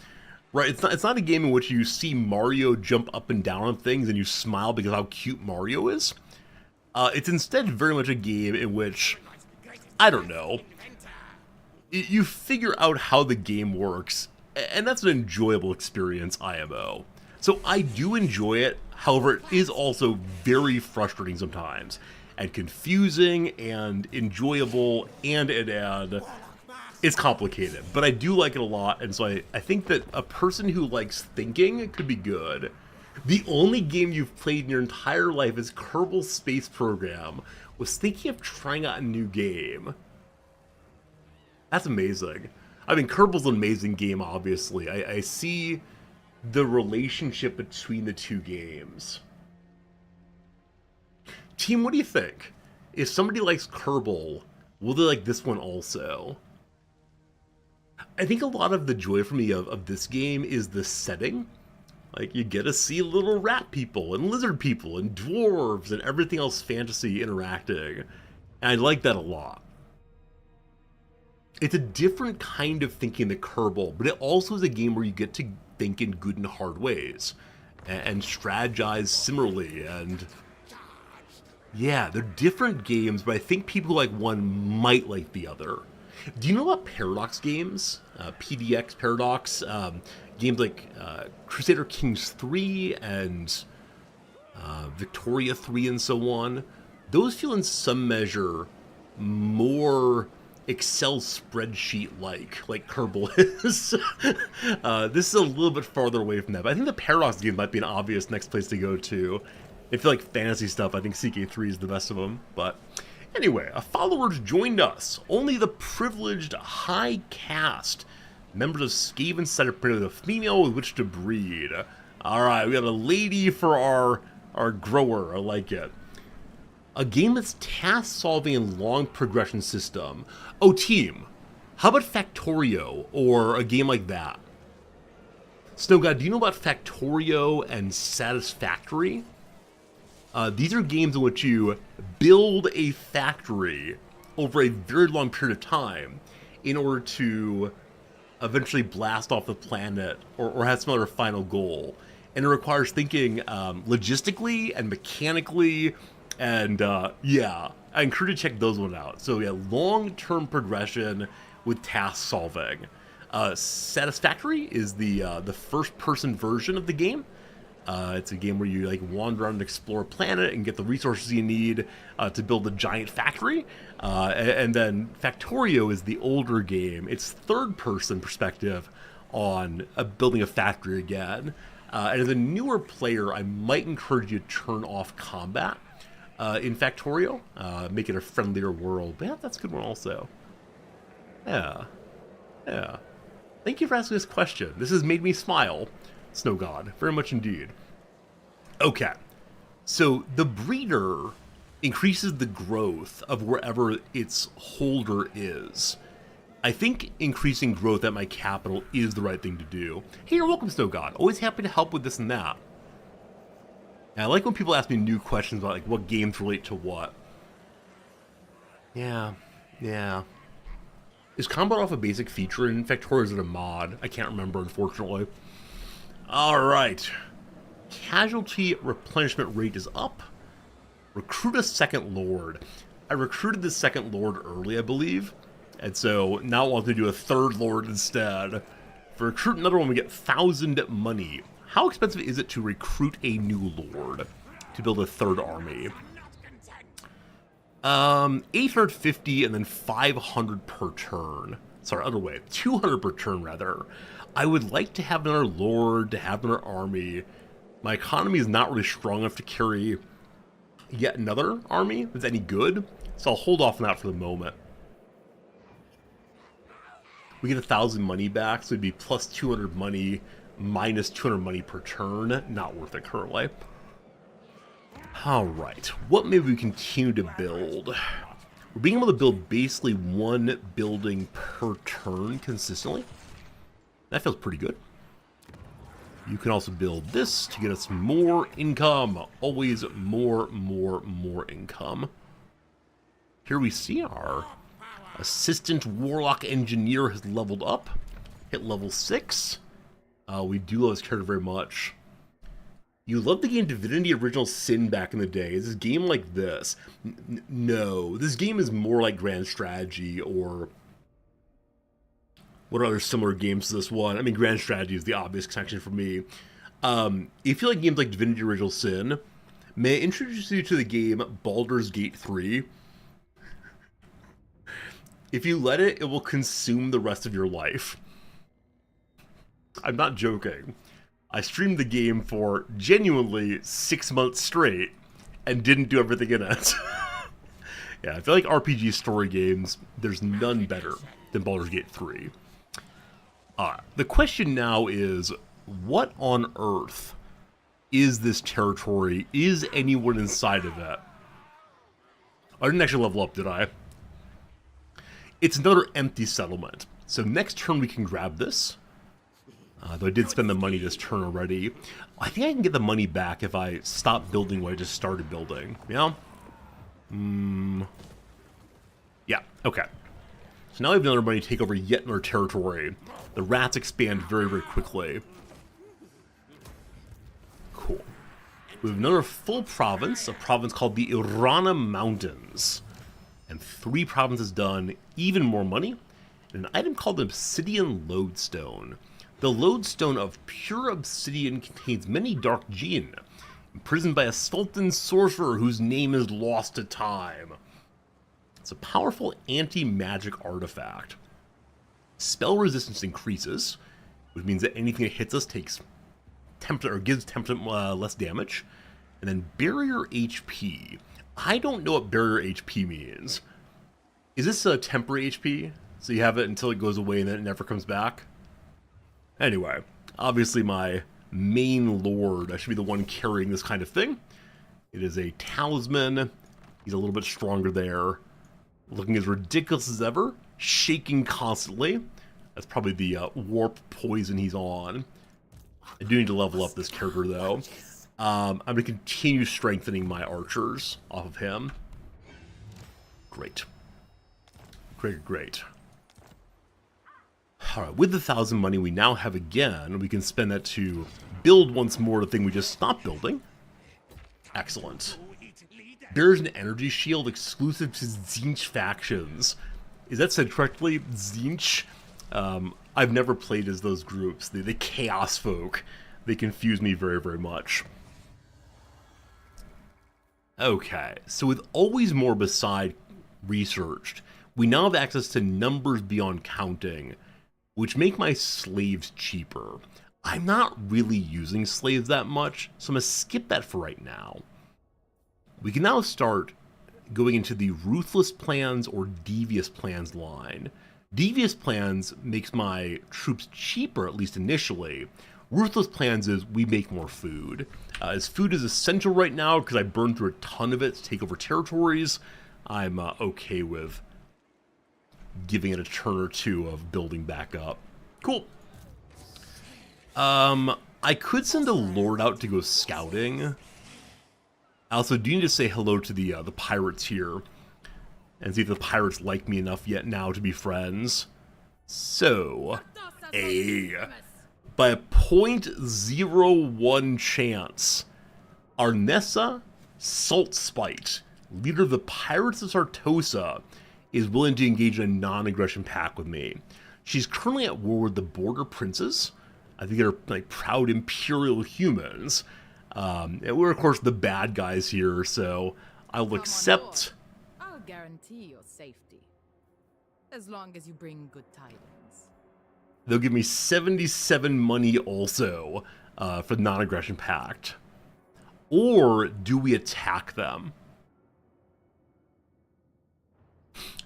Right, it's not a game in which you see Mario jump up and down on things and you smile because of how cute Mario is. It's instead very much a game in which, I don't know, you figure out how the game works, and that's an enjoyable experience, IMO. So I do enjoy it, however, it is also very frustrating sometimes, and confusing, and enjoyable, and it's complicated, but I do like it a lot, and so I think that a person who likes thinking could be good. The only game you've played in your entire life is Kerbal Space Program. Was thinking of trying out a new game. That's amazing. I mean, Kerbal's an amazing game, obviously. I see the relationship between the two games. Team, what do you think? If somebody likes Kerbal, will they like this one also? I think a lot of the joy for me of this game is the setting. Like, you get to see little rat people and lizard people and dwarves and everything else fantasy interacting. And I like that a lot. It's a different kind of thinking than Kerbal, but it also is a game where you get to think in good and hard ways. And strategize similarly, and yeah, they're different games, but I think people who like one might like the other. Do you know about Paradox games? PDX Paradox, games like Crusader Kings 3 and Victoria 3 and so on. Those feel in some measure more Excel spreadsheet-like Kerbal is. This is a little bit farther away from that, but I think the Paradox game might be an obvious next place to go to. If you like fantasy stuff, I think CK3 is the best of them, but anyway, a follower's joined us. Only the privileged high caste members of Skaven set up with a female with which to breed. Alright, we got a lady for our grower. I like it. A game that's task-solving and long progression system. Oh, team, how about Factorio, or a game like that? Snowgod, do you know about Factorio and Satisfactory? These are games in which you build a factory over a very long period of time in order to eventually blast off the planet or have some other final goal. And it requires thinking logistically and mechanically, and yeah, I encourage you to check those ones out. So yeah, long-term progression with task solving. Satisfactory is the first-person version of the game. It's a game where you like wander around and explore a planet and get the resources you need to build a giant factory. And then Factorio is the older game. It's third-person perspective on building a factory again. And as a newer player, I might encourage you to turn off combat in Factorio, make it a friendlier world. But yeah, that's a good one also. Yeah. Thank you for asking this question. This has made me smile. Snow God, very much indeed. Okay, so the breeder increases the growth of wherever its holder is. I think increasing growth at my capital is the right thing to do. Hey, you're welcome, Snow God. Always happy to help with this and that. And I like when people ask me new questions about like what games relate to what. Yeah. Is combat off a basic feature in Factorio, or is it a mod? I can't remember, unfortunately. Alright. Casualty replenishment rate is up. Recruit a second lord. I recruited the second lord early, I believe. And so now I want to do a third lord instead. For recruit another one, we get 1,000 money. How expensive is it to recruit a new lord to build a third army? 850 and then 500 per turn. Sorry, other way. 200 per turn, rather. I would like to have another lord, to have another army. My economy is not really strong enough to carry yet another army that's any good, so I'll hold off on that for the moment. we get 1,000 money back, so it'd be plus 200 money, minus 200 money per turn. Not worth it currently. Alright, what may we continue to build? We're being able to build basically one building per turn consistently. That feels pretty good. You can also build this to get us more income. Always more income. Here we see our assistant warlock engineer has leveled up. Hit level 6. We do love this character very much. You loved the game Divinity Original Sin back in the day. Is this game like this? No. This game is more like Grand Strategy or... what are other similar games to this one? I mean, Grand Strategy is the obvious connection for me. If you like games like Divinity Original Sin, may I introduce you to the game Baldur's Gate 3? If you let it, it will consume the rest of your life. I'm not joking. I streamed the game for genuinely 6 months straight and didn't do everything in it. Yeah, I feel like RPG story games, there's none better than Baldur's Gate 3. The question now is, what on earth is this territory? Is anyone inside of it? I didn't actually level up, did I? It's another empty settlement. So next turn we can grab this. Though I did spend the money this turn already. I think I can get the money back if I stop building what I just started building. Yeah? Yeah, okay. So now we have another money to take over yet another territory. The rats expand very quickly. Cool. We have another full province, a province called the Irana Mountains. And 3 provinces done, even more money. And an item called Obsidian Lodestone. The lodestone of pure obsidian contains many dark gene, imprisoned by a sultan sorcerer whose name is lost to time. It's a powerful anti-magic artifact. Spell resistance increases, which means that anything that hits us takes gives 10% less damage. And then barrier HP. I don't know what barrier HP means. Is this a temporary HP? So you have it until it goes away and then it never comes back? Anyway, obviously my main lord, I should be the one carrying this kind of thing. It is a talisman. He's a little bit stronger there. Looking as ridiculous as ever. Shaking constantly. That's probably the warp poison he's on. I do need to level up this character though. I'm going to continue strengthening my archers off of him. Great. Great. Alright, with the 1,000 money we now have again, we can spend that to build once more the thing we just stopped building. Excellent. There's an energy shield exclusive to Tzeentch factions. Is that said correctly? Tzeentch? I've never played as those groups. The Chaos folk. They confuse me very much. Okay, so with always more beside researched, we now have access to numbers beyond counting, which make my slaves cheaper. I'm not really using slaves that much, so I'm going to skip that for right now. We can now start going into the Ruthless Plans or Devious Plans line. Devious Plans makes my troops cheaper, at least initially. Ruthless Plans is we make more food. As food is essential right now, because I burned through a ton of it to take over territories, I'm okay with giving it a turn or two of building back up. Cool. I could send a lord out to go scouting. I also do need to say hello to the pirates here and see if the pirates like me enough yet now to be friends. So, by a 0.01 chance, Arnessa Saltspite, leader of the Pirates of Sartosa, is willing to engage in a non-aggression pact with me. She's currently at war with the Border Princes. I think they're like proud imperial humans. And we're of course the bad guys here, so I'll accept. I'll guarantee your safety, as long as you bring good tidings. They'll give me 77 money also for the non-aggression pact. Or do we attack them?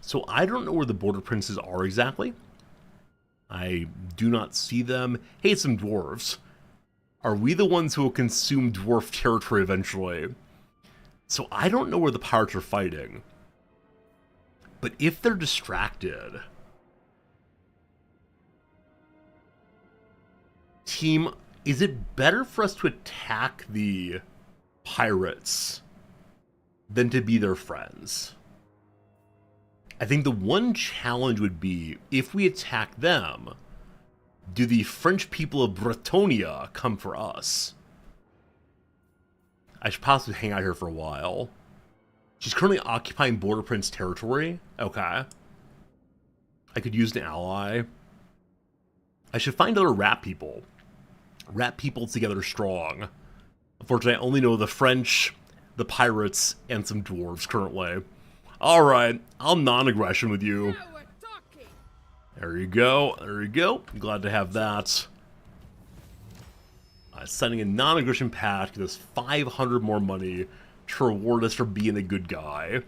So I don't know where the Border Princes are exactly. I do not see them. Hey, some dwarves. Are we the ones who will consume dwarf territory eventually? So I don't know where the pirates are fighting. But if they're distracted... Team, is it better for us to attack the pirates than to be their friends? I think the one challenge would be, if we attack them, do the French people of Bretonia come for us? I should possibly hang out here for a while. She's currently occupying Border Prince territory. Okay. I could use an ally. I should find other rat people. Rat people together strong. Unfortunately, I only know the French, the pirates, and some dwarves currently. Alright, I'll non-aggression with you. There you go, there you go. Glad to have that. Sending a non-aggression pact, gives us 500 more money to reward us for being a good guy.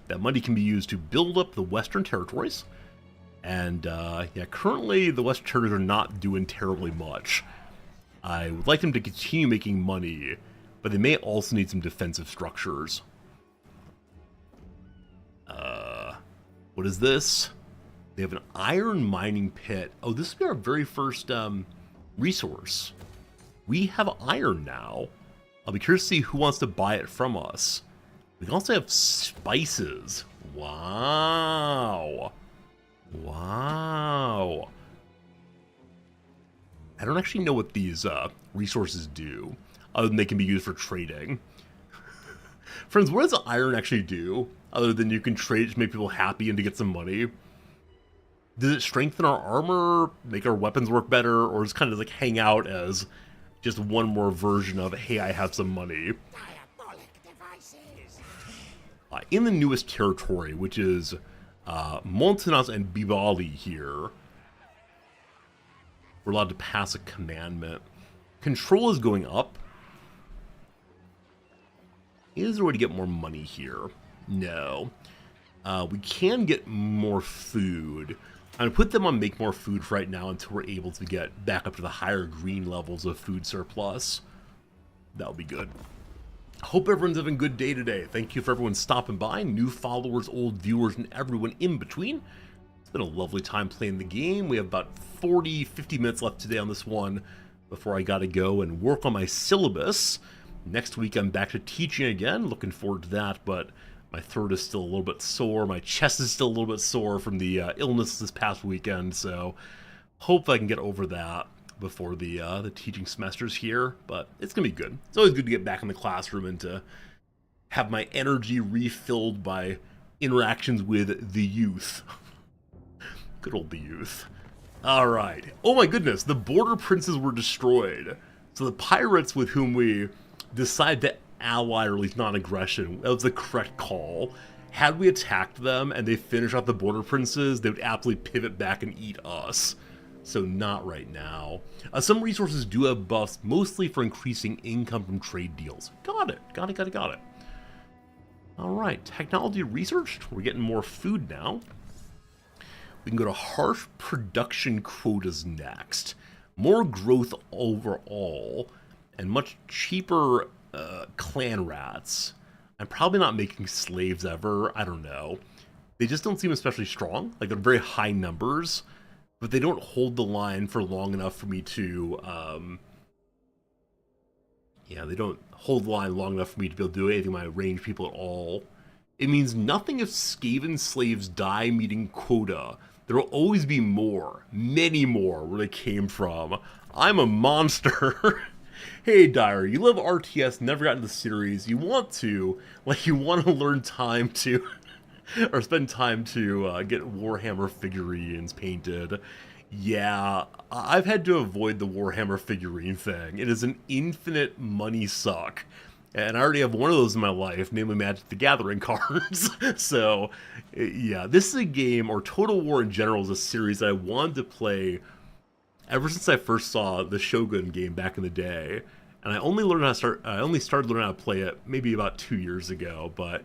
That money can be used to build up the Western territories. And, yeah, currently the Western territories are not doing terribly much. I would like them to continue making money, but they may also need some defensive structures. What is this? They have an iron mining pit. Oh, this will be our very first resource. We have iron now. I'll be curious to see who wants to buy it from us. We can also have spices. Wow. Wow. I don't actually know what these resources do, other than they can be used for trading. Friends, what does iron actually do, other than you can trade to make people happy and to get some money? Does it strengthen our armor, make our weapons work better, or just kind of like hang out as just one more version of, hey, I have some money? Diabolic devices. In the newest territory, which is Montanas and Bibali here, we're allowed to pass a commandment. Control is going up. Is there a way to get more money here? No. We can get more food. I'm going to put them on make more food for right now until we're able to get back up to the higher green levels of food surplus. That'll be good. Hope everyone's having a good day today. Thank you for everyone stopping by, new followers, old viewers, and everyone in between. It's been a lovely time playing the game. We have about 40-50 minutes left today on this one before I gotta go and work on my syllabus. Next week I'm back to teaching again, looking forward to that, but my throat is still a little bit sore, my chest is still a little bit sore from the illness this past weekend, so hope I can get over that before the teaching semesters here, but it's gonna be good. It's always good to get back in the classroom and to have my energy refilled by interactions with the youth. Good old the youth. Alright. Oh my goodness, the border princes were destroyed. So the pirates with whom we decided to ally, or at least non-aggression, that was the correct call. Had we attacked them and they finished off the border princes, they would absolutely pivot back and eat us. So not right now. Some resources do have buffs, mostly for increasing income from trade deals. Got it. Got it, got it, got it. Alright, technology research. We're getting more food now. We can go to harsh production quotas next. More growth overall, and much cheaper clan rats. I'm probably not making slaves ever. I don't know. They just don't seem especially strong. Like, they're very high numbers, but they don't hold the line for long enough for me to, yeah, they don't hold the line long enough for me to be able to do anything with my range people at all. It means nothing if Skaven slaves die meeting quota. There will always be more, many more, where they came from. I'm a monster. Hey, Dyer, you love RTS, never got into the series. You want to, like, you want to learn time to, or spend time to get Warhammer figurines painted. Yeah, I've had to avoid the Warhammer figurine thing. It is an infinite money suck. And I already have one of those in my life, namely Magic the Gathering cards. So, yeah, this is a game, or Total War in general is a series that I wanted to play ever since I first saw the Shogun game back in the day. And I only started learning how to play it maybe about 2 years ago, but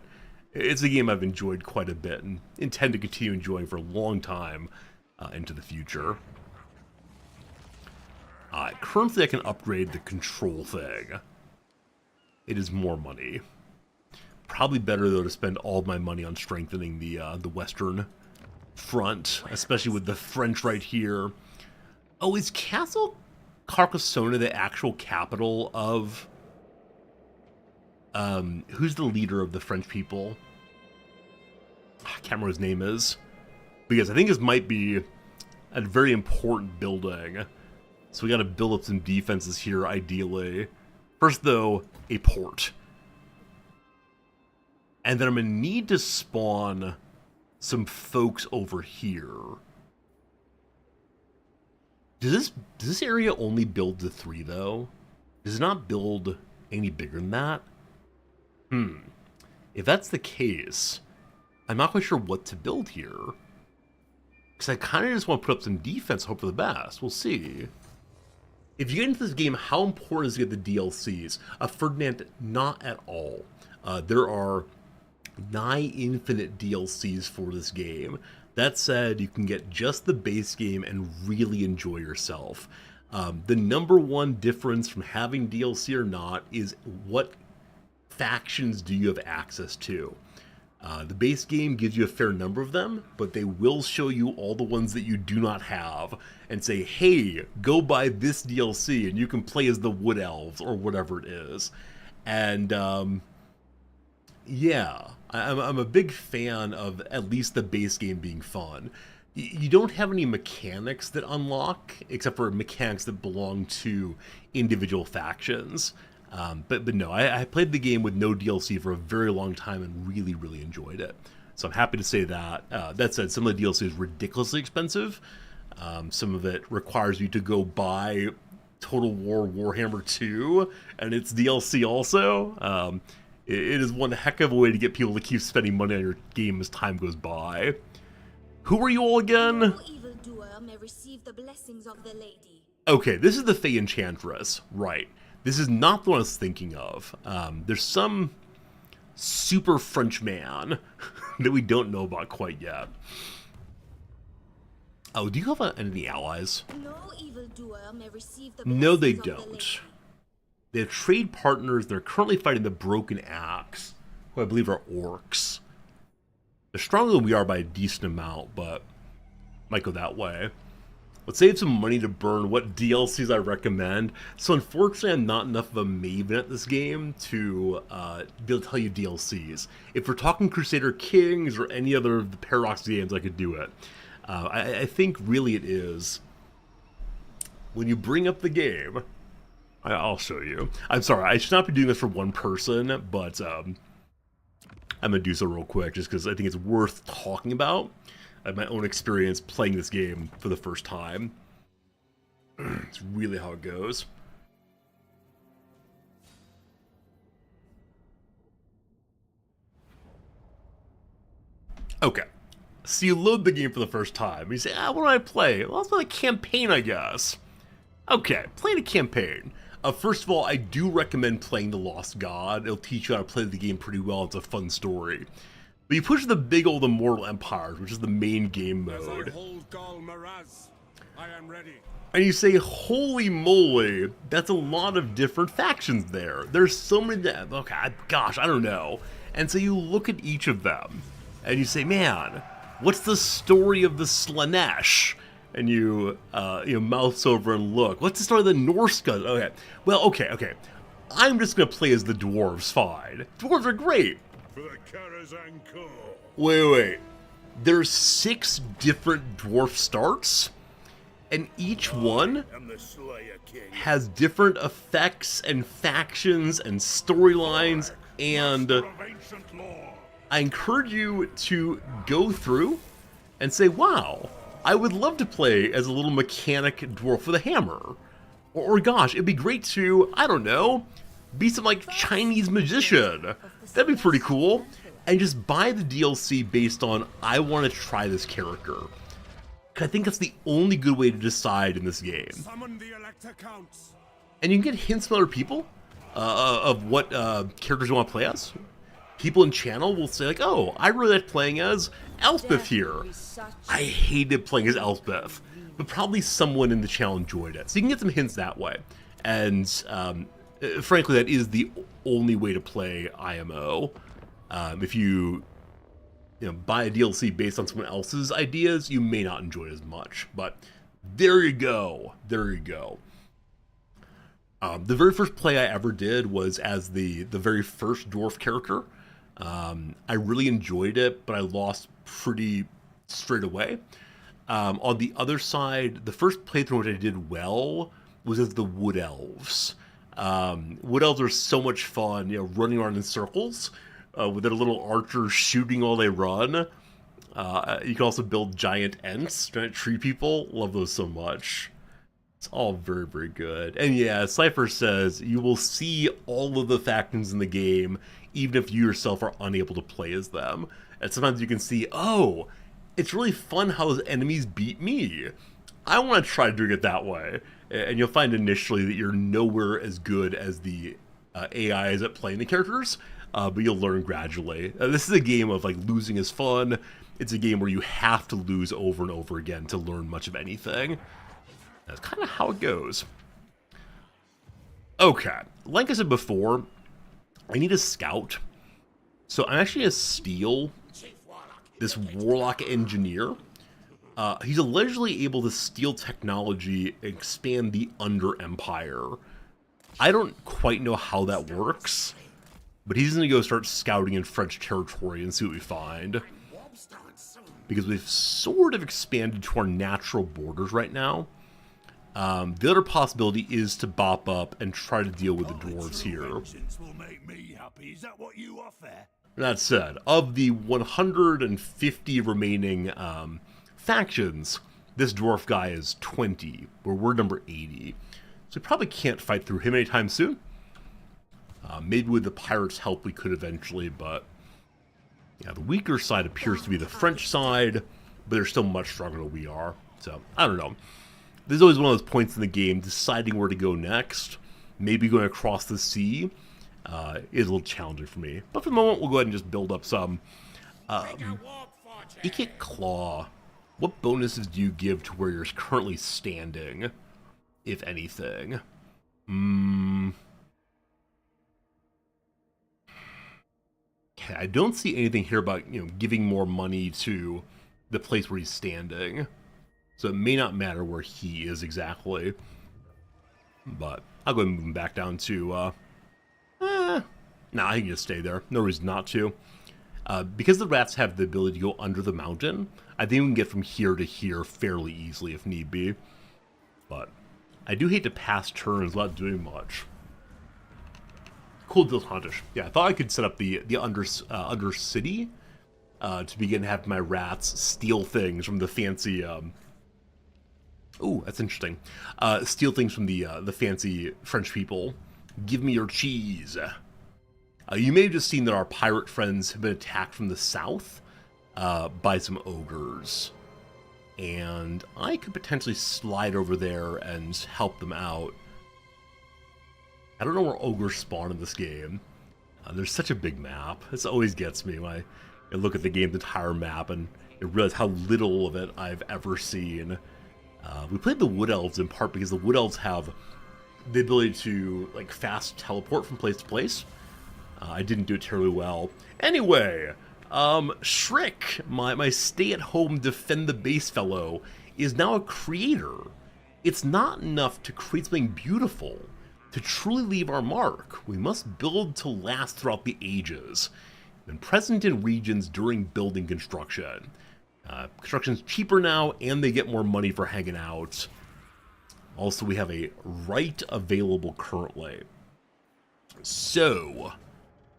it's a game I've enjoyed quite a bit and intend to continue enjoying for a long time into the future. Currently I can upgrade the control thing. It is more money. Probably better, though, to spend all of my money on strengthening the Western front, especially with the French right here. Oh, is Castle Carcassonne the actual capital of... who's the leader of the French people? I can't remember what his name is. Because I think this might be a very important building. So we gotta build up some defenses here, ideally. First, though, a port. And then I'm gonna need to spawn some folks over here. Does this area only build to 3, though? Does it not build any bigger than that? If that's the case, I'm not quite sure what to build here. Because I kind of just want to put up some defense, hope for the best. We'll see. If you get into this game, how important is to get the DLCs? Ferdinand, not at all. There are nigh infinite DLCs for this game. That said, you can get just the base game and really enjoy yourself. The number one difference from having DLC or not is what factions do you have access to. The base game gives you a fair number of them, but they will show you all the ones that you do not have and say, hey, go buy this DLC and you can play as the Wood Elves or whatever it is. And yeah, I'm a big fan of at least the base game being fun. You don't have any mechanics that unlock, except for mechanics that belong to individual factions. But no, I played the game with no DLC for a very long time and really, really enjoyed it. So I'm happy to say that. That said, some of the DLC is ridiculously expensive. Some of it requires you to go buy Total War Warhammer 2 and its DLC also. It is one heck of a way to get people to keep spending money on your game as time goes by. Who are you all again? No evildoer may receive the blessings of the lady. Okay, this is the Fey Enchantress, right. This is not the one I was thinking of. There's some super French man that we don't know about quite yet. Oh, do you have any allies? No evildoer may receive the No, they blessings of the don't. lady. They have trade partners. They're currently fighting the Broken Axe, who I believe are orcs. They're stronger than we are by a decent amount, but might go that way. Let's save some money to burn. What DLCs I recommend. So unfortunately, I'm not enough of a maven at this game to be able to tell you DLCs. If we're talking Crusader Kings or any other of the Paradox games, I could do it. I think really it is when you bring up the game. I'll show you. I'm sorry, I should not be doing this for one person, but I'm gonna do so real quick just because I think it's worth talking about. I have my own experience playing this game for the first time. It's really how it goes. Okay, so you load the game for the first time, and you say, what do I play? Well, let's play a campaign, I guess. Okay, playing a campaign. First of all, I do recommend playing The Lost God. It'll teach you how to play the game pretty well. It's a fun story. But you push the big old Immortal Empires, which is the main game mode. I am ready. And you say, holy moly, that's a lot of different factions there. There's so many, okay, gosh, I don't know. And so you look at each of them, and you say, man, what's the story of the Slanesh? And you mouse over and look. What's the story of the Norse guys? Okay, well, okay. I'm just gonna play as the dwarves, fine. Dwarves are great. Wait. There's 6 different dwarf starts, and each one has different effects and factions and storylines, and I encourage you to go through and say, wow, I would love to play as a little mechanic dwarf with a hammer. Or gosh, it'd be great to, I don't know, be some like Chinese magician. That'd be pretty cool. And just buy the DLC based on, I want to try this character. I think that's the only good way to decide in this game. And you can get hints from other people of what characters you want to play as. People in channel will say like, oh, I really like playing as Elspeth here. I hated playing as Elspeth. but probably someone in the channel enjoyed it. So you can get some hints that way. And frankly, that is the only way to play IMO. If you buy a DLC based on someone else's ideas, you may not enjoy it as much. But there you go. There you go. The very first play I ever did was as the very first dwarf character. I really enjoyed it, but I lost pretty straight away. On the other side, the first playthrough which I did well was as the Wood Elves. Wood Elves are so much fun, running around in circles with their little archers shooting while they run. You can also build giant Ents, giant tree people. Love those so much. It's all very, very good. And yeah, Cypher says, you will see all of the factions in the game, even if you yourself are unable to play as them. And sometimes you can see, oh, it's really fun how those enemies beat me. I want to try doing it that way. And you'll find initially that you're nowhere as good as the AIs at playing the characters, but you'll learn gradually. This is a game of, like, losing is fun. It's a game where you have to lose over and over again to learn much of anything. That's kind of how it goes. Okay, like I said before, I need a scout. So I'm actually going to steal this Warlock engineer. He's allegedly able to steal technology and expand the Under Empire. I don't quite know how that works, but he's going to go start scouting in French territory and see what we find. Because we've sort of expanded to our natural borders right now. The other possibility is to bop up and try to deal with the dwarves here. That said, of the 150 remaining factions, this dwarf guy is 20, where we're number 80. So we probably can't fight through him anytime soon. Maybe with the pirates' help we could eventually, but yeah, the weaker side appears to be the French side, but they're still much stronger than we are. So, I don't know. This is always one of those points in the game, deciding where to go next. Maybe going across the sea is a little challenging for me. But for the moment, we'll go ahead and just build up some. Ikit Claw. What bonuses do you give to where you're currently standing, if anything? Okay, I don't see anything here about, giving more money to the place where he's standing. So it may not matter where he is exactly. But I'll go ahead and move him back down to, nah, he can just stay there. No reason not to. Because the rats have the ability to go under the mountain, I think we can get from here to here fairly easily if need be. But I do hate to pass turns without doing much. Cool deal, Huntish. Yeah, I thought I could set up the under city to begin having my rats steal things from the fancy. Ooh, that's interesting. Steal things from the fancy French people. Give me your cheese. You may have just seen that our pirate friends have been attacked from the south by some ogres. And I could potentially slide over there and help them out. I don't know where ogres spawn in this game. There's such a big map. This always gets me when I look at the game's entire map and I realize how little of it I've ever seen. We played the Wood Elves in part because the Wood Elves have the ability to, like, fast teleport from place to place. I didn't do it terribly well. Anyway, Shriek, my stay-at-home defend the base fellow, is now a creator. It's not enough to create something beautiful. To truly leave our mark, we must build to last throughout the ages, and present in regions during building construction. Construction's cheaper now, and they get more money for hanging out. Also, we have a right available currently. So,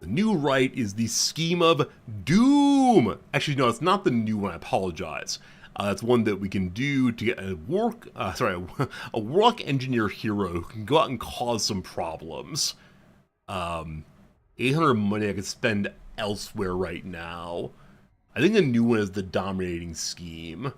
the new right is the Scheme of Doom! Actually, no, it's not the new one, I apologize. That's one that we can do to get a Warlock Engineer hero who can go out and cause some problems. 800 money I could spend elsewhere right now. I think the new one is the Dominating Scheme,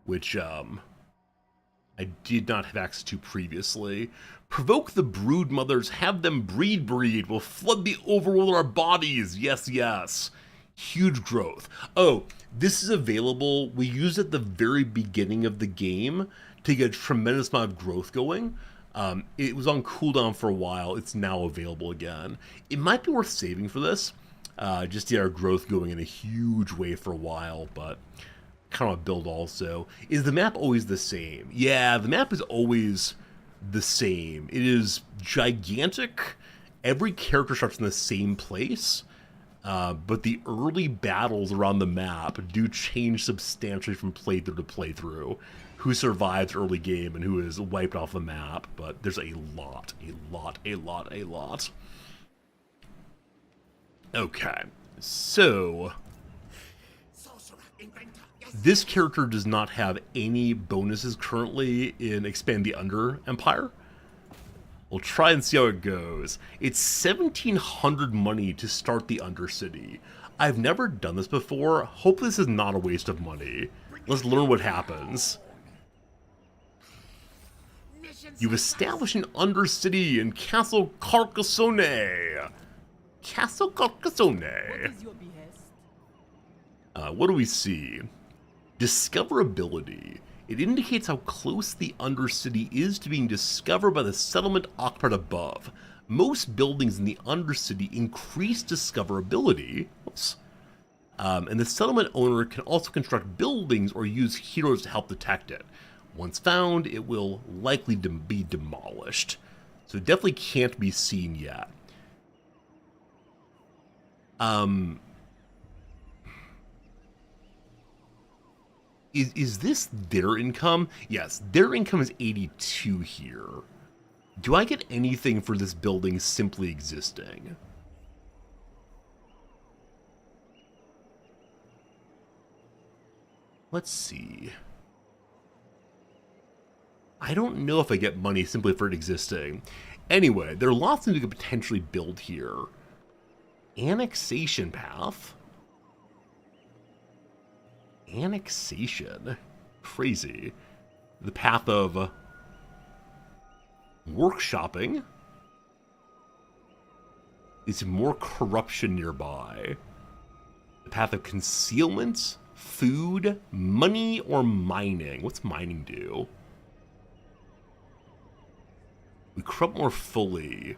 which I did not have access to previously. Provoke the brood mothers, have them breed. We'll flood the overworld with our bodies. Yes, yes. Huge growth. Oh, this is available. We used it at the very beginning of the game to get a tremendous amount of growth going. It was on cooldown for a while. It's now available again. It might be worth saving for this, just to get our growth going in a huge way for a while, but kind of a build also. Is the map always the same? Yeah, the map is always the same. It is gigantic. Every character starts in the same place, but the early battles around the map do change substantially from playthrough to playthrough. Who survives early game and who is wiped off the map, but there's a lot. Okay, so this character does not have any bonuses currently in Expand the Under Empire. We'll try and see how it goes. It's 1,700 money to start the Undercity. I've never done this before. Hope this is not a waste of money. Let's learn what happens. You've established an Undercity in Castle Carcassonne. Castle Carcassonne. What do we see? Discoverability. It indicates how close the Undercity is to being discovered by the settlement occupied above. Most buildings in the Undercity increase discoverability. Oops. And the settlement owner can also construct buildings or use heroes to help detect it. Once found, it will likely be demolished. So it definitely can't be seen yet. Is this their income? Yes, their income is 82 here. Do I get anything for this building simply existing? Let's see. I don't know if I get money simply for it existing. Anyway, there are lots of things we could potentially build here. Annexation path? Annexation? Crazy. The path of workshopping? Is more corruption nearby? The path of concealment? Food? Money? Or mining? What's mining do? We corrupt more fully.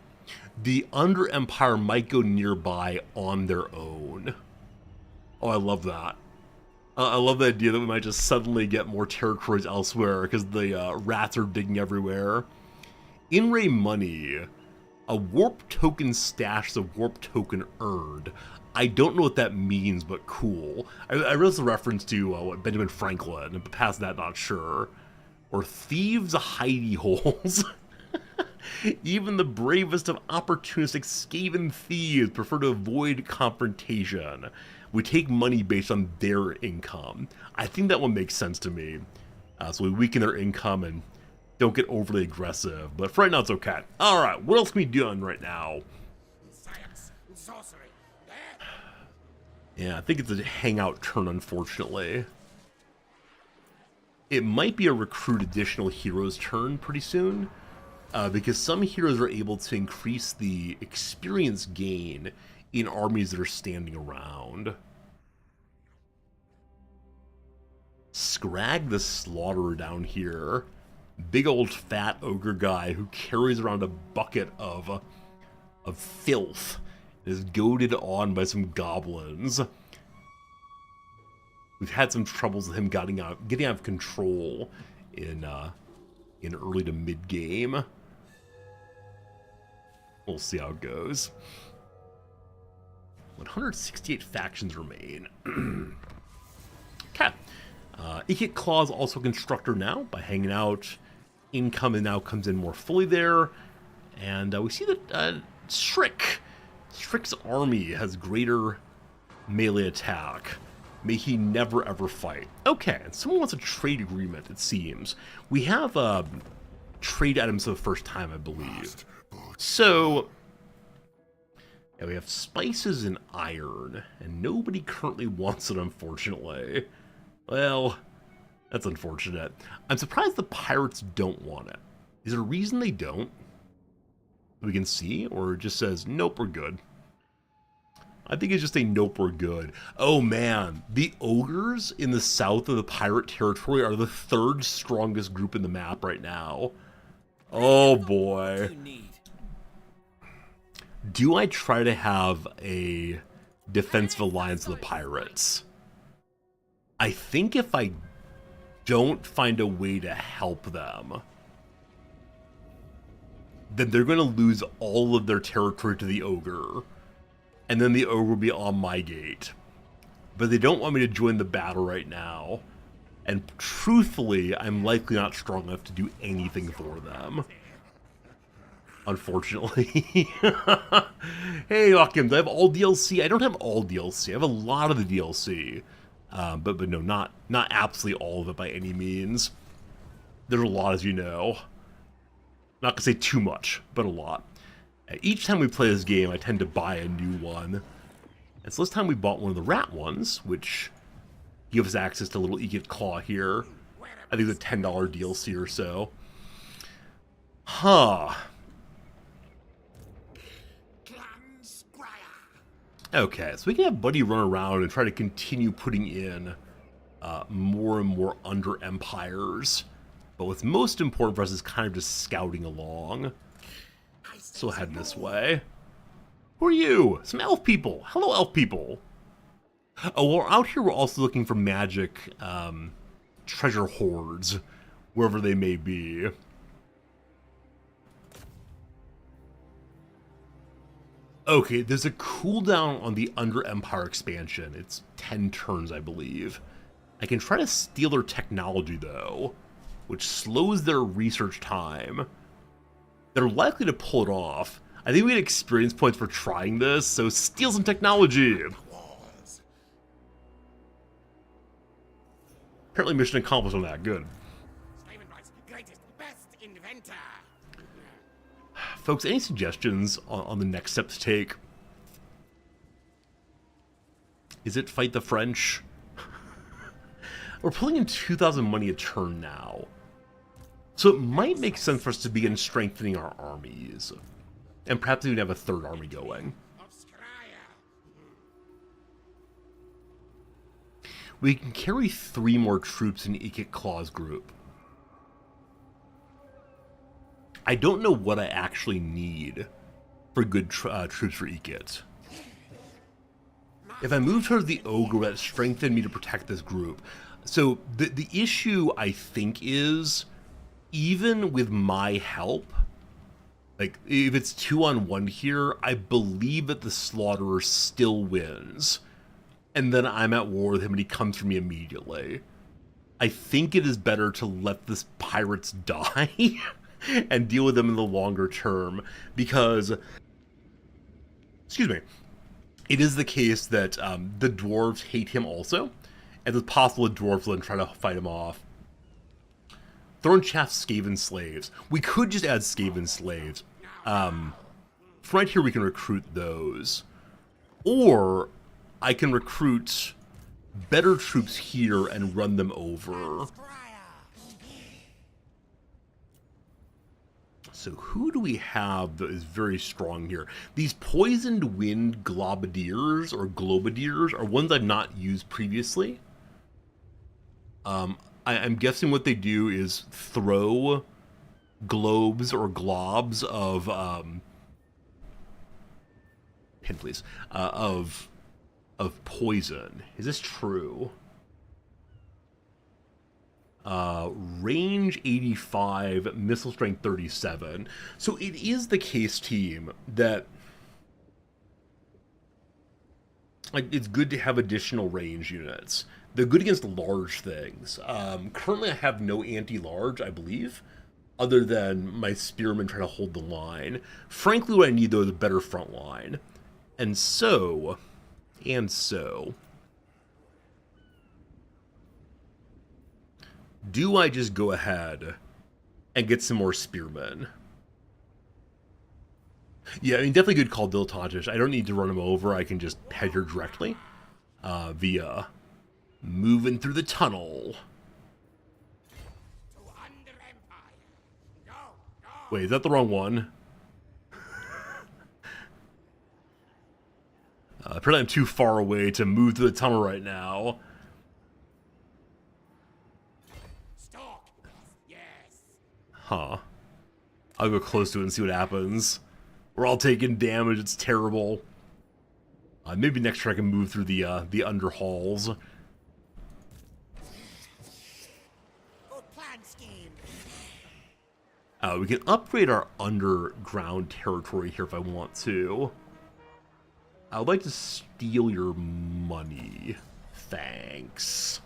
The Under Empire might go nearby on their own. Oh, I love that. I love the idea that we might just suddenly get more territories elsewhere because the rats are digging everywhere. In-ray money. A warp token stashed a warp token earned. I don't know what that means, but cool. I realize the reference to what Benjamin Franklin, but past that, not sure. Or thieves' hidey holes. Even the bravest of opportunistic skaven thieves prefer to avoid confrontation. We take money based on their income. I think that one makes sense to me. So we weaken their income and don't get overly aggressive. But for right now, it's okay. Alright, what else can we do on right now? Science, sorcery. Yeah, I think it's a hangout turn, unfortunately. It might be a recruit additional heroes turn pretty soon. Because some heroes are able to increase the experience gain in armies that are standing around. Scrag the Slaughterer down here. Big old fat ogre guy who carries around a bucket of filth. And is goaded on by some goblins. We've had some troubles with him getting out of control in early to mid game. We'll see how it goes. 168 factions remain. Okay. Ikit Claw's also a constructor now by hanging out. Income and now comes in more fully there. And we see that Strick's army has greater melee attack. May he never ever fight. Okay, and someone wants a trade agreement, it seems. We have trade items for the first time, I believe. So, yeah, we have spices and iron, and nobody currently wants it, unfortunately. Well, that's unfortunate. I'm surprised the pirates don't want it. Is there a reason they don't? We can see, or it just says, nope, we're good. I think it's just a nope, we're good. Oh man, the ogres in the south of the pirate territory are the third strongest group in the map right now. Oh boy. Do I try to have a defensive alliance with the pirates? I think if I don't find a way to help them, then they're going to lose all of their territory to the ogre. And then the ogre will be on my gate. But they don't want me to join the battle right now. And truthfully, I'm likely not strong enough to do anything for them. Unfortunately. Hey, Hawkins, I have all DLC. I don't have all DLC. I have a lot of the DLC. But no, not absolutely all of it by any means. There's a lot, as you know. Not gonna say too much, but a lot. Each time we play this game, I tend to buy a new one. And so this time we bought one of the rat ones, which gives us access to a little Eget Claw here. I think it's a $10 DLC or so. Huh. Okay, so we can have Buddy run around and try to continue putting in more and more under empires. But what's most important for us is kind of just scouting along. So we'll head this way. Who are you? Some elf people. Hello, elf people. Oh, well, out here we're also looking for magic treasure hoards, wherever they may be. Okay, there's a cooldown on the Under Empire expansion. It's 10 turns, I believe. I can try to steal their technology, though, which slows their research time. They're likely to pull it off. I think we get experience points for trying this, so steal some technology. Apparently mission accomplished on that. Good. Greatest, best inventor. Folks, any suggestions on the next step to take? Is it fight the French? We're pulling in 2,000 money a turn now. So it might make sense for us to begin strengthening our armies. And perhaps even have a third army going. We can carry 3 more troops in Eget Claw's group. I don't know what I actually need for good troops for Eget. If I move towards the ogre, that strengthened me to protect this group. So the issue, I think, is even with my help, like if it's 2-on-1 here, I believe that the Slaughterer still wins. And then I'm at war with him and he comes for me immediately. I think it is better to let this pirates die and deal with them in the longer term, because, excuse me, it is the case that the dwarves hate him also, and it's possible the dwarves will then try to fight him off. Thornchaff Skaven slaves. We could just add Skaven slaves. From right here we can recruit those. Or I can recruit better troops here and run them over. So who do we have that is very strong here? These Poisoned Wind Globadiers or Globadiers are ones I've not used previously. I'm guessing what they do is throw globes or globs of pin please of poison. Is this true? Range 85, missile strength 37. So it is the case, team, that like it's good to have additional range units. They're good against large things. Currently I have no anti-large, I believe, other than my spearmen trying to hold the line. Frankly, what I need, though, is a better front line. And so... do I just go ahead and get some more spearmen? Yeah, I mean, definitely good call, Dilettantish. I don't need to run them over. I can just head here directly via moving through the tunnel. Wait, is that the wrong one? Apparently I'm too far away to move to the tunnel right now. Stalk. Yes. Huh. I'll go close to it and see what happens. We're all taking damage, it's terrible. Maybe next turn I can move through the under halls. Good plan scheme. We can upgrade our underground territory here if I want to. I would like to steal your money. Thanks.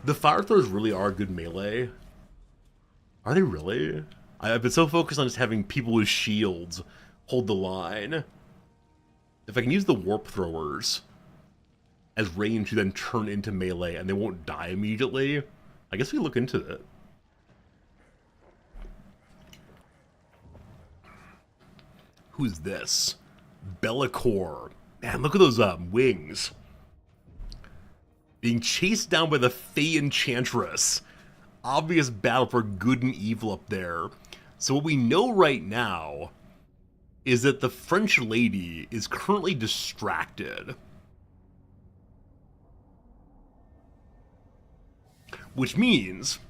The fire throwers really are good melee. Are they really? I've been so focused on just having people with shields hold the line. If I can use the warp throwers as range to then turn into melee and they won't die immediately, I guess we look into it. Who's this? Bellicor. Man, look at those wings. Being chased down by the Fey Enchantress. Obvious battle for good and evil up there. So what we know right now is that the French lady is currently distracted. Which means...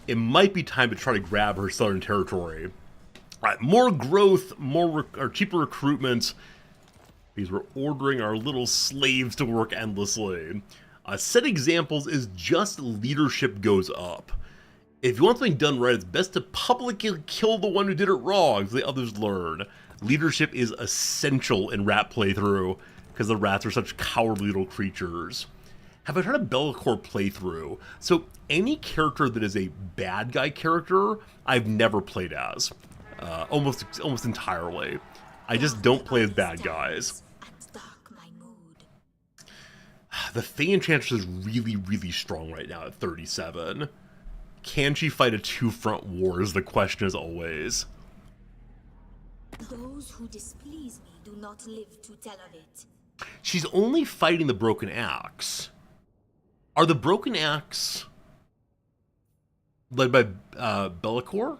it might be time to try to grab her southern territory. Alright, more growth, or cheaper recruitment, because we're ordering our little slaves to work endlessly. Set examples is just leadership goes up. If you want something done right, it's best to publicly kill the one who did it wrong so the others learn. Leadership is essential in rat playthrough, because the rats are such cowardly little creatures. Have I tried a Bellicor playthrough? So any character that is a bad guy character, I've never played as. Almost entirely. I just don't play as bad guys. The Fey Enchantress is really, really strong right now at 37. Can she fight a two-front war is the question as always. Those who displease me do not live to tell of it. She's only fighting the Broken Axe. Are the Broken Axe led by Bellicor?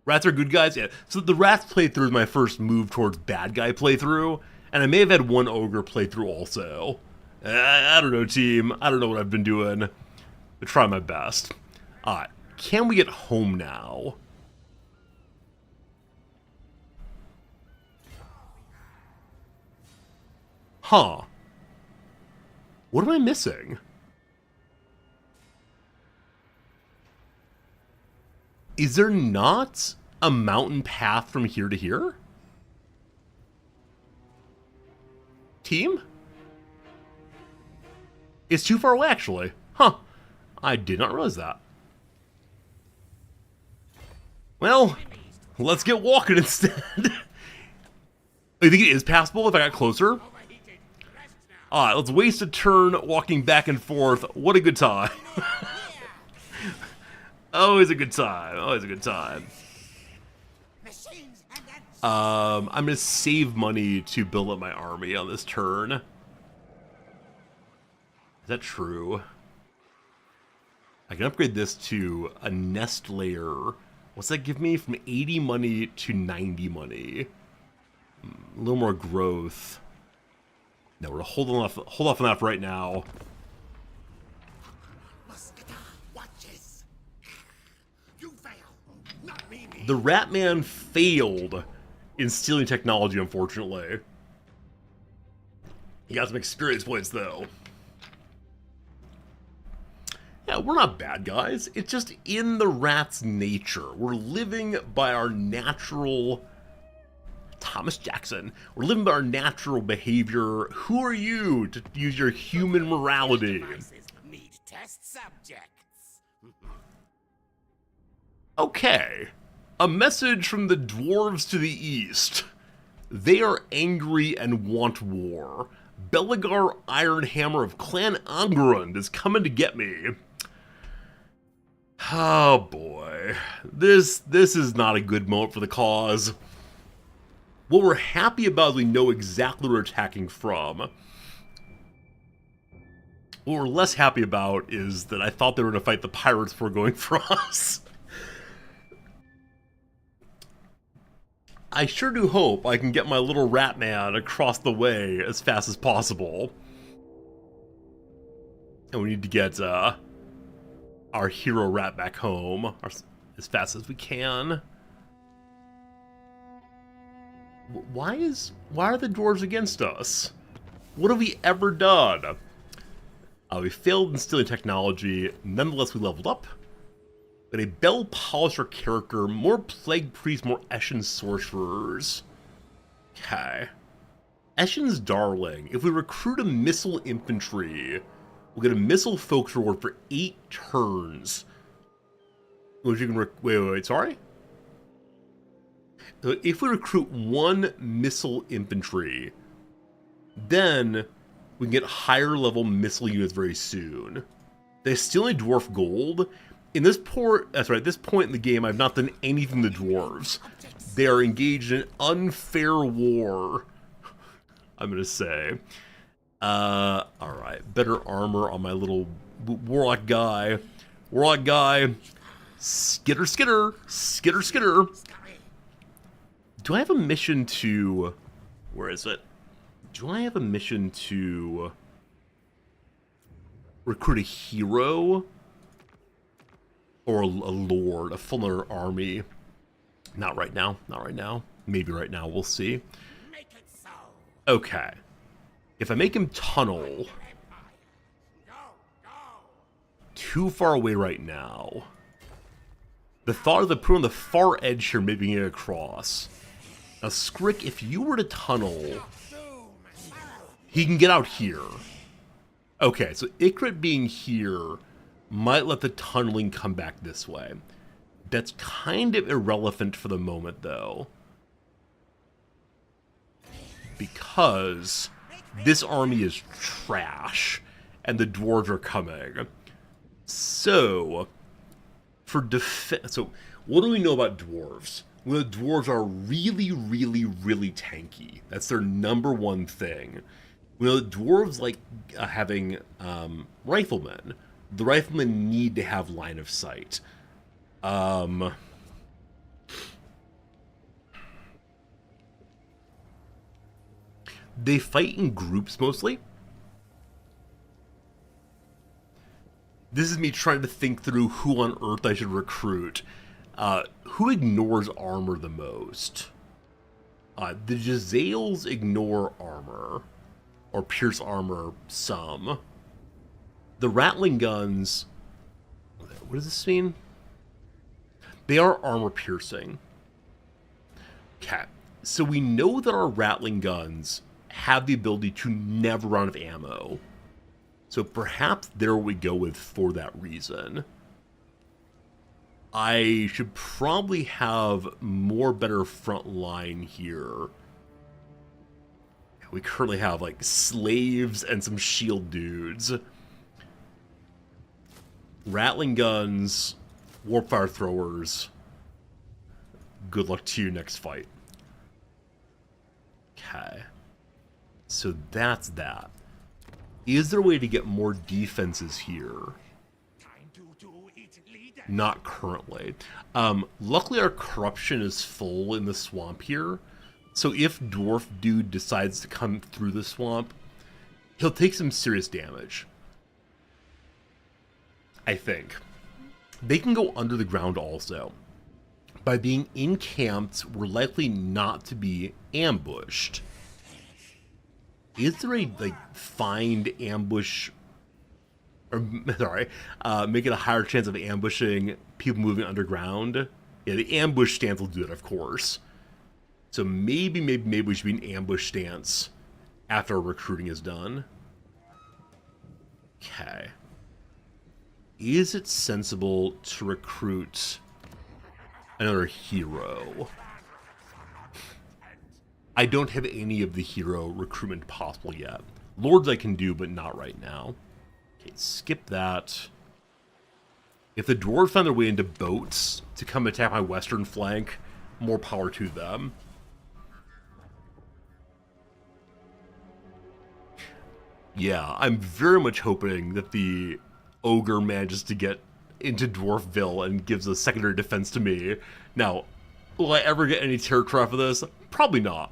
Rats are good guys? Yeah. So the Rats playthrough is my first move towards bad guy playthrough, and I may have had one Ogre playthrough also. I don't know, team. I don't know what I've been doing. But try my best. Alright, can we get home now? Huh. What am I missing? Is there not a mountain path from here to here? Team? It's too far away, actually. Huh. I did not realize that. Well, let's get walking instead. You think it is passable if I got closer? Alright, let's waste a turn walking back and forth. What a good time. Always a good time. Always a good time. I'm gonna save money to build up my army on this turn. Is that true? I can upgrade this to a nest layer. What's that give me? From 80 money to 90 money. A little more growth. No, we're hold off on that for right now. The Ratman failed in stealing technology, unfortunately. He got some experience points, though. Yeah, we're not bad guys. It's just in the rat's nature. We're living by our natural... Thomas Jackson. We're living by our natural behavior. Who are you to use your human morality? Need test subjects. Okay. A message from the dwarves to the east. They are angry and want war. Beligar Ironhammer of Clan Angrund is coming to get me. Oh boy. This is not a good moment for the cause. What we're happy about is we know exactly where we're attacking from. What we're less happy about is that I thought they were going to fight the pirates before going for us. I sure do hope I can get my little rat man across the way as fast as possible. And we need to get our hero rat back home as fast as we can. Why are the dwarves against us? What have we ever done? We failed in stealing technology, nonetheless we leveled up. But a bell polisher character, more plague priests, more Eshin sorcerers. Okay. Eshin's darling. If we recruit a missile infantry, we'll get a missile focus reward for 8 turns. Which you can wait, sorry? If we recruit 1 missile infantry, then we can get higher level missile units very soon. They still need dwarf gold. In this this point in the game, I've not done anything to dwarves. They are engaged in an unfair war, I'm gonna say. Alright, better armor on my little warlock guy. Warlock guy, skitter, skitter, skitter, skitter. Do I have a mission to... Where is it? Do I have a mission to recruit a hero? Or a lord, a full army? Not right now, not right now. Maybe right now, we'll see. Make it so. Okay. If I make him tunnel... Too far away right now. The thought of the put on the far edge here, making it across. Now, Skrick, if you were to tunnel, he can get out here. Okay, so Ikrit being here might let the tunneling come back this way. That's kind of irrelevant for the moment, though. Because this army is trash, and the dwarves are coming. So, for defense... So, what do we know about dwarves? Well, the dwarves are really, really, really tanky. That's their #1 thing. Well, dwarves like having riflemen. The riflemen need to have line of sight. They fight in groups mostly. This is me trying to think through who on earth I should recruit. Who ignores armor the most? The Jezzails ignore armor. Or pierce armor some. The rattling guns... What does this mean? They are armor piercing. Okay. So we know that our rattling guns have the ability to never run out of ammo. So perhaps there we go with for that reason. I should probably have more better front line here. We currently have like slaves and some shield dudes. Rattling guns, warp fire throwers. Good luck to you next fight. Okay. So that's that. Is there a way to get more defenses here? Not currently. Luckily our corruption is full in the swamp here. So if Dwarf Dude decides to come through the swamp, he'll take some serious damage. I think. They can go under the ground also. By being encamped, we're likely not to be ambushed. Is there a, like, find ambush... Or, sorry, make it a higher chance of ambushing people moving underground? Yeah, the ambush stance will do it, of course. So maybe we should be in ambush stance after our recruiting is done. Okay. Is it sensible to recruit another hero? I don't have any of the hero recruitment possible yet. Lords I can do, but not right now. Okay, skip that. If the dwarves find their way into boats to come attack my western flank, more power to them. Yeah, I'm very much hoping that the ogre manages to get into Dwarfville and gives a secondary defense to me. Now, will I ever get any territory for this? Probably not.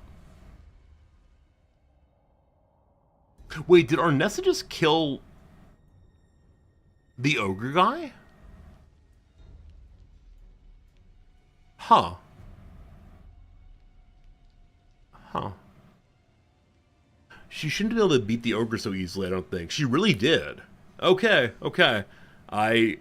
Wait, did Arnessa just kill the ogre guy? Huh. Huh. She shouldn't be able to beat the ogre so easily, I don't think. She really did. Okay, okay. I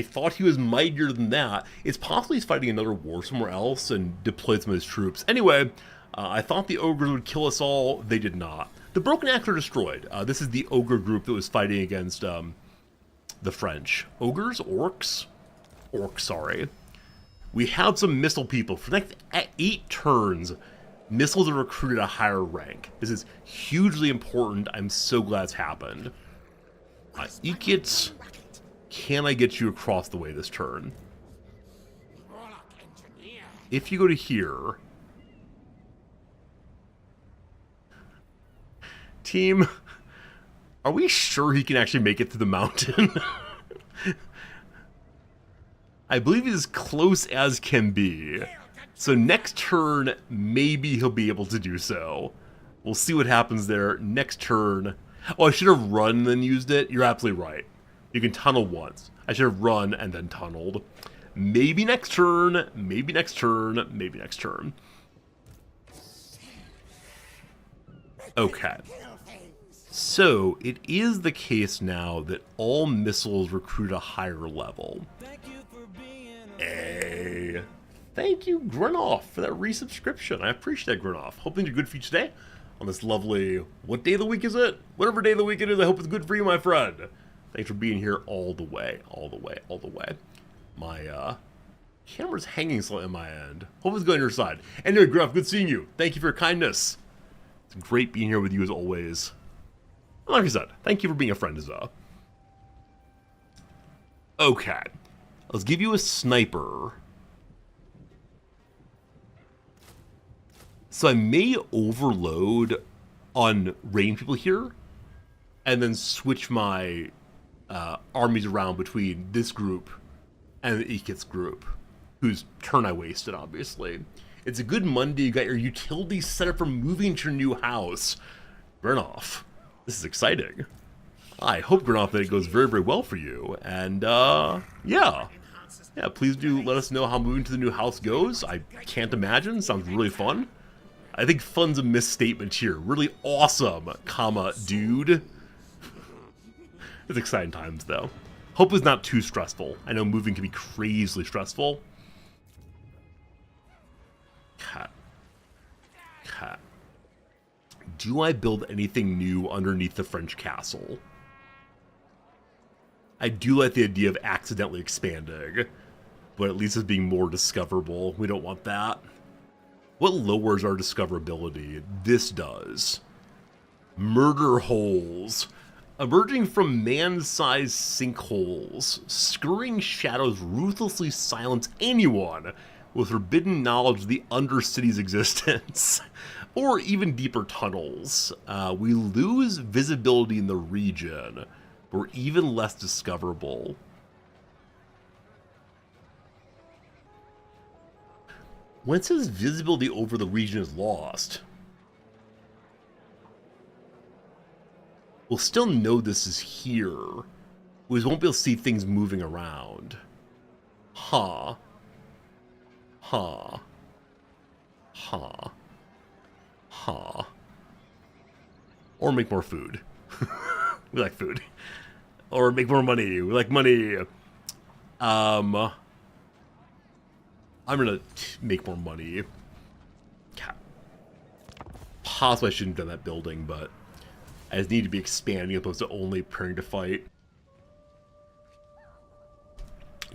thought he was mightier than that. It's possible he's fighting another war somewhere else and deployed some of his troops. Anyway, I thought the ogres would kill us all. They did not. The Broken Axe are destroyed. This is the ogre group that was fighting against the French. Ogres? Orcs? Orcs, sorry. We have some missile people. For the next 8 turns, missiles are recruited at a higher rank. This is hugely important. I'm so glad it's happened. Ekits, can I get you across the way this turn? If you go to here... Team, are we sure he can actually make it through the mountain? I believe he's as close as can be. So next turn, maybe he'll be able to do so. We'll see what happens there. Next turn... Oh, I should have run and then used it. You're absolutely right. You can tunnel once. I should have run and then tunneled. Maybe next turn, maybe next turn, maybe next turn. Okay. So, it is the case now that all missiles recruit a higher level. Hey. Thank you, Grunoff, for that resubscription. I appreciate that, Grunoff. Hope things are good for you today on this lovely... What day of the week is it? Whatever day of the week it is, I hope it's good for you, my friend. Thanks for being here all the way, all the way, all the way. My, camera's hanging slightly on my end. Hope it's good on your side. Anyway, Grunoff, good seeing you. Thank you for your kindness. It's great being here with you as always. And like I said, thank you for being a friend as well. Okay. Let's give you a sniper. So I may overload on range people here, and then switch my armies around between this group and the Ekits group, whose turn I wasted, obviously. It's a good Monday. You got your utilities set up for moving to your new house. Grunoff, this is exciting. I hope, Grunoff, that it goes very, very well for you. And, yeah. Yeah, please do let us know how moving to the new house goes. I can't imagine. Sounds really fun. I think fun's a misstatement here. Really awesome, comma, dude. It's exciting times, though. Hope it's not too stressful. I know moving can be crazily stressful. Cat. Cat. Do I build anything new underneath the French castle? I do like the idea of accidentally expanding, but at least it's being more discoverable. We don't want that. What lowers our discoverability? This does. Murder holes. Emerging from man-sized sinkholes, scurrying shadows ruthlessly silence anyone with forbidden knowledge of the Undercity's existence. Or even deeper tunnels. We lose visibility in the region. We're even less discoverable. When it says visibility over the region is lost, we'll still know this is here. We just won't be able to see things moving around. Huh. Huh. Huh. Huh. Or make more food. We like food. Or make more money. We like money. I'm gonna make more money. Possibly I shouldn't have done that building, but I just need to be expanding as opposed to only preparing to fight.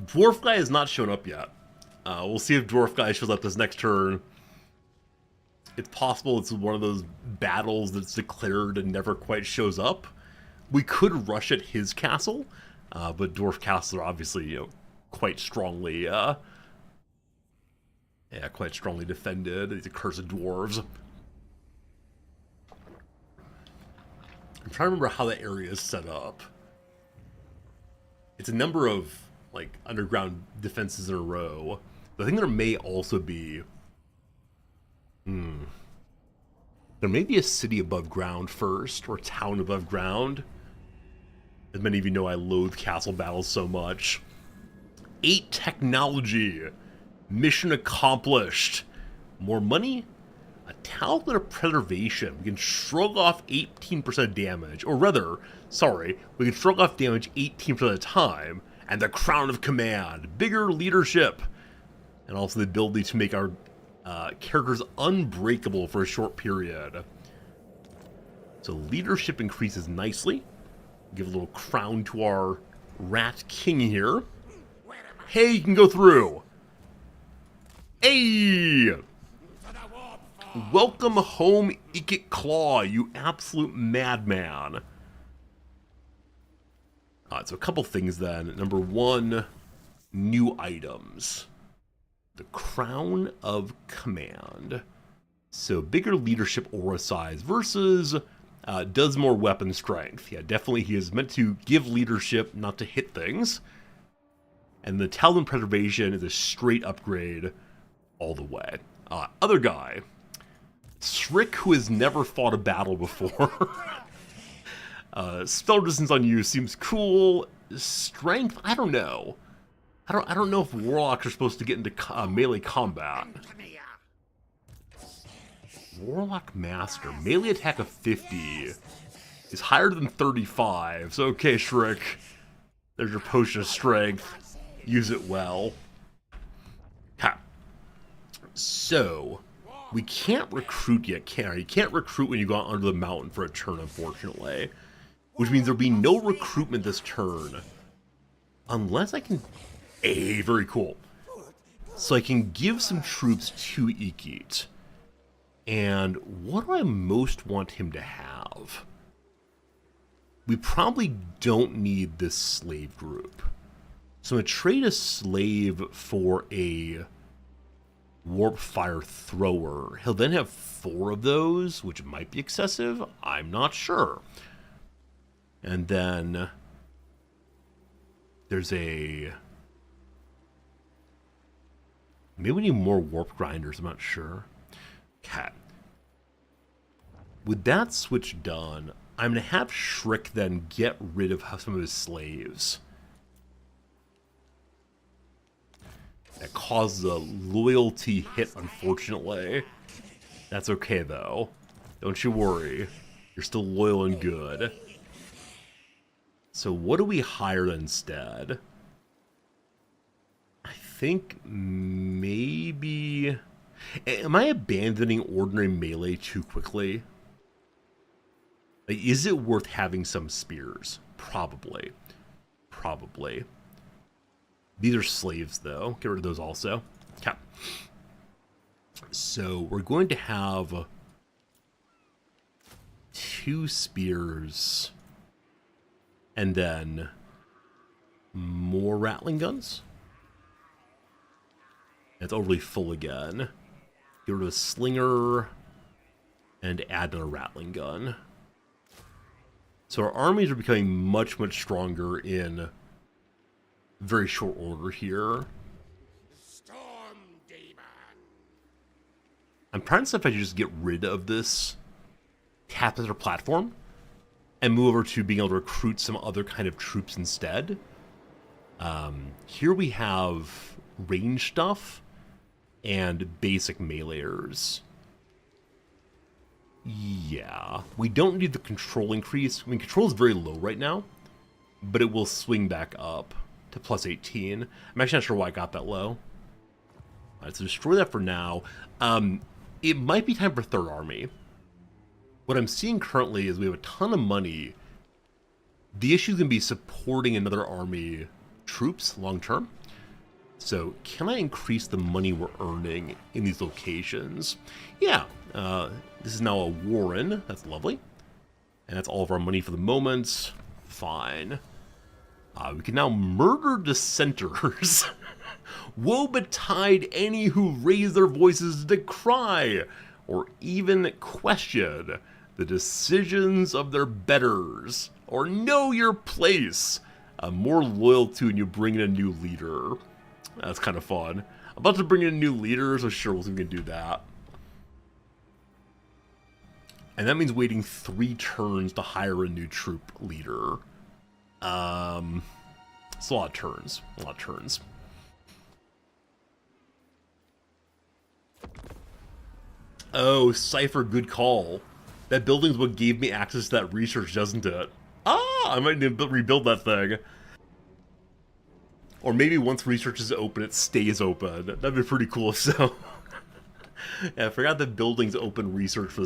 Dwarf guy has not shown up yet. We'll see if Dwarf guy shows up this next turn. It's possible it's one of those battles that's declared and never quite shows up. We could rush at his castle, but Dwarf castles are obviously, you know, quite strongly, quite strongly defended. These accursed dwarves. trying to remember how that area is set up. It's a number of, like, underground defenses in a row. But I think there may also be... There may be a city above ground first, or a town above ground. As many of you know, I loathe castle battles so much. 8 technology. Mission accomplished. More money? A talent of preservation. We can shrug off 18% damage. Or rather, sorry, we can shrug off damage 18% of the time. And the crown of command. Bigger leadership. And also the ability to make our characters unbreakable for a short period. So leadership increases nicely. Give a little crown to our rat king here. Hey, you can go through. Hey! Welcome home, Ikit Claw, you absolute madman. Alright, so a couple things then. Number 1, new items. The Crown of Command. So bigger leadership aura size versus does more weapon strength. Yeah, definitely he is meant to give leadership, not to hit things. And the Talon Preservation is a straight upgrade all the way. Other guy. Shrick, who has never fought a battle before. Spell resistance on you seems cool. Strength, I don't know. I don't know if warlocks are supposed to get into melee combat. Warlock Master, melee attack of 50 is higher than 35. So okay, Shrick, there's your potion of strength. Use it well. Ha. So we can't recruit yet, can we? You can't recruit when you go out under the mountain for a turn, unfortunately. Which means there'll be no recruitment this turn. Unless I can... Hey, very cool. So I can give some troops to Ikit. And what do I most want him to have? We probably don't need this slave group. So I'm going to trade a slave for a warp fire thrower. He'll then have 4 of those, which might be excessive. I'm not sure. And then there's a... Maybe we need more warp grinders, I'm not sure. Okay. With that switch done, I'm going to have Shrick then get rid of some of his slaves. That causes a loyalty hit, unfortunately. That's okay, though. Don't you worry. You're still loyal and good. So what do we hire instead? I think maybe... Am I abandoning ordinary melee too quickly? Like, is it worth having some spears? Probably. Probably. These are slaves, though. Get rid of those also. Okay. So we're going to have 2 spears. And then more rattling guns. It's overly full again. Get rid of a slinger and add another rattling gun. So our armies are becoming much, much stronger in very short order here. Storm Demon. I'm trying to see if I should just get rid of this capacitor platform and move over to being able to recruit some other kind of troops instead. Here we have range stuff and basic meleeers. Yeah, we don't need the control increase. I mean, control is very low right now, but it will swing back up to plus 18. I'm actually not sure why I got that low. Alright, so destroy that for now. It might be time for third army. What I'm seeing currently is we have a ton of money. The issue is going to be supporting another army troops long term. So can I increase the money we're earning in these locations? Yeah, this is now a Warren. That's lovely. And that's all of our money for the moment. Fine. We can now murder dissenters. Woe betide any who raise their voices to cry or even question The decisions of their betters, or know your place. More loyalty when you bring in a new leader. That's kind of fun. I'm about to bring in a new leader, so sure, we can do that. And that means waiting 3 turns to hire a new troop leader. It's a lot of turns. A lot of turns. Oh, Cypher, good call. That building's what gave me access to that research, doesn't it? Ah, I might need to rebuild that thing. Or maybe once research is open, it stays open. That'd be pretty cool if so. Yeah, I forgot that buildings open research for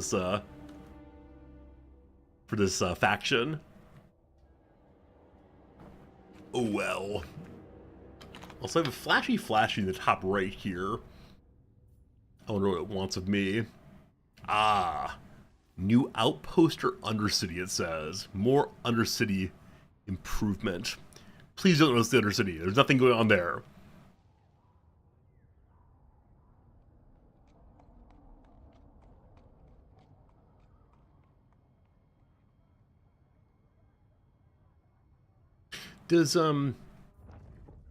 this faction. Oh well. Also, I have a flashy in the top right here. I wonder what it wants of me. Ah. New outpost or Undercity, it says. More Undercity improvement. Please don't notice the Undercity. There's nothing going on there. Does, the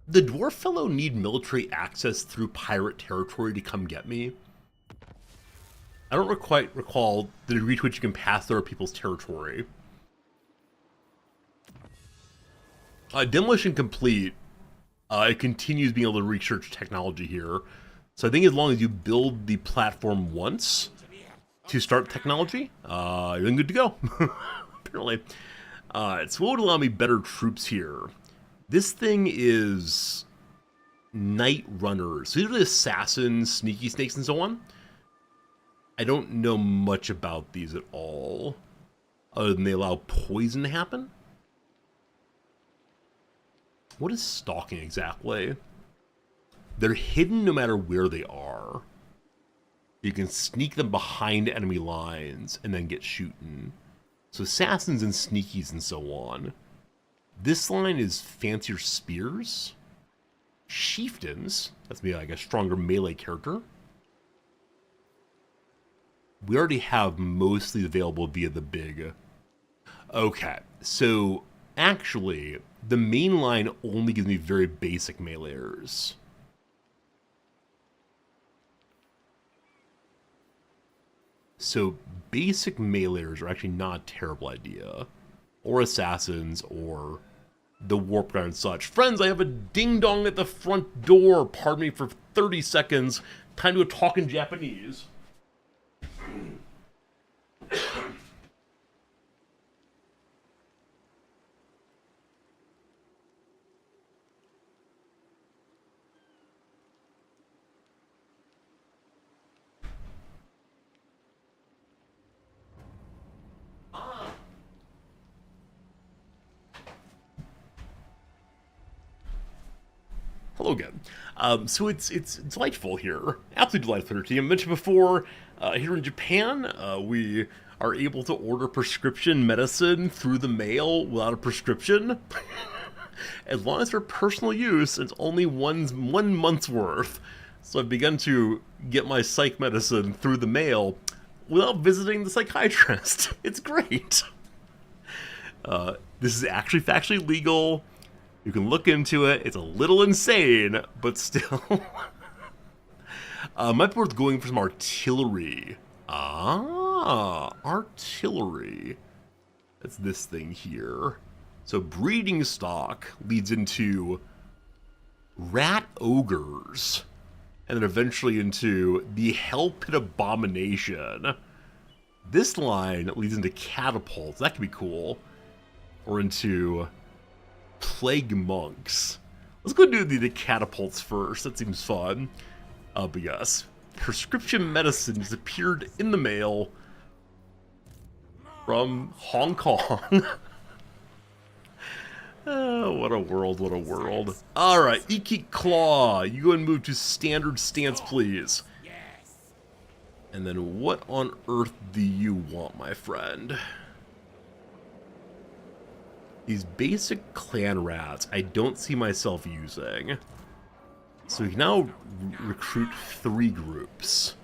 dwarf fellow need military access through pirate territory to come get me? I don't quite recall the degree to which you can pass through people's territory. Demolition complete. It continues being able to research technology here. So I think as long as you build the platform once to start technology, you're then good to go. Apparently. So what would allow me better troops here? This thing is Night Runners. So these are the assassins, sneaky snakes, and so on. I don't know much about these at all, other than they allow poison to happen. What is stalking exactly? They're hidden no matter where they are. You can sneak them behind enemy lines and then get shooting. So assassins and sneakies and so on. This line is fancier spears. Chieftains, that's maybe like a stronger melee character. We already have mostly available via the big. Okay, so actually, the main line only gives me very basic meleeers. So basic meleeers are actually not a terrible idea. Or assassins, or the warp guard and such. Friends, I have a ding-dong at the front door. Pardon me for 30 seconds. Time to talk in Japanese. Hello again. So it's delightful here. Absolutely delightful here. I mentioned before, here in Japan, we are able to order prescription medicine through the mail without a prescription. As long as for personal use, it's only one month's worth. So I've begun to get my psych medicine through the mail without visiting the psychiatrist. It's great. This is actually factually legal. You can look into it. It's a little insane, but still. Might be worth going for some artillery. Ah, artillery. That's this thing here. So breeding stock leads into rat ogres. And then eventually into the Hell Pit Abomination. This line leads into catapults. That could be cool. Or into plague monks. Let's go do the catapults first. That seems fun. But yes, prescription medicine has appeared in the mail from Hong Kong. Oh, what a world, what a world. Alright, Iki Claw, you go and move to standard stance, please. And then what on earth do you want, my friend? These basic clan rats, I don't see myself using. So we can now recruit 3 groups.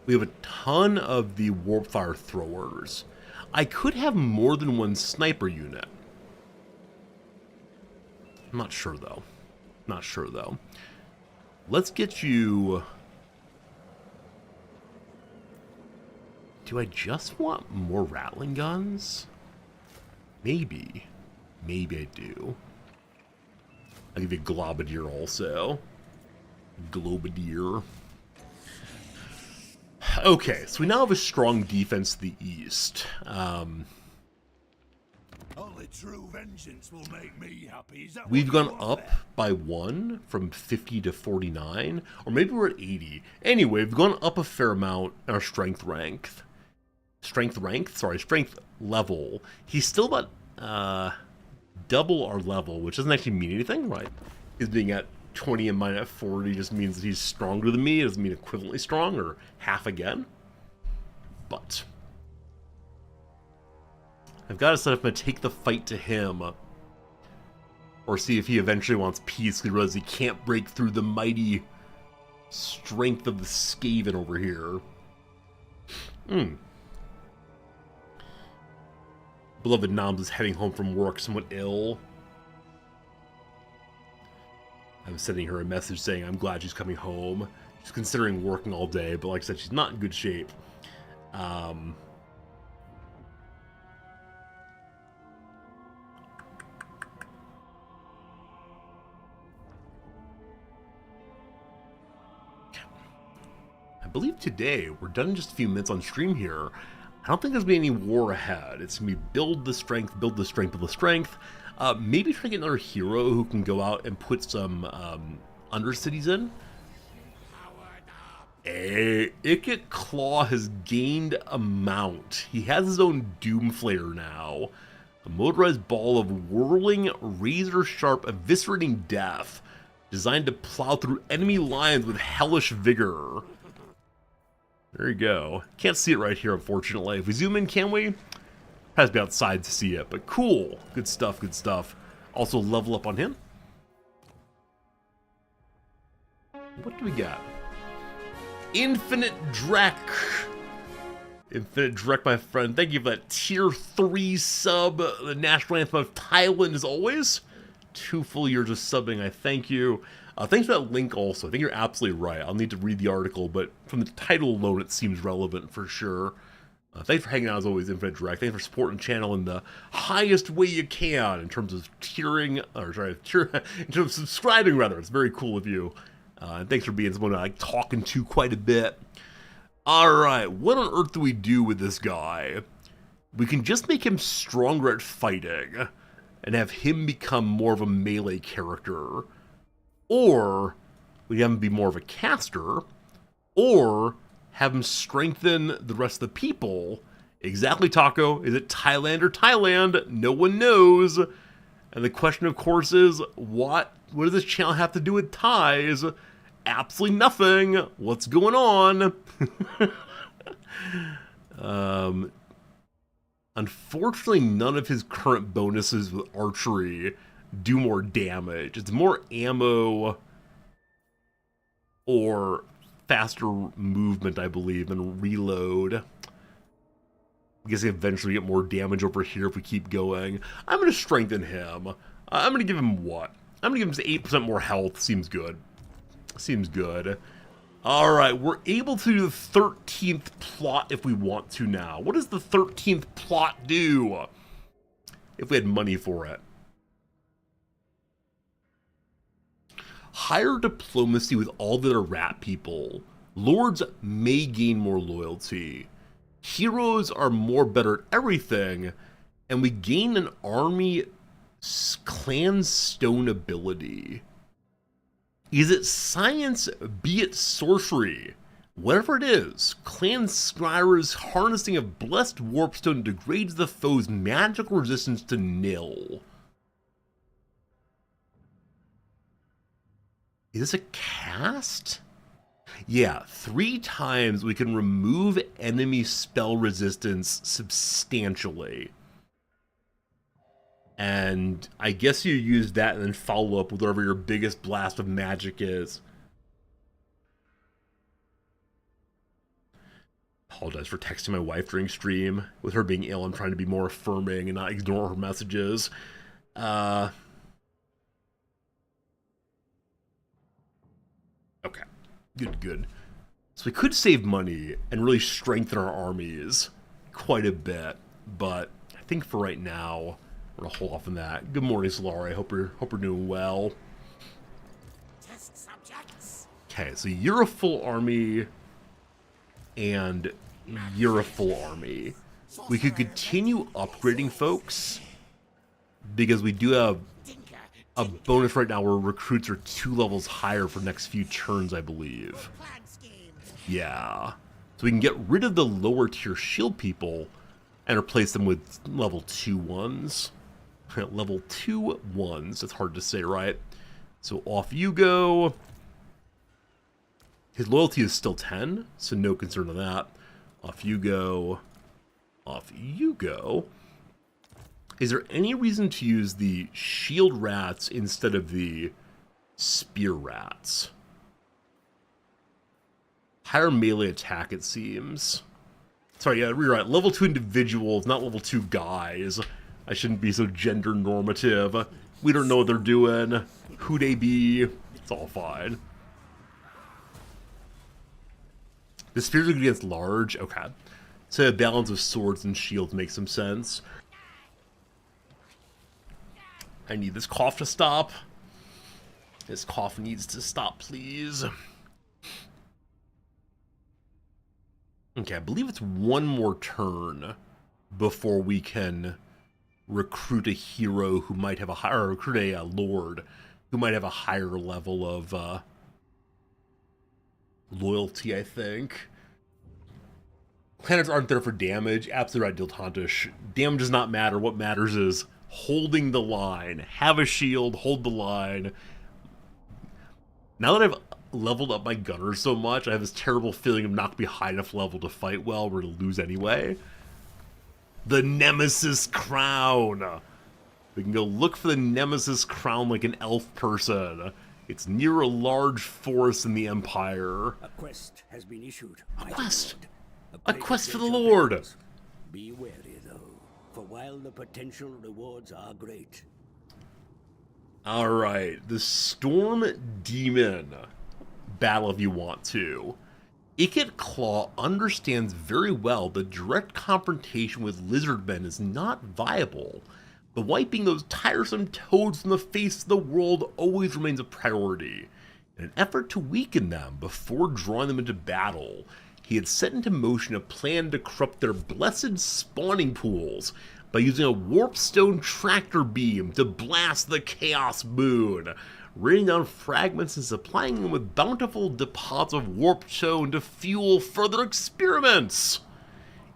We have a ton of the warp fire throwers. I could have more than one sniper unit. I'm not sure, though. Not sure, though. Let's get you... Do I just want more Rattling guns? Maybe. Maybe I do. I'll give you Globadier also. Globadier. Okay, so we now have a strong defense to the east. Only true vengeance will make me happy. Is that We've what you gone want up there? by 1 from 50 to 49, or maybe we're at 80. Anyway, we've gone up a fair amount in our strength level. He's still about double our level, which doesn't actually mean anything, right? His being at 20 and mine at 40 just means that he's stronger than me. It doesn't mean equivalently strong or half again. But I've got to decide if I'm going to take the fight to him or see if he eventually wants peace because he realizes he can't break through the mighty strength of the Skaven over here. Beloved Noms is heading home from work somewhat ill. I'm sending her a message saying I'm glad she's coming home. She's considering working all day, but like I said, she's not in good shape. I believe today, we're done in just a few minutes on stream here. I don't think there's going to be any war ahead. It's going to be build the strength, build the strength, build the strength. Maybe try to get another hero who can go out and put some undercities in. Ikit Claw has gained a mount. He has his own Doomflayer now. A motorized ball of whirling, razor-sharp, eviscerating death, designed to plow through enemy lines with hellish vigor. There you go. Can't see it right here, unfortunately. If we zoom in, can we? Has to be outside to see it, but cool. Good stuff, good stuff. Also level up on him. What do we got? Infinite Drek. Infinite Drek, my friend. Thank you for that tier 3 sub. The national anthem of Thailand, as always. 2 full years of subbing, I thank you. Thanks for that link also. I think you're absolutely right. I'll need to read the article, but from the title alone, it seems relevant for sure. Thanks for hanging out as always, Infinite Direct. Thanks for supporting the channel in the highest way you can in terms of tiering, or sorry, in terms of subscribing rather. It's very cool of you. And thanks for being someone I like talking to quite a bit. Alright, what on earth do we do with this guy? We can just make him stronger at fighting and have him become more of a melee character. Or we have him be more of a caster, or have him strengthen the rest of the people. Exactly, Taco. Is it Thailand or Thailand? No one knows. And the question, of course, is what does this channel have to do with Thais? Absolutely nothing. What's going on? Unfortunately, none of his current bonuses with archery do more damage. It's more ammo or faster movement, I believe, and reload. I guess I eventually get more damage over here if we keep going. I'm going to strengthen him. I'm going to give him what? I'm going to give him 8% more health. Seems good. Seems good. Alright, we're able to do the 13th plot if we want to now. What does the 13th plot do? If we had money for it. Higher diplomacy with all the other rat people. Lords may gain more loyalty. Heroes are more better at everything. And we gain an army clan stone ability. Is it science, be it sorcery? Whatever it is, Clan Skyra's harnessing of blessed warpstone degrades the foe's magical resistance to nil. Is this a cast? Yeah, 3 times we can remove enemy spell resistance substantially. And I guess you use that and then follow up with whatever your biggest blast of magic is. Apologize for texting my wife during stream. With her being ill, I'm trying to be more affirming and not ignore her messages. Okay. Good. So we could save money and really strengthen our armies quite a bit, but I think for right now, we're gonna hold off on that. Good morning, Solari. Hope you're doing well. Test subjects. Okay, so you're a full army, and you're a full army. We could continue upgrading folks, because we do have a bonus right now where recruits are 2 levels higher for the next few turns, I believe. Plan scheme. Yeah. So we can get rid of the lower tier shield people and replace them with level 2 ones. Level 2 ones. It's hard to say, right? So off you go. His loyalty is still 10, so no concern on that. Off you go. Off you go. Is there any reason to use the shield rats instead of the spear rats? Higher melee attack, it seems. Sorry, yeah, you're right. Level 2 individuals, not level 2 guys. I shouldn't be so gender normative. We don't know what they're doing. Who they be? It's all fine. The spears are good against large? Okay. So a balance of swords and shields makes some sense. I need this cough to stop. This cough needs to stop, please. Okay, I believe it's one more turn before we can recruit a hero who might have a higher, recruit a lord who might have a higher level of loyalty, I think. Planets aren't there for damage. Absolutely right, Diltantish. Damage does not matter. What matters is holding the line. Have a shield, hold the line. Now that I've leveled up my gunners so much, I have this terrible feeling of not going to be high enough level to fight well. We're going to lose anyway. The Nemesis Crown. We can go look for the Nemesis Crown like an elf person. It's near a large forest in the Empire. A quest has been issued. A quest. Lord. A quest for the Lord. Be wary, though, for while the potential rewards are great. Alright, the Storm Demon battle if you want to. Ikit Claw understands very well that direct confrontation with lizardmen is not viable, but wiping those tiresome toads from the face of the world always remains a priority. In an effort to weaken them before drawing them into battle, he had set into motion a plan to corrupt their blessed spawning pools by using a warpstone tractor beam to blast the Chaos Moon, raining down fragments and supplying them with bountiful deposits of warpstone to fuel further experiments.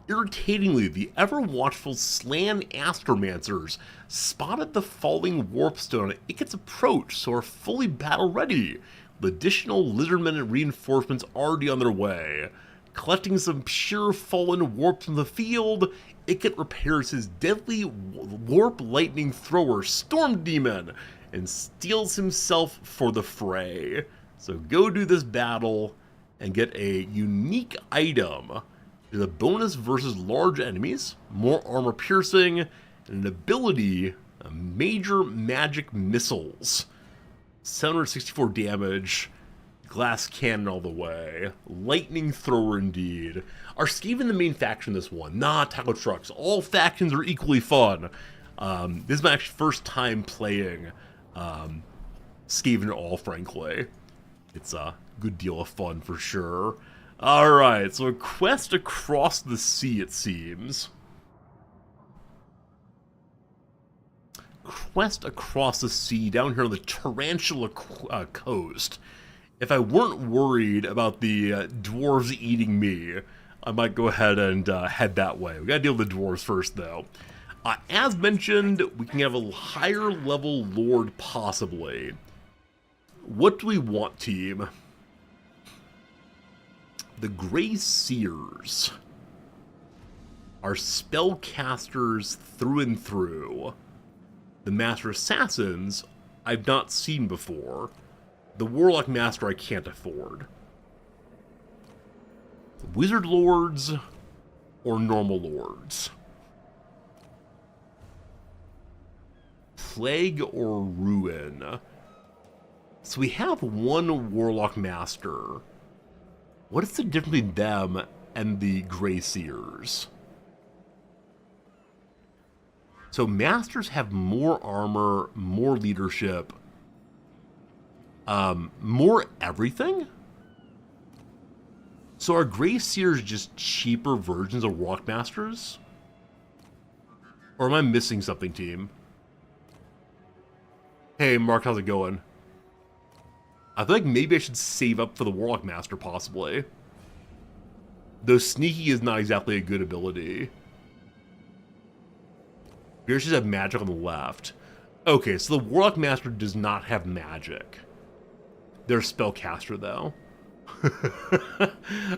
Irritatingly, the ever-watchful Slan Astromancers spotted the falling warpstone at Ikit's approach, so are fully battle-ready, with additional lizardmen and reinforcements already on their way. Collecting some pure fallen warp from the field, Ikit repairs his deadly warp lightning thrower Storm Demon and steels himself for the fray. So go do this battle and get a unique item. There's a bonus versus large enemies, more armor piercing, and an ability, major magic missiles. 764 damage. Glass cannon all the way. Lightning thrower indeed. Are Skaven the main faction in this one? Nah, taco trucks. All factions are equally fun. This is my actually first time playing Skaven at all, frankly. It's a good deal of fun for sure. Alright, so a quest across the sea, it seems. Quest across the sea down here on the Tarantula coast. If I weren't worried about the dwarves eating me, I might go ahead and head that way. We gotta deal with the dwarves first, though. As mentioned, we can have a higher level lord, possibly. What do we want, team? The Grey Seers are spellcasters through and through. The Master Assassins I've not seen before. The Warlock Master I can't afford. Wizard Lords or normal Lords? Plague or Ruin? So we have one Warlock Master. What is the difference between them and the Grey Seers? So Masters have more armor, more leadership, more everything? So are Grey Seers just cheaper versions of Warlock Masters? Or am I missing something, team? Hey, Mark, how's it going? I feel like maybe I should save up for the Warlock Master, possibly. Though Sneaky is not exactly a good ability. We should have magic on the left. Okay, so the Warlock Master does not have magic. They're a spellcaster, though.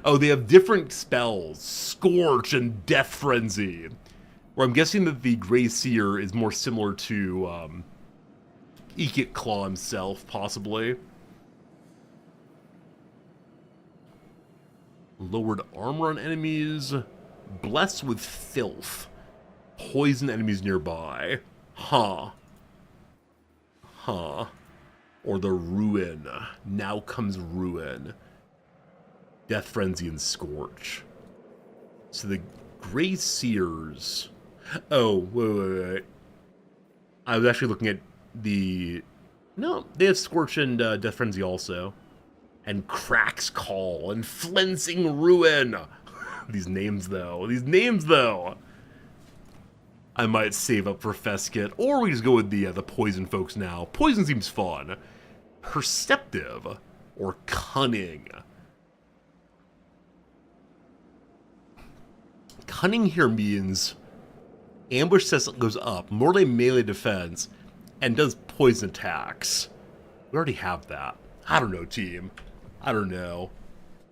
Oh, they have different spells. Scorch and Death Frenzy. Where I'm guessing that the Grey Seer is more similar to Ekit Claw himself, possibly. Lowered armor on enemies. Blessed with filth. Poison enemies nearby. Huh. Huh. Or the Ruin. Now comes Ruin. Death Frenzy and Scorch. So the Grey Seers... Oh, wait. I was actually looking at the... No, they have Scorch and Death Frenzy also. And Crack's Call and Flensing Ruin. These names, though. I might save up for Feskit, or we just go with the Poison folks now. Poison seems fun. Perceptive or Cunning. Cunning here means ambush says it goes up, melee defense, and does poison attacks. We already have that. I don't know, team. I don't know.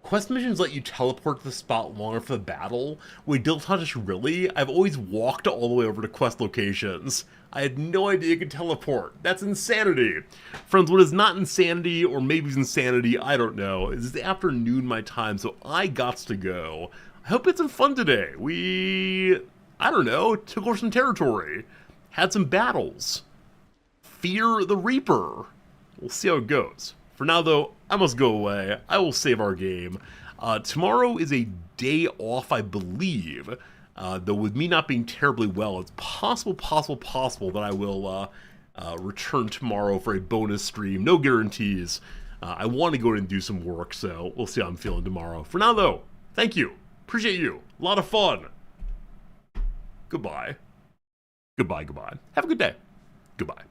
Quest missions let you teleport to the spot longer for the battle. Wait, Dilettantish, really? I've always walked all the way over to quest locations. I had no idea you could teleport. That's insanity. Friends, what is not insanity, or maybe it's insanity, I don't know. It's afternoon my time, so I gots to go. I hope it's some fun today. I don't know, took over some territory. Had some battles. Fear the Reaper. We'll see how it goes. For now, though, I must go away. I will save our game. Tomorrow is a day off, I believe. Though with me not being terribly well, it's possible that I will return tomorrow for a bonus stream. No guarantees. I want to go in and do some work, so we'll see how I'm feeling tomorrow. For now, though, thank you. Appreciate you. A lot of fun. Goodbye. Goodbye. Have a good day. Goodbye.